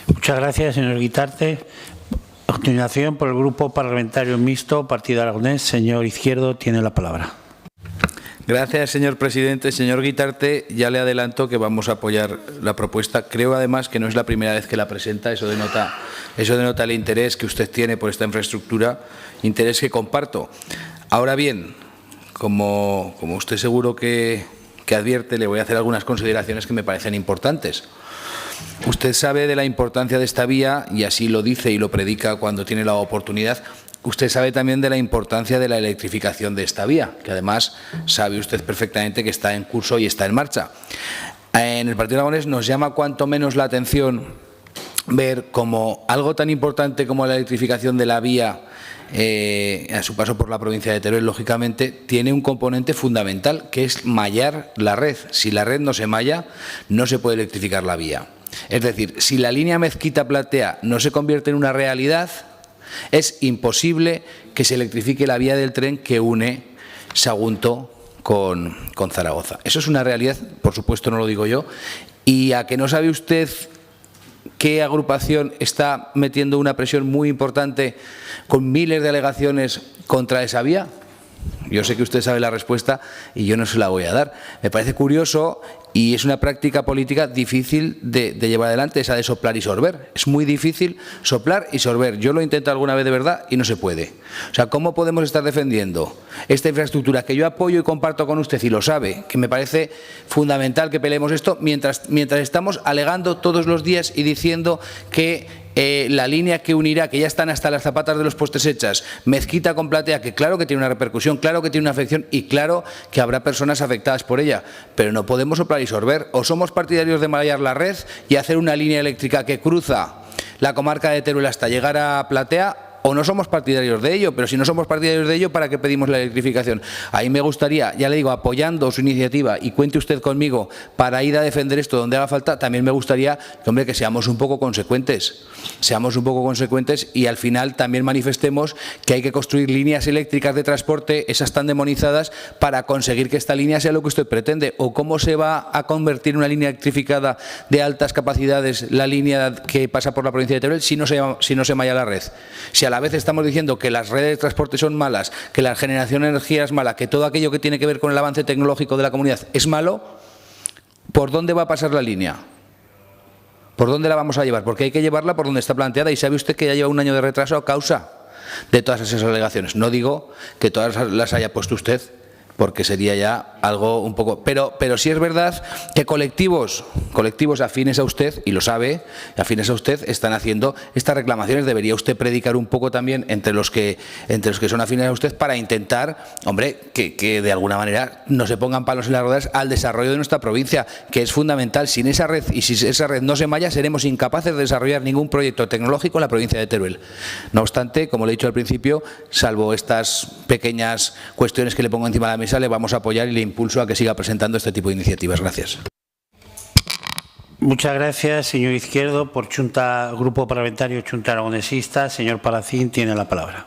Muchas gracias, señor Guitarte. A continuación, por el Grupo Parlamentario Mixto, Partido Aragonés, señor Izquierdo, tiene la palabra. Gracias, señor presidente. Señor Guitarte, ya le adelanto que vamos a apoyar la propuesta. Creo, además, que no es la primera vez que la presenta. Eso denota el interés que usted tiene por esta infraestructura, interés que comparto. Ahora bien, como usted seguro que advierte, le voy a hacer algunas consideraciones que me parecen importantes. Usted sabe de la importancia de esta vía y así lo dice y lo predica cuando tiene la oportunidad. Usted sabe también de la importancia de la electrificación de esta vía, que además sabe usted perfectamente que está en curso y está en marcha. En el Partido Aragonés nos llama cuanto menos la atención ver como algo tan importante como la electrificación de la vía a su paso por la provincia de Teruel, lógicamente, tiene un componente fundamental, que es mallar la red. Si la red no se malla, no se puede electrificar la vía. Es decir, si la línea Mezquita-Platea no se convierte en una realidad, es imposible que se electrifique la vía del tren que une Sagunto con Zaragoza. Eso es una realidad, por supuesto no lo digo yo. ¿Y a que no sabe usted qué agrupación está metiendo una presión muy importante con miles de alegaciones contra esa vía? Yo sé que usted sabe la respuesta y yo no se la voy a dar. Me parece curioso y es una práctica política difícil de llevar adelante, esa de soplar y sorber. Es muy difícil soplar y sorber. Yo lo intento alguna vez de verdad y no se puede. O sea, ¿cómo podemos estar defendiendo esta infraestructura que yo apoyo y comparto con usted y lo sabe, que me parece fundamental que peleemos esto, mientras estamos alegando todos los días y diciendo que la línea que unirá, que ya están hasta las zapatas de los postes hechas, Mezquita con Platea, que claro que tiene una repercusión, claro que tiene una afección y claro que habrá personas afectadas por ella, pero no podemos soplar y sorber. O somos partidarios de mallar la red y hacer una línea eléctrica que cruza la comarca de Teruel hasta llegar a Platea, o no somos partidarios de ello, pero si no somos partidarios de ello, ¿para qué pedimos la electrificación? Ahí me gustaría, ya le digo, apoyando su iniciativa y cuente usted conmigo para ir a defender esto donde haga falta, también me gustaría que seamos un poco consecuentes. Seamos un poco consecuentes y al final también manifestemos que hay que construir líneas eléctricas de transporte, esas tan demonizadas, para conseguir que esta línea sea lo que usted pretende. ¿O cómo se va a convertir en una línea electrificada de altas capacidades la línea que pasa por la provincia de Teruel si no se malla la red? Si a la vez estamos diciendo que las redes de transporte son malas, que la generación de energía es mala, que todo aquello que tiene que ver con el avance tecnológico de la comunidad es malo, ¿por dónde va a pasar la línea? ¿Por dónde la vamos a llevar? Porque hay que llevarla por donde está planteada y sabe usted que ya lleva un año de retraso a causa de todas esas alegaciones. No digo que todas las haya puesto usted, porque sería ya algo un poco... Pero sí es verdad que colectivos afines a usted, y lo sabe, afines a usted, están haciendo estas reclamaciones. Debería usted predicar un poco también entre los que son afines a usted para intentar, hombre, que de alguna manera no se pongan palos en las ruedas al desarrollo de nuestra provincia, que es fundamental. Sin esa red, y si esa red no se malla, seremos incapaces de desarrollar ningún proyecto tecnológico en la provincia de Teruel. No obstante, como le he dicho al principio, salvo estas pequeñas cuestiones que le pongo encima de la mesa, le vamos a apoyar y le impulso a que siga presentando este tipo de iniciativas. Gracias. Muchas gracias, señor Izquierdo. Por Grupo Parlamentario Chunta Aragonesista, señor Palacín, tiene la palabra.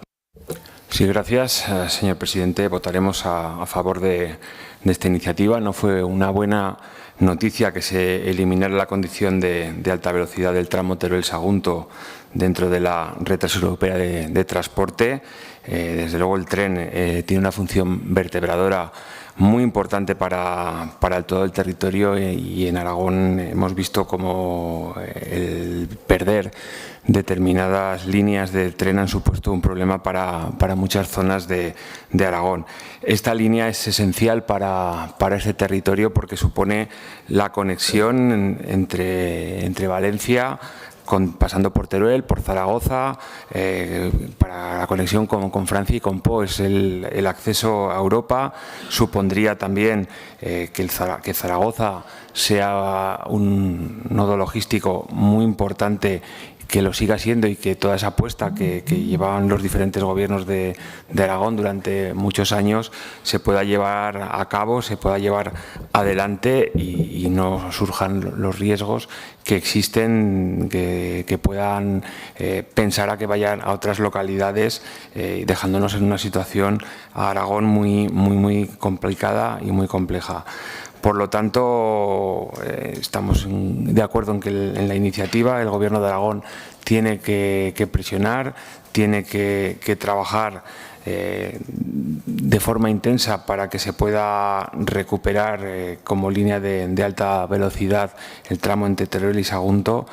Sí, gracias, señor presidente. Votaremos a favor de esta iniciativa. No fue una buena noticia que se eliminara la condición de alta velocidad del tramo Teruel-Sagunto dentro de la red transeuropea de transporte. Desde luego el tren tiene una función vertebradora muy importante para todo el territorio y en Aragón hemos visto como el perder determinadas líneas de tren han supuesto un problema para muchas zonas de Aragón. Esta línea es esencial para ese territorio porque supone la conexión entre Valencia, pasando por Teruel, por Zaragoza, para la conexión con Francia y con Po, es el acceso a Europa. Supondría también que Zaragoza sea un nodo logístico muy importante, que lo siga siendo y que toda esa apuesta que llevaban los diferentes gobiernos de Aragón durante muchos años se pueda llevar a cabo, se pueda llevar adelante y no surjan los riesgos que existen, que puedan pensar a que vayan a otras localidades, dejándonos en una situación a Aragón muy complicada y muy compleja. Por lo tanto, estamos de acuerdo en la iniciativa. El Gobierno de Aragón tiene que presionar, tiene que trabajar de forma intensa para que se pueda recuperar como línea de alta velocidad el tramo entre Teruel y Sagunto,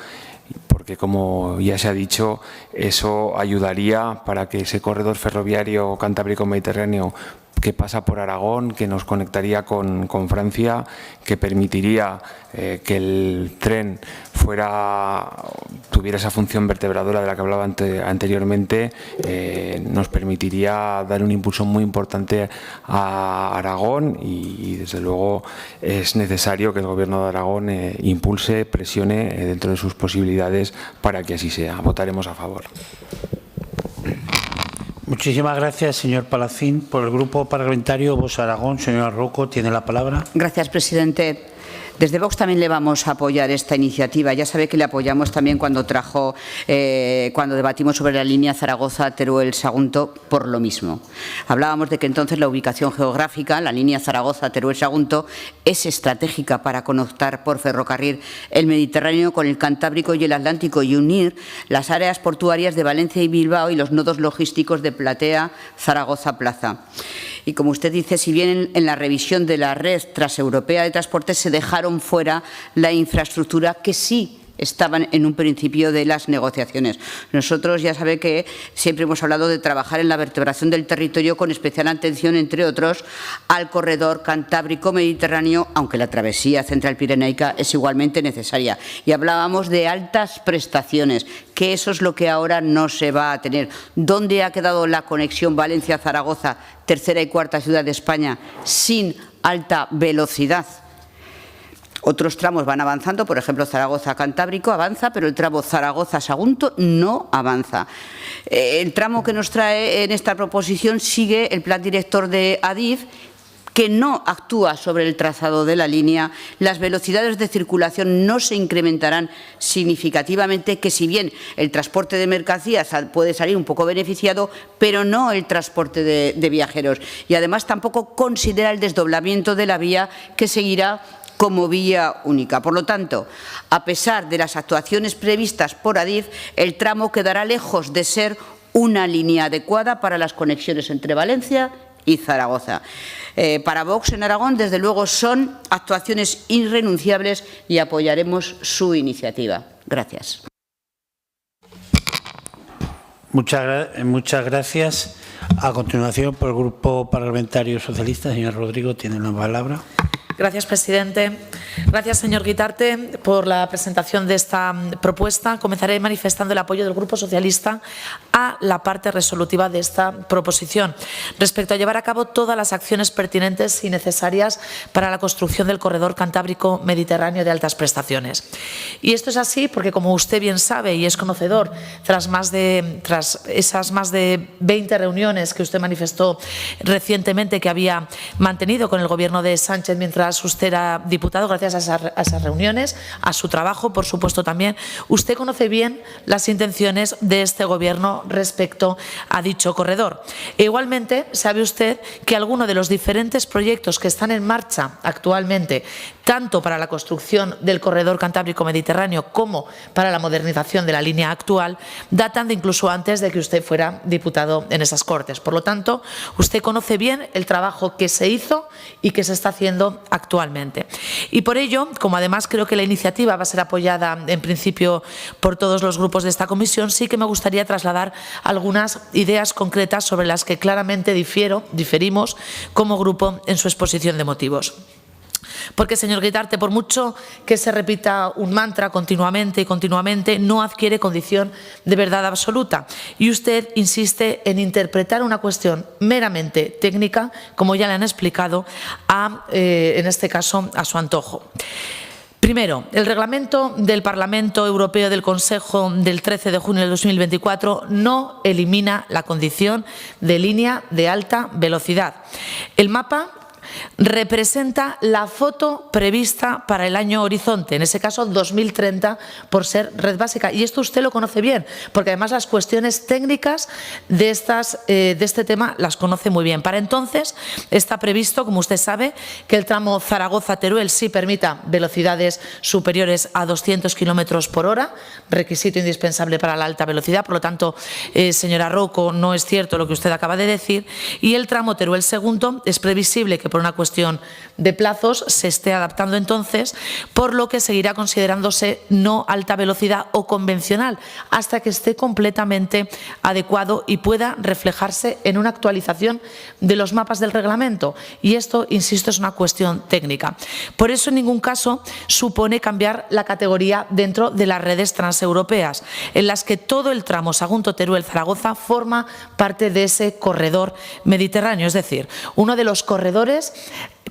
porque, como ya se ha dicho, eso ayudaría para que ese corredor ferroviario Cantábrico-Mediterráneo que pasa por Aragón, que nos conectaría con Francia, que permitiría que el tren tuviera esa función vertebradora de la que hablaba anteriormente, nos permitiría dar un impulso muy importante a Aragón y desde luego es necesario que el Gobierno de Aragón impulse, presione dentro de sus posibilidades para que así sea. Votaremos a favor. Muchísimas gracias, señor Palacín. Por el Grupo Parlamentario Vox Aragón, señora Rocco, tiene la palabra. Gracias, presidente. Desde Vox también le vamos a apoyar esta iniciativa. Ya sabe que le apoyamos también cuando debatimos sobre la línea Zaragoza-Teruel-Sagunto por lo mismo. Hablábamos de que entonces la ubicación geográfica, la línea Zaragoza-Teruel-Sagunto, es estratégica para conectar por ferrocarril el Mediterráneo con el Cantábrico y el Atlántico y unir las áreas portuarias de Valencia y Bilbao y los nodos logísticos de Platea, Zaragoza-Plaza. Y como usted dice, si bien en la revisión de la red transeuropea de transporte se dejaron fuera la infraestructura que sí estaban en un principio de las negociaciones. Nosotros ya sabe que siempre hemos hablado de trabajar en la vertebración del territorio con especial atención, entre otros, al corredor Cantábrico-Mediterráneo, aunque la travesía central pirenaica es igualmente necesaria. Y hablábamos de altas prestaciones, que eso es lo que ahora no se va a tener. ¿Dónde ha quedado la conexión Valencia-Zaragoza, tercera y cuarta ciudad de España, sin alta velocidad? Otros tramos van avanzando, por ejemplo, Zaragoza-Cantábrico avanza, pero el tramo Zaragoza-Sagunto no avanza. El tramo que nos trae en esta proposición sigue el plan director de Adif, que no actúa sobre el trazado de la línea. Las velocidades de circulación no se incrementarán significativamente, que si bien el transporte de mercancías puede salir un poco beneficiado, pero no el transporte de viajeros. Y además tampoco considera el desdoblamiento de la vía, que seguirá como vía única. Por lo tanto, a pesar de las actuaciones previstas por Adif, el tramo quedará lejos de ser una línea adecuada para las conexiones entre Valencia y Zaragoza. Para Vox en Aragón, desde luego, son actuaciones irrenunciables y apoyaremos su iniciativa. Gracias. Muchas gracias. A continuación, por el Grupo Parlamentario Socialista, señor Rodrigo, tiene la palabra. Gracias, presidente. Gracias, señor Guitarte, por la presentación de esta propuesta. Comenzaré manifestando el apoyo del Grupo Socialista a la parte resolutiva de esta proposición respecto a llevar a cabo todas las acciones pertinentes y necesarias para la construcción del corredor Cantábrico Mediterráneo de altas prestaciones. Y esto es así porque, como usted bien sabe y es conocedor, tras esas más de 20 reuniones que usted manifestó recientemente que había mantenido con el Gobierno de Sánchez mientras usted era diputado, gracias a esas reuniones, a su trabajo, por supuesto también, usted conoce bien las intenciones de este Gobierno respecto a dicho corredor. E igualmente, sabe usted que algunos de los diferentes proyectos que están en marcha actualmente, tanto para la construcción del corredor Cantábrico-Mediterráneo como para la modernización de la línea actual, datan de incluso antes de que usted fuera diputado en esas Cortes. Por lo tanto, usted conoce bien el trabajo que se hizo y que se está haciendo actualmente. Y por ello, como además creo que la iniciativa va a ser apoyada en principio por todos los grupos de esta comisión, sí que me gustaría trasladar algunas ideas concretas sobre las que claramente diferimos como grupo en su exposición de motivos. Porque, señor Guitarte, por mucho que se repita un mantra continuamente y continuamente, no adquiere condición de verdad absoluta. Y usted insiste en interpretar una cuestión meramente técnica, como ya le han explicado, en este caso, a su antojo. Primero, el reglamento del Parlamento Europeo del Consejo del 13 de junio de 2024 no elimina la condición de línea de alta velocidad. El mapa representa la foto prevista para el año horizonte, en ese caso 2030, por ser red básica. Y esto usted lo conoce bien, porque además las cuestiones técnicas de este tema las conoce muy bien. Para entonces está previsto, como usted sabe, que el tramo Zaragoza-Teruel sí permita velocidades superiores a 200 kilómetros por hora, requisito indispensable para la alta velocidad. Por lo tanto, señora Rouco, no es cierto lo que usted acaba de decir. Y el tramo Teruel-Sagunto es previsible que por una cuestión de plazos se esté adaptando entonces, por lo que seguirá considerándose no alta velocidad o convencional hasta que esté completamente adecuado y pueda reflejarse en una actualización de los mapas del reglamento. Y esto, insisto, es una cuestión técnica. Por eso, en ningún caso supone cambiar la categoría dentro de las redes transeuropeas, en las que todo el tramo Sagunto-Teruel-Zaragoza forma parte de ese corredor mediterráneo, es decir, uno de los corredores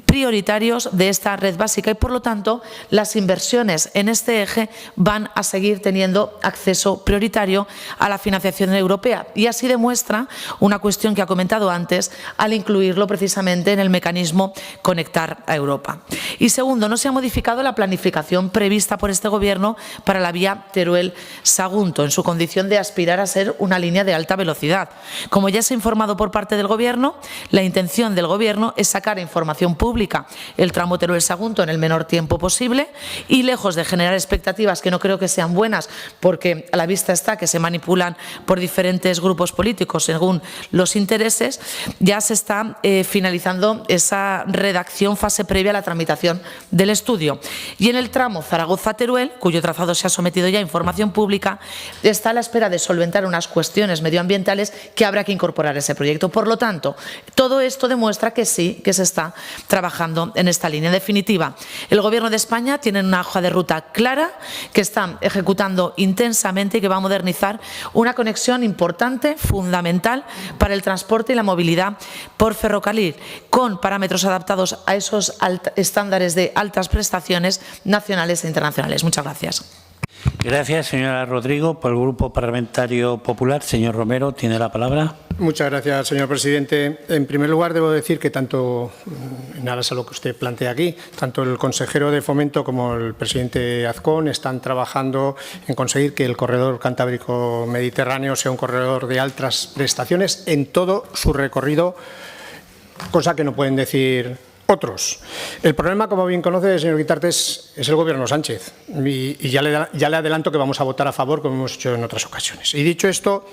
prioritarios de esta red básica, y por lo tanto las inversiones en este eje van a seguir teniendo acceso prioritario a la financiación europea, y así demuestra una cuestión que ha comentado antes al incluirlo precisamente en el mecanismo Conectar a Europa. Y segundo, no se ha modificado la planificación prevista por este Gobierno para la vía Teruel-Sagunto en su condición de aspirar a ser una línea de alta velocidad. Como ya se ha informado por parte del Gobierno, la intención del Gobierno es sacar información pública el tramo Teruel-Sagunto en el menor tiempo posible, y lejos de generar expectativas que no creo que sean buenas, porque a la vista está que se manipulan por diferentes grupos políticos según los intereses, ya se está finalizando esa redacción, fase previa a la tramitación del estudio. Y en el tramo Zaragoza-Teruel, cuyo trazado se ha sometido ya a información pública, está a la espera de solventar unas cuestiones medioambientales que habrá que incorporar a ese proyecto. Por lo tanto, todo esto demuestra que sí, que se está trabajando en esta línea. En definitiva, el Gobierno de España tiene una hoja de ruta clara que está ejecutando intensamente y que va a modernizar una conexión importante, fundamental para el transporte y la movilidad por ferrocarril, con parámetros adaptados a esos estándares de altas prestaciones nacionales e internacionales. Muchas gracias. Gracias, señora Rodrigo. Por el Grupo Parlamentario Popular, señor Romero, tiene la palabra. Muchas gracias, señor presidente. En primer lugar, debo decir que tanto, en aras a lo que usted plantea aquí, tanto el consejero de Fomento como el presidente Azcón están trabajando en conseguir que el corredor cantábrico mediterráneo sea un corredor de altas prestaciones en todo su recorrido, cosa que no pueden decir otros. El problema, como bien conoce, señor Guitarte, es el Gobierno Sánchez. Y ya le adelanto que vamos a votar a favor, como hemos hecho en otras ocasiones. Y dicho esto,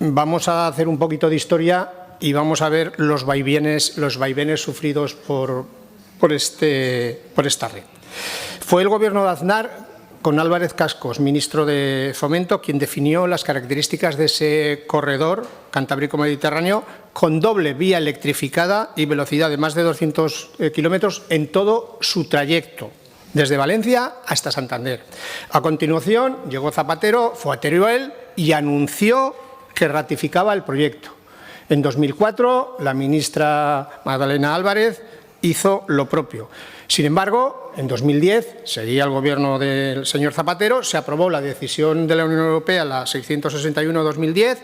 vamos a hacer un poquito de historia y vamos a ver los vaivenes sufridos por esta red. Fue el Gobierno de Aznar, con Álvarez Cascos, ministro de Fomento, quien definió las características de ese corredor cantábrico-mediterráneo con doble vía electrificada y velocidad de más de 200 kilómetros en todo su trayecto, desde Valencia hasta Santander. A continuación, llegó Zapatero, fue a Teruel y anunció que ratificaba el proyecto. En 2004, la ministra Magdalena Álvarez hizo lo propio. Sin embargo, en 2010, seguía el Gobierno del señor Zapatero, se aprobó la decisión de la Unión Europea, la 661-2010,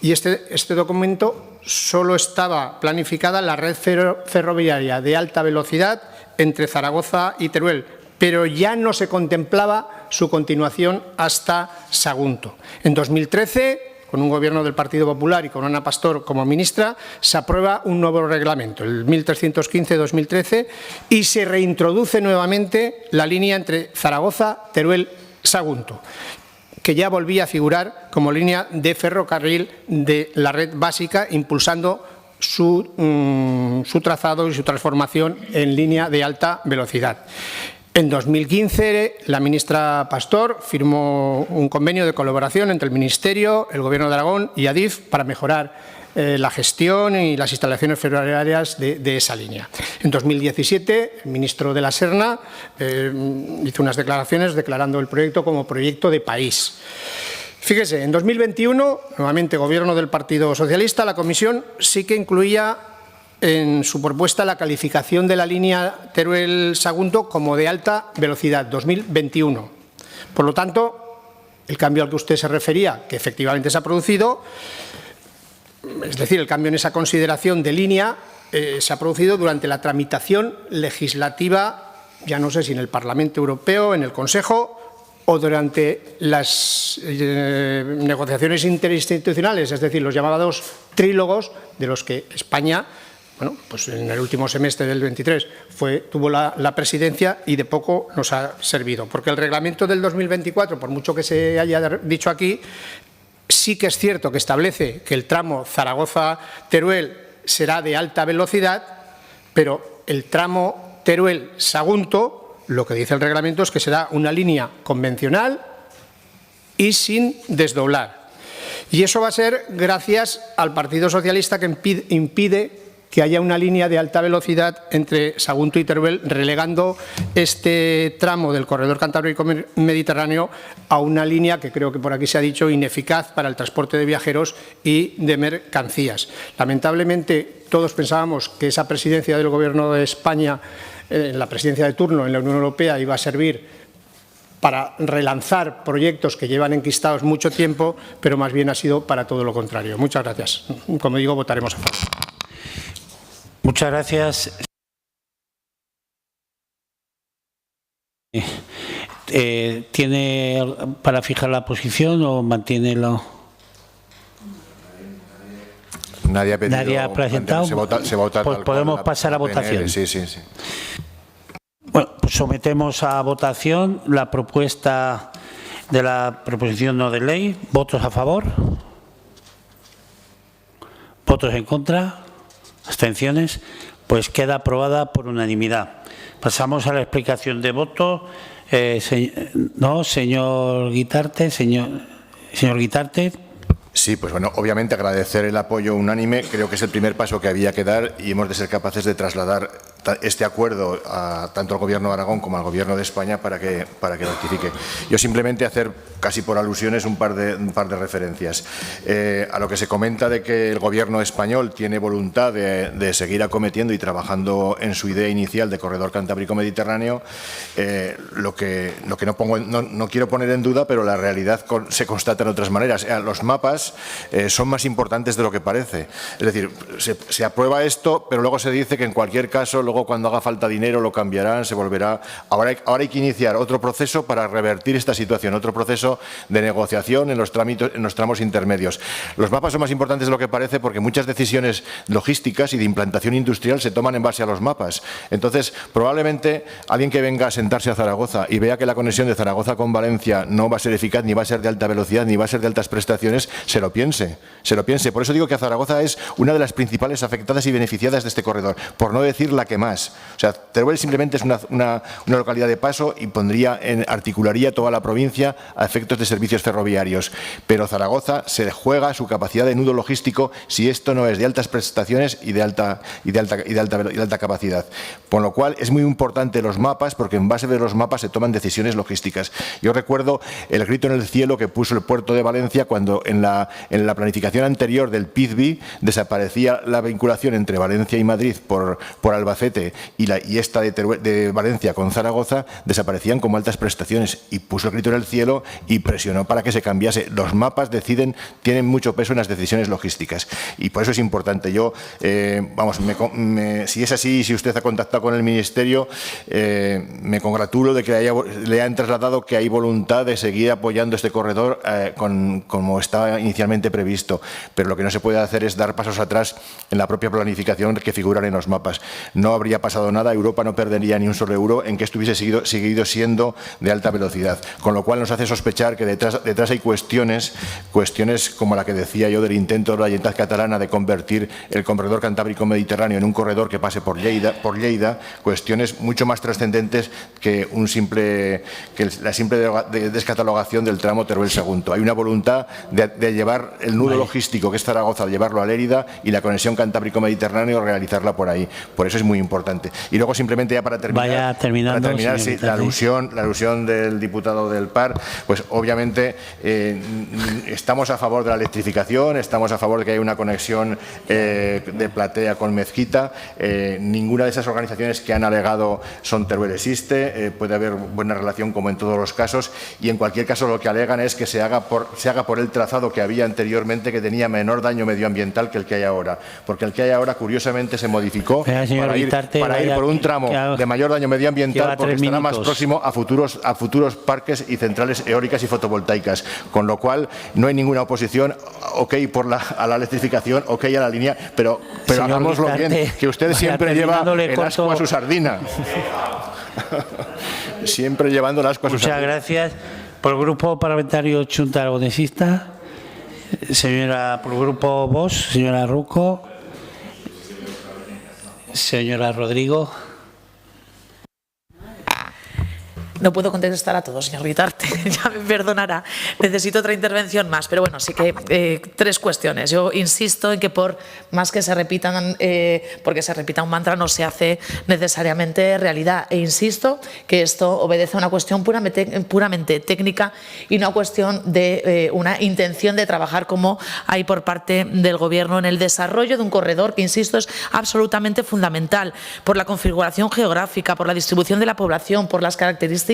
y este documento solo estaba planificada la red ferroviaria de alta velocidad entre Zaragoza y Teruel, pero ya no se contemplaba su continuación hasta Sagunto. En 2013, con un Gobierno del Partido Popular y con Ana Pastor como ministra, se aprueba un nuevo reglamento, el 1315-2013, y se reintroduce nuevamente la línea entre Zaragoza, Teruel, Sagunto, que ya volvía a figurar como línea de ferrocarril de la red básica, impulsando su trazado y su transformación en línea de alta velocidad. En 2015, la ministra Pastor firmó un convenio de colaboración entre el Ministerio, el Gobierno de Aragón y Adif para mejorar la gestión y las instalaciones ferroviarias de esa línea. En 2017, el ministro de la Serna hizo unas declaraciones declarando el proyecto como proyecto de país. Fíjese, en 2021, nuevamente Gobierno del Partido Socialista, la Comisión sí que incluía en su propuesta la calificación de la línea Teruel-Sagunto como de alta velocidad, 2021. Por lo tanto, el cambio al que usted se refería, que efectivamente se ha producido, es decir, el cambio en esa consideración de línea, se ha producido durante la tramitación legislativa, ya no sé si en el Parlamento Europeo, en el Consejo o durante las negociaciones interinstitucionales, es decir, los llamados trílogos, de los que España, bueno, pues en el último semestre del 23 tuvo la presidencia y de poco nos ha servido. Porque el reglamento del 2024, por mucho que se haya dicho aquí, sí que es cierto que establece que el tramo Zaragoza-Teruel será de alta velocidad, pero el tramo Teruel-Sagunto, lo que dice el reglamento es que será una línea convencional y sin desdoblar. Y eso va a ser gracias al Partido Socialista, que impide que haya una línea de alta velocidad entre Sagunto y Teruel, relegando este tramo del corredor cantábrico-mediterráneo a una línea que creo que por aquí se ha dicho ineficaz para el transporte de viajeros y de mercancías. Lamentablemente, todos pensábamos que esa presidencia del Gobierno de España, la presidencia de turno en la Unión Europea, iba a servir para relanzar proyectos que llevan enquistados mucho tiempo, pero más bien ha sido para todo lo contrario. Muchas gracias. Como digo, votaremos a favor. Muchas gracias. ¿Tiene para fijar la posición o mantiene lo? Nadie ha pedido. Nadie ha presentado. Se vota pues tal podemos cual pasar a votación. Sí. Bueno, pues sometemos a votación la propuesta de la proposición no de ley. ¿Votos a favor? ¿Votos en contra? ¿Abstenciones? Pues queda aprobada por unanimidad. Pasamos a la explicación de voto. Señor Guitarte. Señor Guitarte. Sí, pues bueno, obviamente agradecer el apoyo unánime. Creo que es el primer paso que había que dar y hemos de ser capaces de trasladar este acuerdo tanto al Gobierno de Aragón como al Gobierno de España para que rectifique. Yo simplemente hacer, casi por alusiones, un par de referencias. A lo que se comenta de que el Gobierno español tiene voluntad de seguir acometiendo y trabajando en su idea inicial de corredor cantábrico-mediterráneo, lo que no quiero poner en duda, pero la realidad se constata en otras maneras. Los mapas son más importantes de lo que parece. Es decir, se aprueba esto, pero luego se dice que en cualquier caso, luego cuando haga falta dinero lo cambiarán, se volverá. Ahora hay que iniciar otro proceso para revertir esta situación, otro proceso de negociación en los tramos intermedios. Los mapas son más importantes de lo que parece porque muchas decisiones logísticas y de implantación industrial se toman en base a los mapas. Entonces, probablemente alguien que venga a sentarse a Zaragoza y vea que la conexión de Zaragoza con Valencia no va a ser eficaz, ni va a ser de alta velocidad, ni va a ser de altas prestaciones, se lo piense. Por eso digo que Zaragoza es una de las principales afectadas y beneficiadas de este corredor, por no decir la que más. O sea, Teruel simplemente es una localidad de paso y articularía toda la provincia a efectos de servicios ferroviarios. Pero Zaragoza se juega su capacidad de nudo logístico si esto no es de altas prestaciones y de alta capacidad. Con lo cual es muy importante los mapas, porque en base de los mapas se toman decisiones logísticas. Yo recuerdo el grito en el cielo que puso el puerto de Valencia cuando en la planificación anterior del PIZBI desaparecía la vinculación entre Valencia y Madrid por Albacete y esta de Valencia con Zaragoza, desaparecían como altas prestaciones, y puso el grito en el cielo y presionó para que se cambiase. Los mapas tienen mucho peso en las decisiones logísticas y por eso es importante. Yo, si es así, si usted ha contactado con el Ministerio, me congratulo de que le han trasladado que hay voluntad de seguir apoyando este corredor como estaba inicialmente previsto, pero lo que no se puede hacer es dar pasos atrás en la propia planificación que figuran en los mapas. No habría pasado nada, Europa no perdería ni un solo euro en que estuviese seguido siendo de alta velocidad, con lo cual nos hace sospechar que detrás hay cuestiones como la que decía yo del intento de la Generalitat catalana de convertir el corredor cantábrico-mediterráneo en un corredor que pase por Lleida, cuestiones mucho más trascendentes que la simple descatalogación del tramo Teruel-Sagunto. Hay una voluntad de llevar el nudo logístico que es Zaragoza, de llevarlo a Lérida, y la conexión cantábrico-mediterráneo realizarla por ahí. Por eso es muy importante. Y luego simplemente ya para terminar, Vaya terminando, sí, la alusión del diputado del PAR, pues obviamente estamos a favor de la electrificación, estamos a favor de que haya una conexión de Platea con Mezquita. Ninguna de esas organizaciones que han alegado son Teruel existe, puede haber buena relación como en todos los casos, y en cualquier caso lo que alegan es que se haga por el trazado que había anteriormente, que tenía menor daño medioambiental que el que hay ahora, porque el que hay ahora curiosamente se modificó para ir por un tramo de mayor daño medioambiental, porque estará más próximo a futuros parques y centrales eólicas y fotovoltaicas, con lo cual no hay ninguna oposición, ok a la electrificación, ok a la línea, pero hagámoslo bien, que usted siempre lleva el asco a su sardina. Siempre llevando el asco a su sardina. Muchas gracias. Por el Grupo Parlamentario Chunta Aragonesista, señora, por el Grupo Vox, señora Ruco, señora Rodrigo. No puedo contestar a todos, señor Guitarte, ya me perdonará. Necesito otra intervención más, pero bueno, sí que tres cuestiones. Yo insisto en que por más que se repitan, porque se repita un mantra no se hace necesariamente realidad. E insisto que esto obedece a una cuestión puramente técnica y no a cuestión de una intención de trabajar como hay por parte del Gobierno en el desarrollo de un corredor que, insisto, es absolutamente fundamental por la configuración geográfica, por la distribución de la población, por las características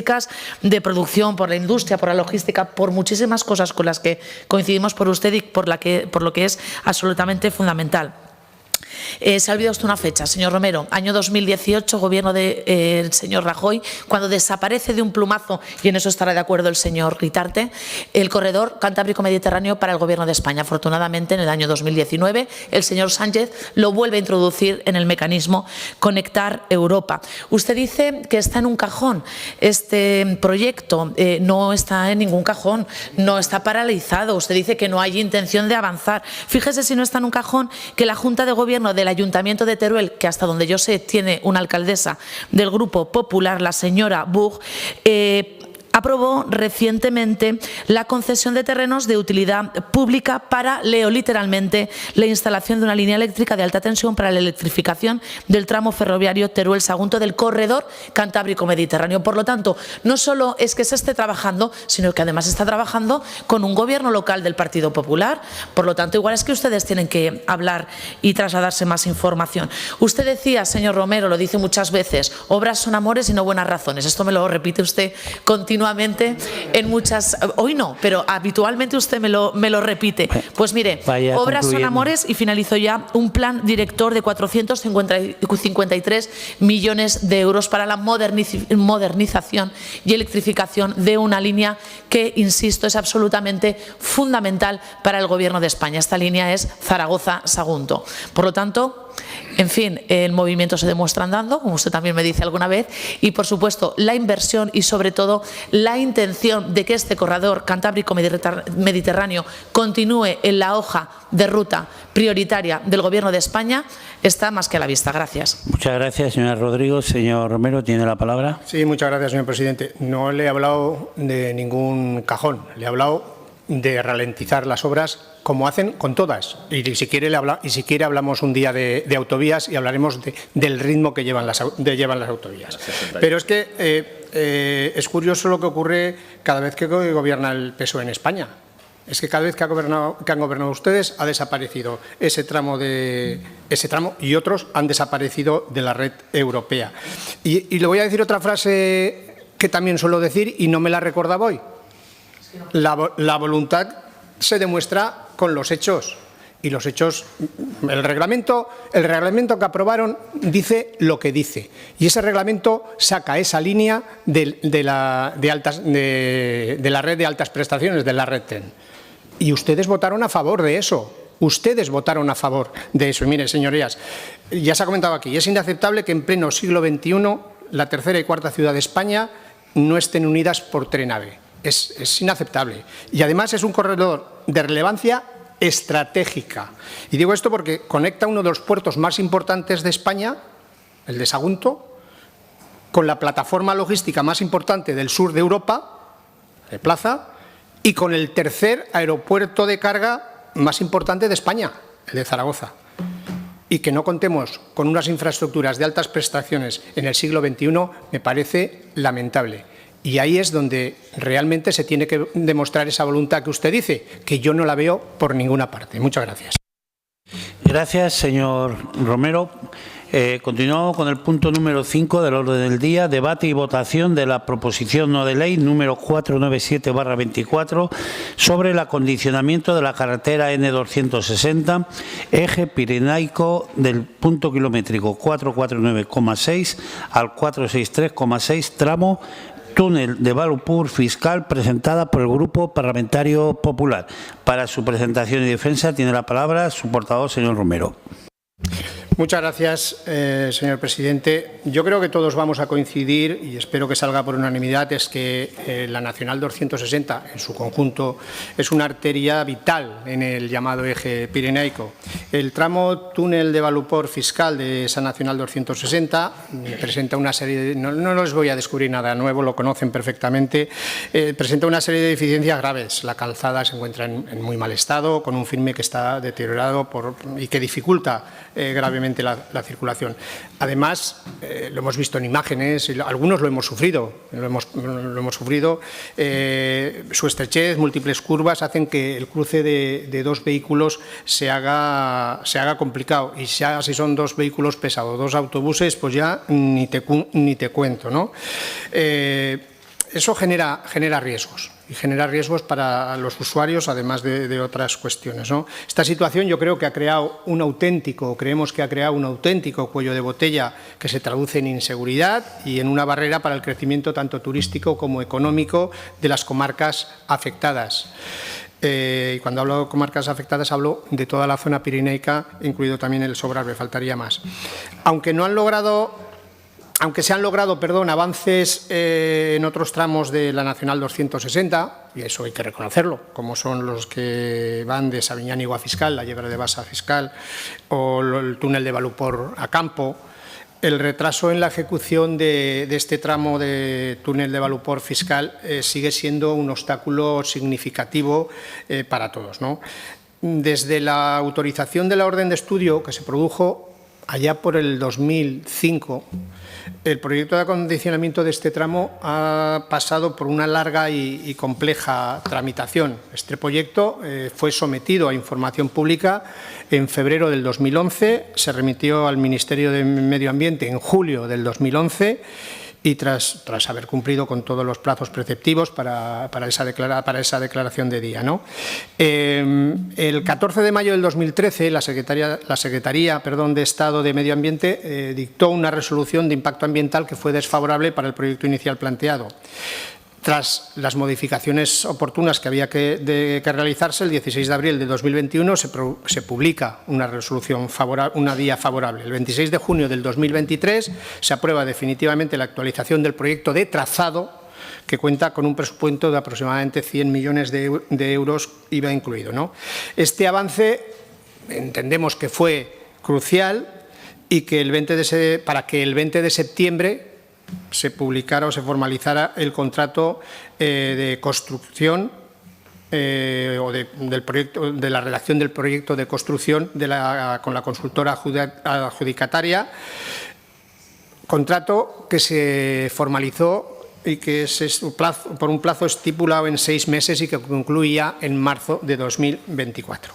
de producción, por la industria, por la logística, por muchísimas cosas con las que coincidimos por usted y por lo que es absolutamente fundamental. Se ha olvidado usted una fecha, señor Romero, año 2018, gobierno del señor Rajoy, cuando desaparece de un plumazo, y en eso estará de acuerdo el señor Guitarte, el corredor Cantábrico-Mediterráneo para el Gobierno de España. Afortunadamente, en el año 2019, el señor Sánchez lo vuelve a introducir en el mecanismo Conectar Europa. Usted dice que está en un cajón. Este proyecto no está en ningún cajón, no está paralizado. Usted dice que no hay intención de avanzar. Fíjese si no está en un cajón que la Junta de Gobierno del Ayuntamiento de Teruel, que hasta donde yo sé tiene una alcaldesa del Grupo Popular, la señora Bug, aprobó recientemente la concesión de terrenos de utilidad pública para, leo literalmente, la instalación de una línea eléctrica de alta tensión para la electrificación del tramo ferroviario Teruel-Sagunto del corredor Cantábrico-Mediterráneo. Por lo tanto, no solo es que se esté trabajando, sino que además está trabajando con un gobierno local del Partido Popular. Por lo tanto, igual es que ustedes tienen que hablar y trasladarse más información. Usted decía, señor Romero, lo dice muchas veces, obras son amores y no buenas razones. Esto me lo repite usted continuamente en muchas, hoy no, pero habitualmente usted me lo repite. Pues mire, obras son amores, y finalizó ya un plan director de 453 millones de euros para la modernización y electrificación de una línea que, insisto, es absolutamente fundamental para el Gobierno de España. Esta línea es Zaragoza-Sagunto. Por lo tanto, en fin, el movimiento se demuestra andando, como usted también me dice alguna vez, y por supuesto la inversión y sobre todo la intención de que este corredor Cantábrico-Mediterráneo continúe en la hoja de ruta prioritaria del Gobierno de España está más que a la vista. Gracias. Muchas gracias, señora Rodrigo. Señor Romero, tiene la palabra. Sí, muchas gracias, señor presidente. No le he hablado de ningún cajón, le he hablado de ralentizar las obras como hacen con todas. Y si quiere hablamos un día de autovías y hablaremos del ritmo que llevan las autovías. Pero es que es curioso lo que ocurre cada vez que gobierna el PSOE en España. Es que cada vez que han gobernado ustedes ha desaparecido ese tramo y otros han desaparecido de la red europea. Y le voy a decir otra frase que también suelo decir y no me la recordaba hoy. La voluntad se demuestra con los hechos, y los hechos, el reglamento que aprobaron dice lo que dice, y ese reglamento saca esa línea de la red de altas prestaciones, de la red TEN, y ustedes votaron a favor de eso. Ustedes votaron a favor de eso. Y mire, señorías, ya se ha comentado aquí, es inaceptable que en pleno siglo XXI la tercera y cuarta ciudad de España no estén unidas por tren AVE. Es inaceptable. Y además es un corredor de relevancia estratégica. Y digo esto porque conecta uno de los puertos más importantes de España, el de Sagunto, con la plataforma logística más importante del sur de Europa, de Plaza, y con el tercer aeropuerto de carga más importante de España, el de Zaragoza. y que no contemos con unas infraestructuras de altas prestaciones en el siglo XXI me parece lamentable. Y ahí es donde realmente se tiene que demostrar esa voluntad que usted dice, que yo no la veo por ninguna parte. Muchas gracias. Gracias, señor Romero. Continuamos con el punto número 5 del orden del día, debate y votación de la proposición no de ley número 497/24 sobre el acondicionamiento de la carretera N260, eje pirenaico del punto kilométrico 449,6 al 463,6, tramo túnel de Valupur fiscal, presentada por el Grupo Parlamentario Popular. Para su presentación y defensa tiene la palabra su portavoz, señor Romero. Muchas gracias, señor presidente. Yo creo que todos vamos a coincidir, y espero que salga por unanimidad, es que la Nacional 260 en su conjunto es una arteria vital en el llamado eje pirenaico. El tramo túnel de Valupur fiscal de esa Nacional 260 presenta una serie de, no les voy a descubrir nada nuevo, lo conocen perfectamente, presenta una serie de deficiencias graves. La calzada se encuentra en muy mal estado, con un firme que está deteriorado y que dificulta gravemente la circulación. Además, lo hemos visto en imágenes, algunos lo hemos sufrido, su estrechez, múltiples curvas hacen que el cruce de dos vehículos se haga complicado, y ya si son dos vehículos pesados, dos autobuses, pues ya ni te cuento, ¿no? Eso genera riesgos. Y genera riesgos para los usuarios, además de otras cuestiones, ¿no? Esta situación yo creo que creemos que ha creado un auténtico cuello de botella que se traduce en inseguridad y en una barrera para el crecimiento tanto turístico como económico de las comarcas afectadas. Y cuando hablo de comarcas afectadas hablo de toda la zona pirenaica, incluido también el Sobrarbe, faltaría más. Aunque se han logrado avances en otros tramos de la Nacional 260, y eso hay que reconocerlo, como son los que van de Sabiñánigo a Fiscal, la Llebre de Basa a Fiscal, o el túnel de Valupur a Campo, el retraso en la ejecución de este tramo de túnel de Valupur fiscal sigue siendo un obstáculo significativo para todos, ¿no? Desde la autorización de la orden de estudio que se produjo allá por el 2005, el proyecto de acondicionamiento de este tramo ha pasado por una larga y compleja tramitación. Este proyecto fue sometido a información pública en febrero del 2011, se remitió al Ministerio de Medio Ambiente en julio del 2011 y tras haber cumplido con todos los plazos preceptivos para esa declaración de día, ¿no? El 14 de mayo del 2013, la Secretaría de Estado de Medio Ambiente dictó una resolución de impacto ambiental que fue desfavorable para el proyecto inicial planteado. Tras las modificaciones oportunas que había que realizarse, el 16 de abril de 2021 se publica una resolución favorable, una guía favorable. El 26 de junio del 2023 se aprueba definitivamente la actualización del proyecto de trazado, que cuenta con un presupuesto de aproximadamente 100 millones de euros, IVA incluido, ¿no? Este avance entendemos que fue crucial y que para que el 20 de septiembre se publicara o se formalizara el contrato de construcción del proyecto, de la redacción del proyecto de construcción con la consultora adjudicataria, contrato que se formalizó y que es por un plazo estipulado en 6 meses y que concluía en marzo de 2024.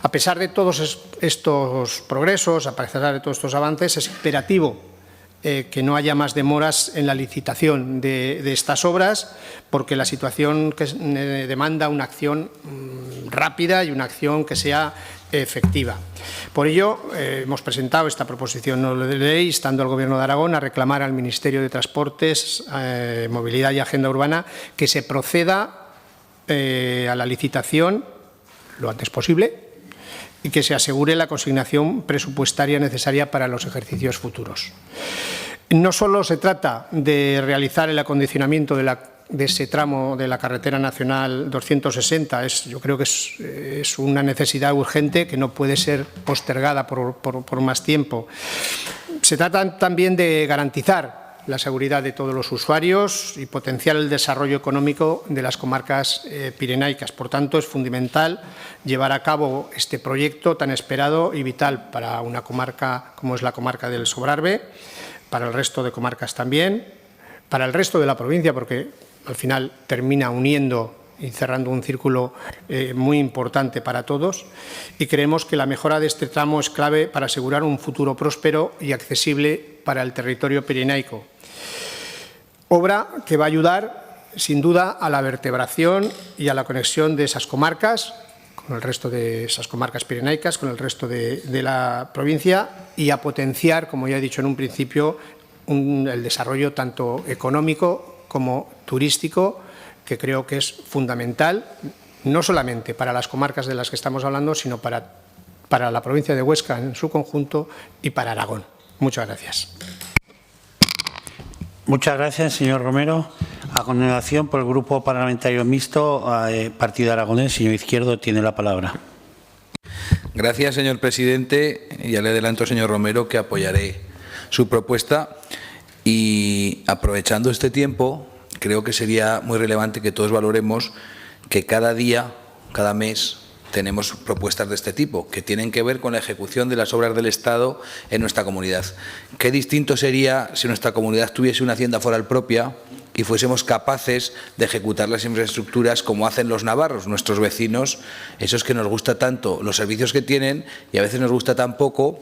A pesar de todos estos progresos, a pesar de todos estos avances, es imperativo que no haya más demoras en la licitación de estas obras, porque la situación demanda una acción rápida y una acción que sea efectiva. Por ello, hemos presentado esta proposición no de ley instando al Gobierno de Aragón a reclamar al Ministerio de Transportes, Movilidad y Agenda Urbana que se proceda a la licitación lo antes posible y que se asegure la consignación presupuestaria necesaria para los ejercicios futuros. No solo se trata de realizar el acondicionamiento de ese tramo de la carretera nacional 260, yo creo que es una necesidad urgente que no puede ser postergada por más tiempo. Se trata también de garantizar la seguridad de todos los usuarios y potenciar el desarrollo económico de las comarcas pirenaicas. Por tanto, es fundamental llevar a cabo este proyecto tan esperado y vital para una comarca como es la comarca del Sobrarbe, para el resto de comarcas también, para el resto de la provincia, porque al final termina uniendo y cerrando un círculo muy importante para todos, y creemos que la mejora de este tramo es clave para asegurar un futuro próspero y accesible para el territorio pirenaico. Obra que va a ayudar, sin duda, a la vertebración y a la conexión de esas comarcas, con el resto de esas comarcas pirenaicas, con el resto de la provincia, y a potenciar, como ya he dicho en un principio, el desarrollo tanto económico como turístico, que creo que es fundamental, no solamente para las comarcas de las que estamos hablando, sino para la provincia de Huesca en su conjunto y para Aragón. Muchas gracias. Muchas gracias, señor Romero. A continuación, por el Grupo Parlamentario Mixto, Partido Aragonés, señor Izquierdo, tiene la palabra. Gracias, señor presidente. Ya le adelanto, señor Romero, que apoyaré su propuesta y, aprovechando este tiempo, creo que sería muy relevante que todos valoremos que cada día, cada mes, tenemos propuestas de este tipo, que tienen que ver con la ejecución de las obras del Estado en nuestra comunidad. Qué distinto sería si nuestra comunidad tuviese una hacienda foral propia y fuésemos capaces de ejecutar las infraestructuras como hacen los navarros, nuestros vecinos, esos que nos gusta tanto los servicios que tienen y a veces nos gusta tan poco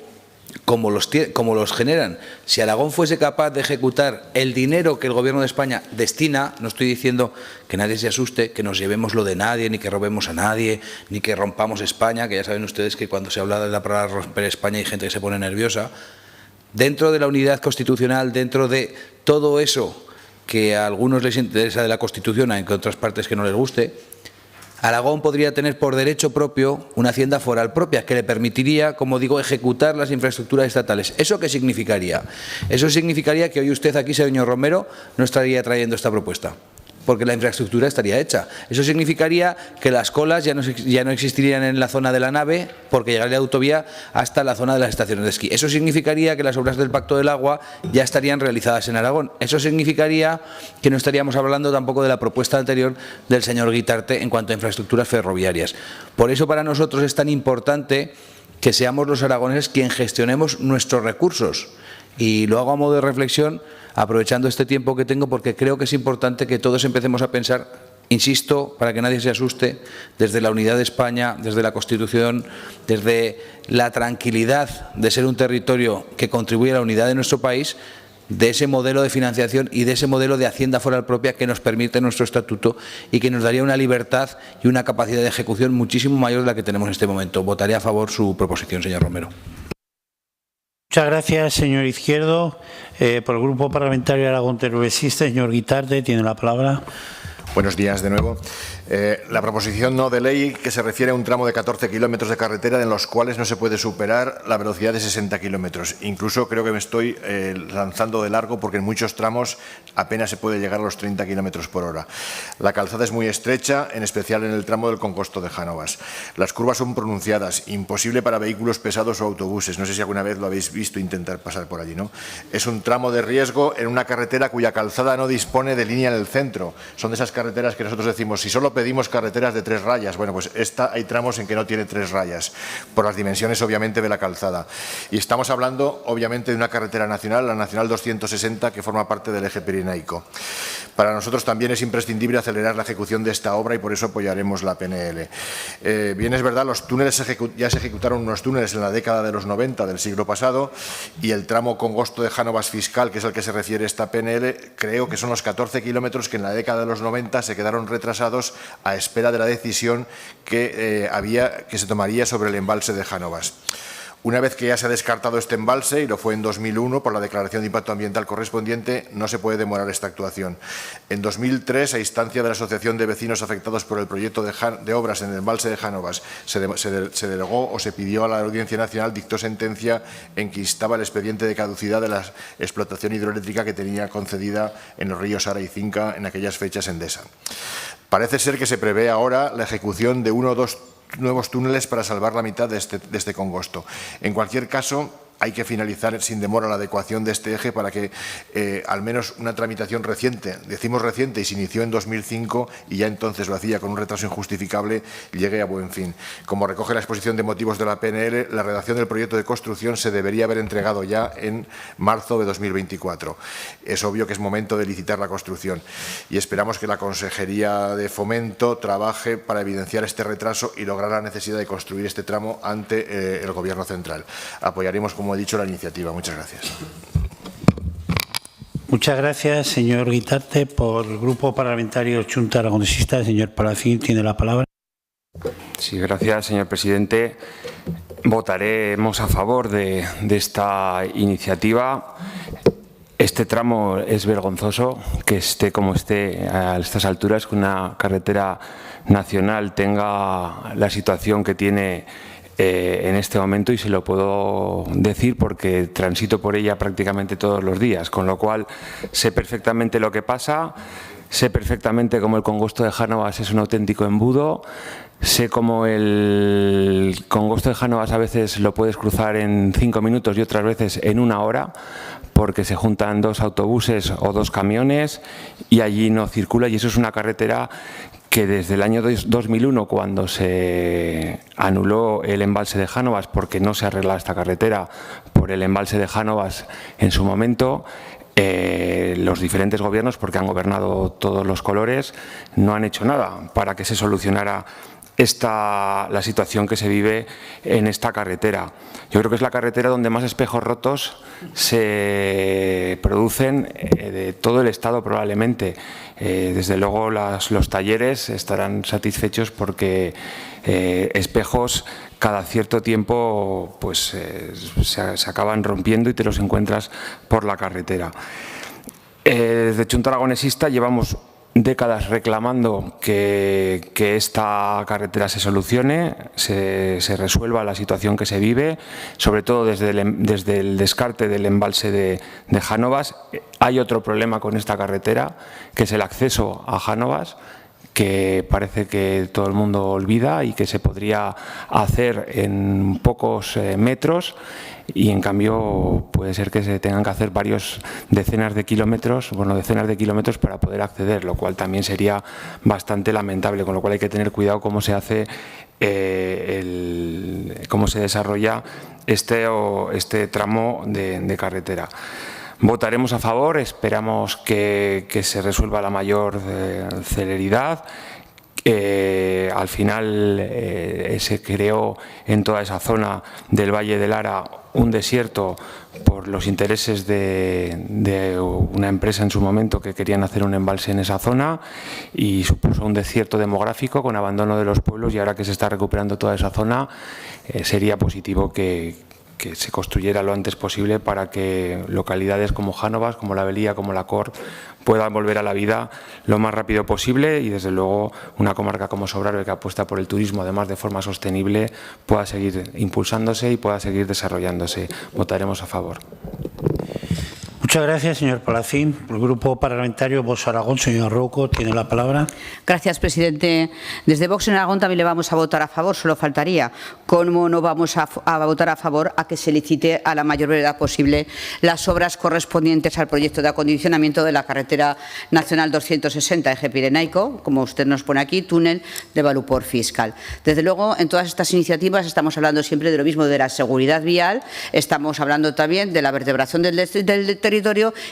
como los generan. Si Aragón fuese capaz de ejecutar el dinero que el Gobierno de España destina, no estoy diciendo que nadie se asuste, que nos llevemos lo de nadie, ni que robemos a nadie, ni que rompamos España, que ya saben ustedes que cuando se habla de la palabra romper España hay gente que se pone nerviosa. Dentro de la unidad constitucional, dentro de todo eso que a algunos les interesa de la Constitución, aunque a otras partes que no les guste, Aragón podría tener por derecho propio una hacienda foral propia que le permitiría, como digo, ejecutar las infraestructuras estatales. ¿Eso qué significaría? Eso significaría que hoy usted aquí, señor Romero, no estaría trayendo esta propuesta, porque la infraestructura estaría hecha. Eso significaría que las colas ya no existirían en la zona de la nave, porque llegaría la autovía hasta la zona de las estaciones de esquí. Eso significaría que las obras del Pacto del Agua ya estarían realizadas en Aragón. Eso significaría que no estaríamos hablando tampoco de la propuesta anterior del señor Guitarte en cuanto a infraestructuras ferroviarias. Por eso para nosotros es tan importante que seamos los aragoneses quienes gestionemos nuestros recursos. Y lo hago a modo de reflexión, aprovechando este tiempo que tengo, porque creo que es importante que todos empecemos a pensar, insisto, para que nadie se asuste, desde la unidad de España, desde la Constitución, desde la tranquilidad de ser un territorio que contribuye a la unidad de nuestro país, de ese modelo de financiación y de ese modelo de hacienda foral propia que nos permite nuestro estatuto y que nos daría una libertad y una capacidad de ejecución muchísimo mayor de la que tenemos en este momento. Votaré a favor su proposición, señor Romero. Muchas gracias, señor Izquierdo. Por el Grupo Parlamentario Aragón Progresista, señor Guitarte, tiene la palabra. Buenos días de nuevo. La proposición no de ley que se refiere a un tramo de 14 kilómetros de carretera en los cuales no se puede superar la velocidad de 60 kilómetros. Incluso creo que me estoy lanzando de largo porque en muchos tramos apenas se puede llegar a los 30 kilómetros por hora. La calzada es muy estrecha, en especial en el tramo del Congosto de Jánovas. Las curvas son pronunciadas, imposible para vehículos pesados o autobuses. No sé si alguna vez lo habéis visto intentar pasar por allí, ¿no? Es un tramo de riesgo en una carretera cuya calzada no dispone de línea en el centro. Son de esas carreteras que nosotros decimos, si solo pedimos carreteras de 3 rayas, bueno, pues hay tramos en que no tiene 3 rayas, por las dimensiones obviamente de la calzada. Y estamos hablando obviamente de una carretera nacional, la Nacional 260, que forma parte del eje pirenaico. Para nosotros también es imprescindible acelerar la ejecución de esta obra y por eso apoyaremos la PNL. Bien es verdad, los túneles ya se ejecutaron unos túneles en la década de los 90 del siglo pasado y el tramo Congosto de Jánovas Fiscal, que es al que se refiere esta PNL, creo que son los 14 kilómetros que en la década de los 90 se quedaron retrasados a espera de la decisión que se tomaría sobre el embalse de Jánovas. Una vez que ya se ha descartado este embalse, y lo fue en 2001 por la declaración de impacto ambiental correspondiente, no se puede demorar esta actuación. En 2003, a instancia de la Asociación de Vecinos Afectados por el proyecto de obras en el embalse de Jánovas, se delegó o se pidió a la Audiencia Nacional, dictó sentencia en que instaba el expediente de caducidad de la explotación hidroeléctrica que tenía concedida en los ríos Ara y Cinca en aquellas fechas Endesa. Parece ser que se prevé ahora la ejecución de 1 o 2 nuevos túneles para salvar la mitad de este congosto. En cualquier caso, hay que finalizar sin demora la adecuación de este eje para que al menos una tramitación reciente, decimos reciente y se inició en 2005 y ya entonces lo hacía con un retraso injustificable, llegue a buen fin. Como recoge la exposición de motivos de la PNL, la redacción del proyecto de construcción se debería haber entregado ya en marzo de 2024. Es obvio que es momento de licitar la construcción y esperamos que la Consejería de Fomento trabaje para evidenciar este retraso y lograr la necesidad de construir este tramo ante el Gobierno central. Apoyaremos, como he dicho, la iniciativa. Muchas gracias. Muchas gracias, señor Guitarte. Por el Grupo Parlamentario Xunta Aragonesista, el señor Palacín tiene la palabra. Sí, gracias, señor presidente. Votaremos a favor de esta iniciativa. Este tramo es vergonzoso que esté como esté a estas alturas, que una carretera nacional tenga la situación que tiene en este momento, y se lo puedo decir porque transito por ella prácticamente todos los días, con lo cual sé perfectamente lo que pasa, sé perfectamente cómo el congosto de Jánovas es un auténtico embudo, sé cómo el congosto de Jánovas a veces lo puedes cruzar en 5 minutos y otras veces en 1 hora, porque se juntan 2 autobuses o 2 camiones y allí no circula, y eso es una carretera que desde el año 2001, cuando se anuló el embalse de Jánovas, porque no se arregla esta carretera por el embalse de Jánovas en su momento, los diferentes gobiernos, porque han gobernado todos los colores, no han hecho nada para que se solucionara la situación que se vive en esta carretera. Yo creo que es la carretera donde más espejos rotos se producen de todo el Estado, probablemente. Desde luego los talleres estarán satisfechos porque espejos cada cierto tiempo pues, se acaban rompiendo y te los encuentras por la carretera. Desde Xunta Aragonesista llevamos décadas reclamando que esta carretera se solucione, se resuelva la situación que se vive, sobre todo desde el descarte del embalse de Jánovas. Hay otro problema con esta carretera, que es el acceso a Jánovas, que parece que todo el mundo olvida y que se podría hacer en pocos metros, y en cambio puede ser que se tengan que hacer decenas de kilómetros para poder acceder, lo cual también sería bastante lamentable, con lo cual hay que tener cuidado cómo se hace, cómo se desarrolla este tramo de carretera. Votaremos a favor, esperamos que se resuelva a la mayor celeridad. Al final se creó en toda esa zona del Valle del Ara un desierto por los intereses de una empresa en su momento que querían hacer un embalse en esa zona, y supuso un desierto demográfico con abandono de los pueblos, y ahora que se está recuperando toda esa zona sería positivo que se construyera lo antes posible para que localidades como Jánovas, como La Velía, como La Cor puedan volver a la vida lo más rápido posible, y desde luego una comarca como Sobrarbe, que apuesta por el turismo además de forma sostenible, pueda seguir impulsándose y pueda seguir desarrollándose. Votaremos a favor. Muchas gracias, señor Palacín. Por el Grupo Parlamentario Vox Aragón, señor Rouco, tiene la palabra. Gracias, presidente. Desde Vox en Aragón también le vamos a votar a favor, solo faltaría. ¿Cómo no vamos a votar a favor a que se licite a la mayor brevedad posible las obras correspondientes al proyecto de acondicionamiento de la carretera nacional 260, eje pirenaico, como usted nos pone aquí, túnel de Valuport Fiscal? Desde luego, en todas estas iniciativas estamos hablando siempre de lo mismo, de la seguridad vial, estamos hablando también de la vertebración del territorio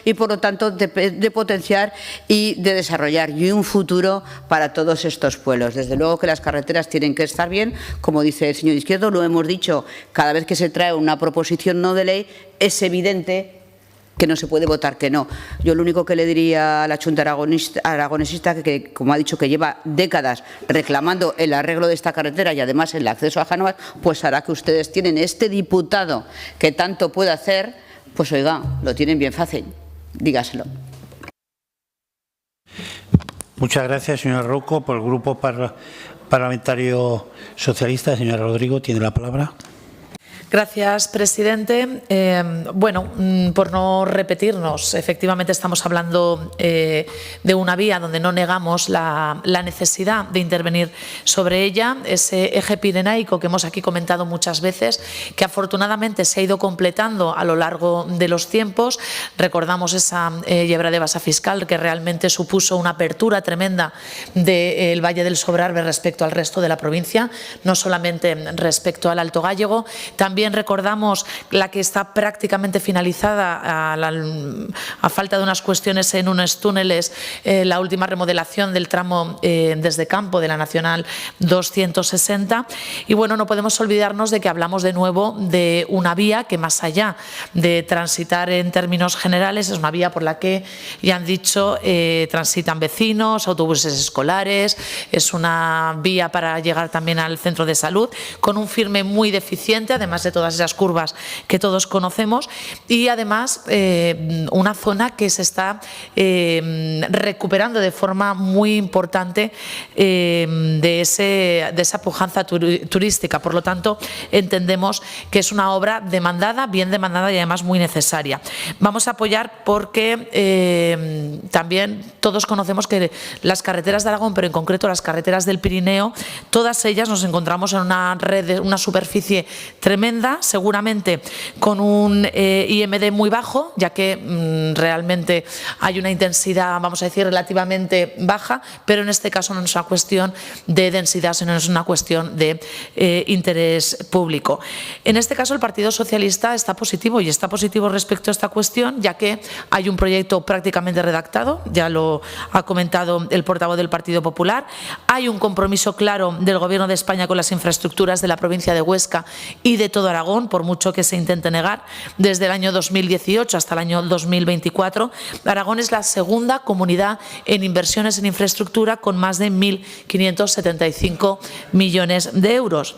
y, por lo tanto, de potenciar y de desarrollar y un futuro para todos estos pueblos. Desde luego que las carreteras tienen que estar bien, como dice el señor Izquierdo, lo hemos dicho cada vez que se trae una proposición no de ley, es evidente que no se puede votar que no. Yo lo único que le diría a la Xunta Aragonesista, que como ha dicho, que lleva décadas reclamando el arreglo de esta carretera y además el acceso a Jánovas, pues hará que ustedes tienen este diputado que tanto puede hacer. Pues oiga, lo tienen bien fácil, dígaselo. Muchas gracias, señor Rouco. Por el Grupo Parlamentario Socialista, señora Rodrigo, tiene la palabra. Gracias, presidente. Bueno, por no repetirnos, efectivamente estamos hablando de una vía donde no negamos la necesidad de intervenir sobre ella, ese eje pirenaico que hemos aquí comentado muchas veces, que afortunadamente se ha ido completando a lo largo de los tiempos. Recordamos esa Llebra de Basa Fiscal, que realmente supuso una apertura tremenda del Valle del Sobrarbe respecto al resto de la provincia, no solamente respecto al Alto Gállego. También recordamos la que está prácticamente finalizada a falta de unas cuestiones en unos túneles, la última remodelación del tramo desde Campo de la Nacional 260. Y bueno, no podemos olvidarnos de que hablamos de nuevo de una vía que, más allá de transitar en términos generales, es una vía por la que, ya han dicho, transitan vecinos, autobuses escolares, es una vía para llegar también al centro de salud, con un firme muy deficiente, además de todas esas curvas que todos conocemos, y además una zona que se está recuperando de forma muy importante de esa pujanza turística. Por lo tanto, entendemos que es una obra demandada, bien demandada y además muy necesaria. Vamos a apoyar porque también todos conocemos que las carreteras de Aragón, pero en concreto las carreteras del Pirineo, todas ellas nos encontramos en una red, una superficie tremenda, seguramente con un IMD muy bajo, ya que realmente hay una intensidad, vamos a decir, relativamente baja, pero en este caso no es una cuestión de densidad, sino es una cuestión de interés público. En este caso, el Partido Socialista está positivo, y está positivo respecto a esta cuestión, ya que hay un proyecto prácticamente redactado, ya lo ha comentado el portavoz del Partido Popular, hay un compromiso claro del Gobierno de España con las infraestructuras de la provincia de Huesca y de todo Aragón, por mucho que se intente negar. Desde el año 2018 hasta el año 2024, Aragón es la segunda comunidad en inversiones en infraestructura, con más de 1.575 millones de euros.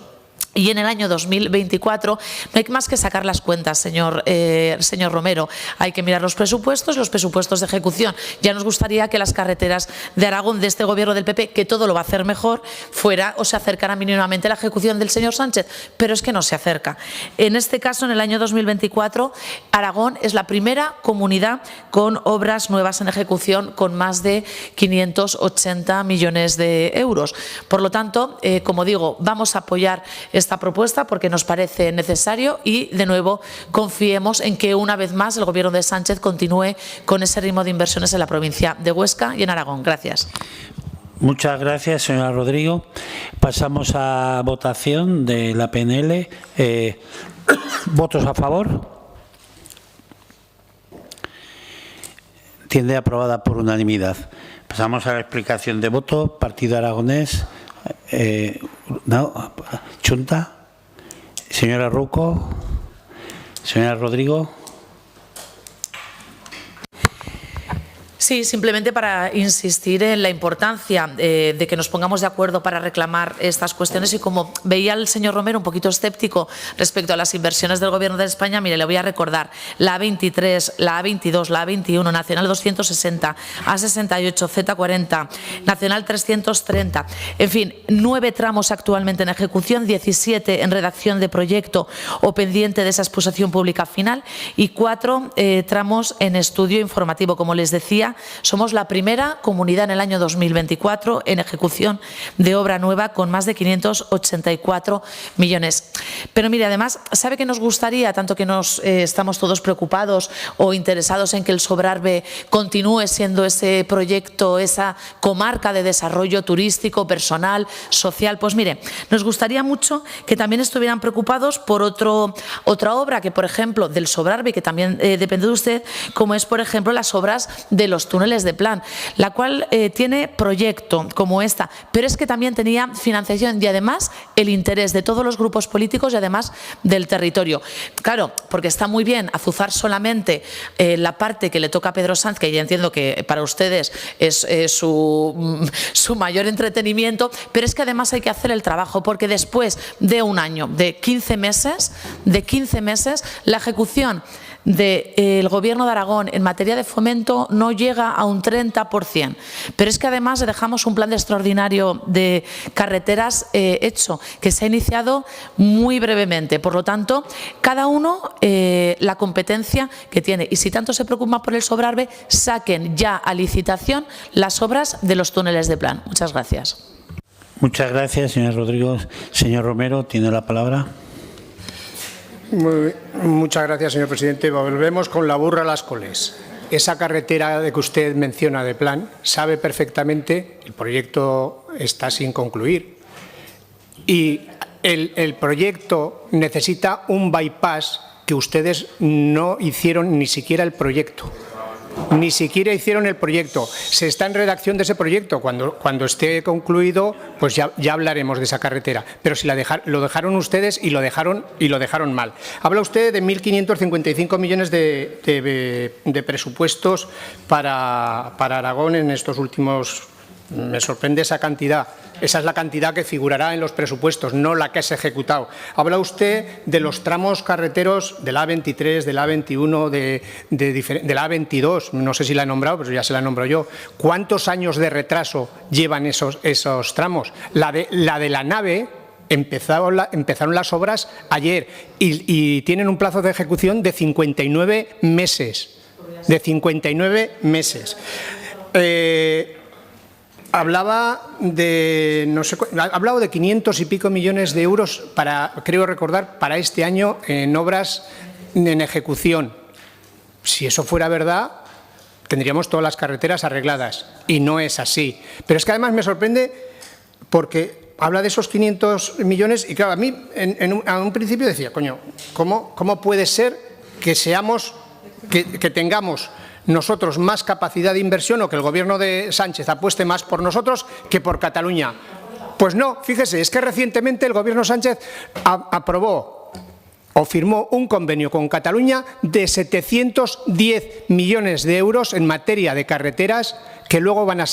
Y en el año 2024 no hay más que sacar las cuentas, señor Romero. Hay que mirar los presupuestos de ejecución. Ya nos gustaría que las carreteras de Aragón, de este gobierno del PP, que todo lo va a hacer mejor, fuera o se acercara mínimamente a la ejecución del señor Sánchez, pero es que no se acerca. En este caso, en el año 2024, Aragón es la primera comunidad con obras nuevas en ejecución, con más de 580 millones de euros. Por lo tanto, como digo, vamos a apoyar esta propuesta porque nos parece necesario y, de nuevo, confiemos en que una vez más el Gobierno de Sánchez continúe con ese ritmo de inversiones en la provincia de Huesca y en Aragón. Gracias. Muchas gracias, señora Rodrigo. Pasamos a votación de la PNL. ¿Votos a favor? Entiende aprobada por unanimidad. Pasamos a la explicación de voto. Partido Aragonés. Chunta. Señora Rouco. Señora Rodrigo. Sí, simplemente para insistir en la importancia de que nos pongamos de acuerdo para reclamar estas cuestiones, y como veía el señor Romero un poquito escéptico respecto a las inversiones del Gobierno de España, mire, le voy a recordar la A23, la A22, la A21, Nacional 260, A68, Z40, Nacional 330, en fin, 9 tramos actualmente en ejecución, 17 en redacción de proyecto o pendiente de esa exposición pública final y 4 tramos en estudio informativo. Como les decía, somos la primera comunidad en el año 2024 en ejecución de obra nueva, con más de 584 millones. Pero mire, además, ¿sabe que nos gustaría, tanto que estamos todos preocupados o interesados en que el Sobrarbe continúe siendo ese proyecto, esa comarca de desarrollo turístico, personal, social? Pues mire, nos gustaría mucho que también estuvieran preocupados por otra obra que, por ejemplo, del Sobrarbe, que también depende de usted, como es, por ejemplo, las obras de los túneles de Plan, la cual tiene proyecto como esta, pero es que también tenía financiación y además el interés de todos los grupos políticos y además del territorio. Claro, porque está muy bien azuzar solamente la parte que le toca a Pedro Sanz, que ya entiendo que para ustedes es su mayor entretenimiento, pero es que además hay que hacer el trabajo, porque después de un año, de 15 meses, la ejecución del Gobierno de Aragón en materia de fomento no llega a un 30%. Pero es que además dejamos un plan de extraordinario de carreteras hecho, que se ha iniciado muy brevemente. Por lo tanto, cada uno la competencia que tiene. Y si tanto se preocupan por el Sobrarbe, saquen ya a licitación las obras de los túneles de plan. Muchas gracias. Muchas gracias, señor Rodrigo. Señor Romero, tiene la palabra. Muchas gracias, señor presidente. Volvemos con la burra a las coles. Esa carretera de que usted menciona de plan, sabe perfectamente, el proyecto está sin concluir y el proyecto necesita un bypass que ustedes no hicieron ni siquiera el proyecto. Ni siquiera hicieron el proyecto. Se está en redacción de ese proyecto. Cuando esté concluido, pues ya hablaremos de esa carretera. Pero si lo dejaron ustedes y lo dejaron mal. Habla usted de 1.555 millones de presupuestos para Aragón en estos últimos. Me sorprende esa cantidad. Esa es la cantidad que figurará en los presupuestos, no la que se ha ejecutado. Habla usted de los tramos carreteros de la A23, de la A21, de la A22, no sé si la he nombrado, pero ya se la nombro yo. ¿Cuántos años de retraso llevan esos tramos? La de la nave empezaron las obras ayer y tienen un plazo de ejecución de 59 meses. De 59 meses. Hablaba de, hablado de 500 y pico millones de euros, creo recordar, para este año en obras en ejecución. Si eso fuera verdad, tendríamos todas las carreteras arregladas. Y no es así. Pero es que además me sorprende porque habla de esos 500 millones y claro, a mí a un principio decía, coño, ¿cómo puede ser que que tengamos nosotros más capacidad de inversión o que el Gobierno de Sánchez apueste más por nosotros que por Cataluña? Pues no, fíjese, es que recientemente el Gobierno Sánchez aprobó o firmó un convenio con Cataluña de 710 millones de euros en materia de carreteras que luego van a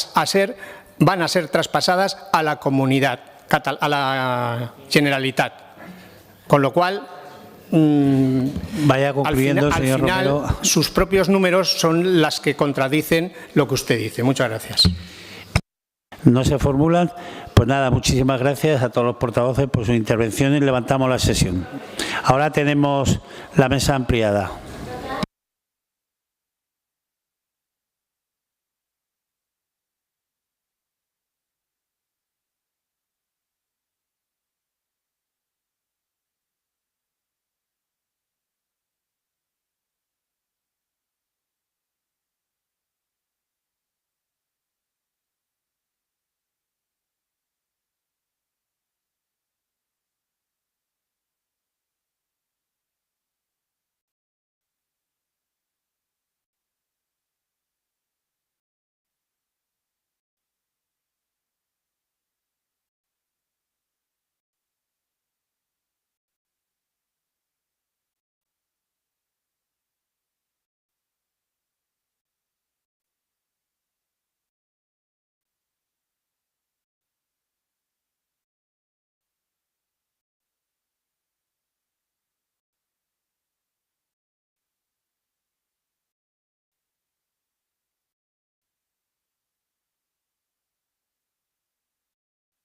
ser traspasadas a la comunidad, a la Generalitat. Con lo cual, vaya concluyendo, señor Romero. Sus propios números son las que contradicen lo que usted dice. Muchas gracias. No se formulan. Pues nada, muchísimas gracias a todos los portavoces por sus intervenciones. Levantamos la sesión. Ahora tenemos la mesa ampliada.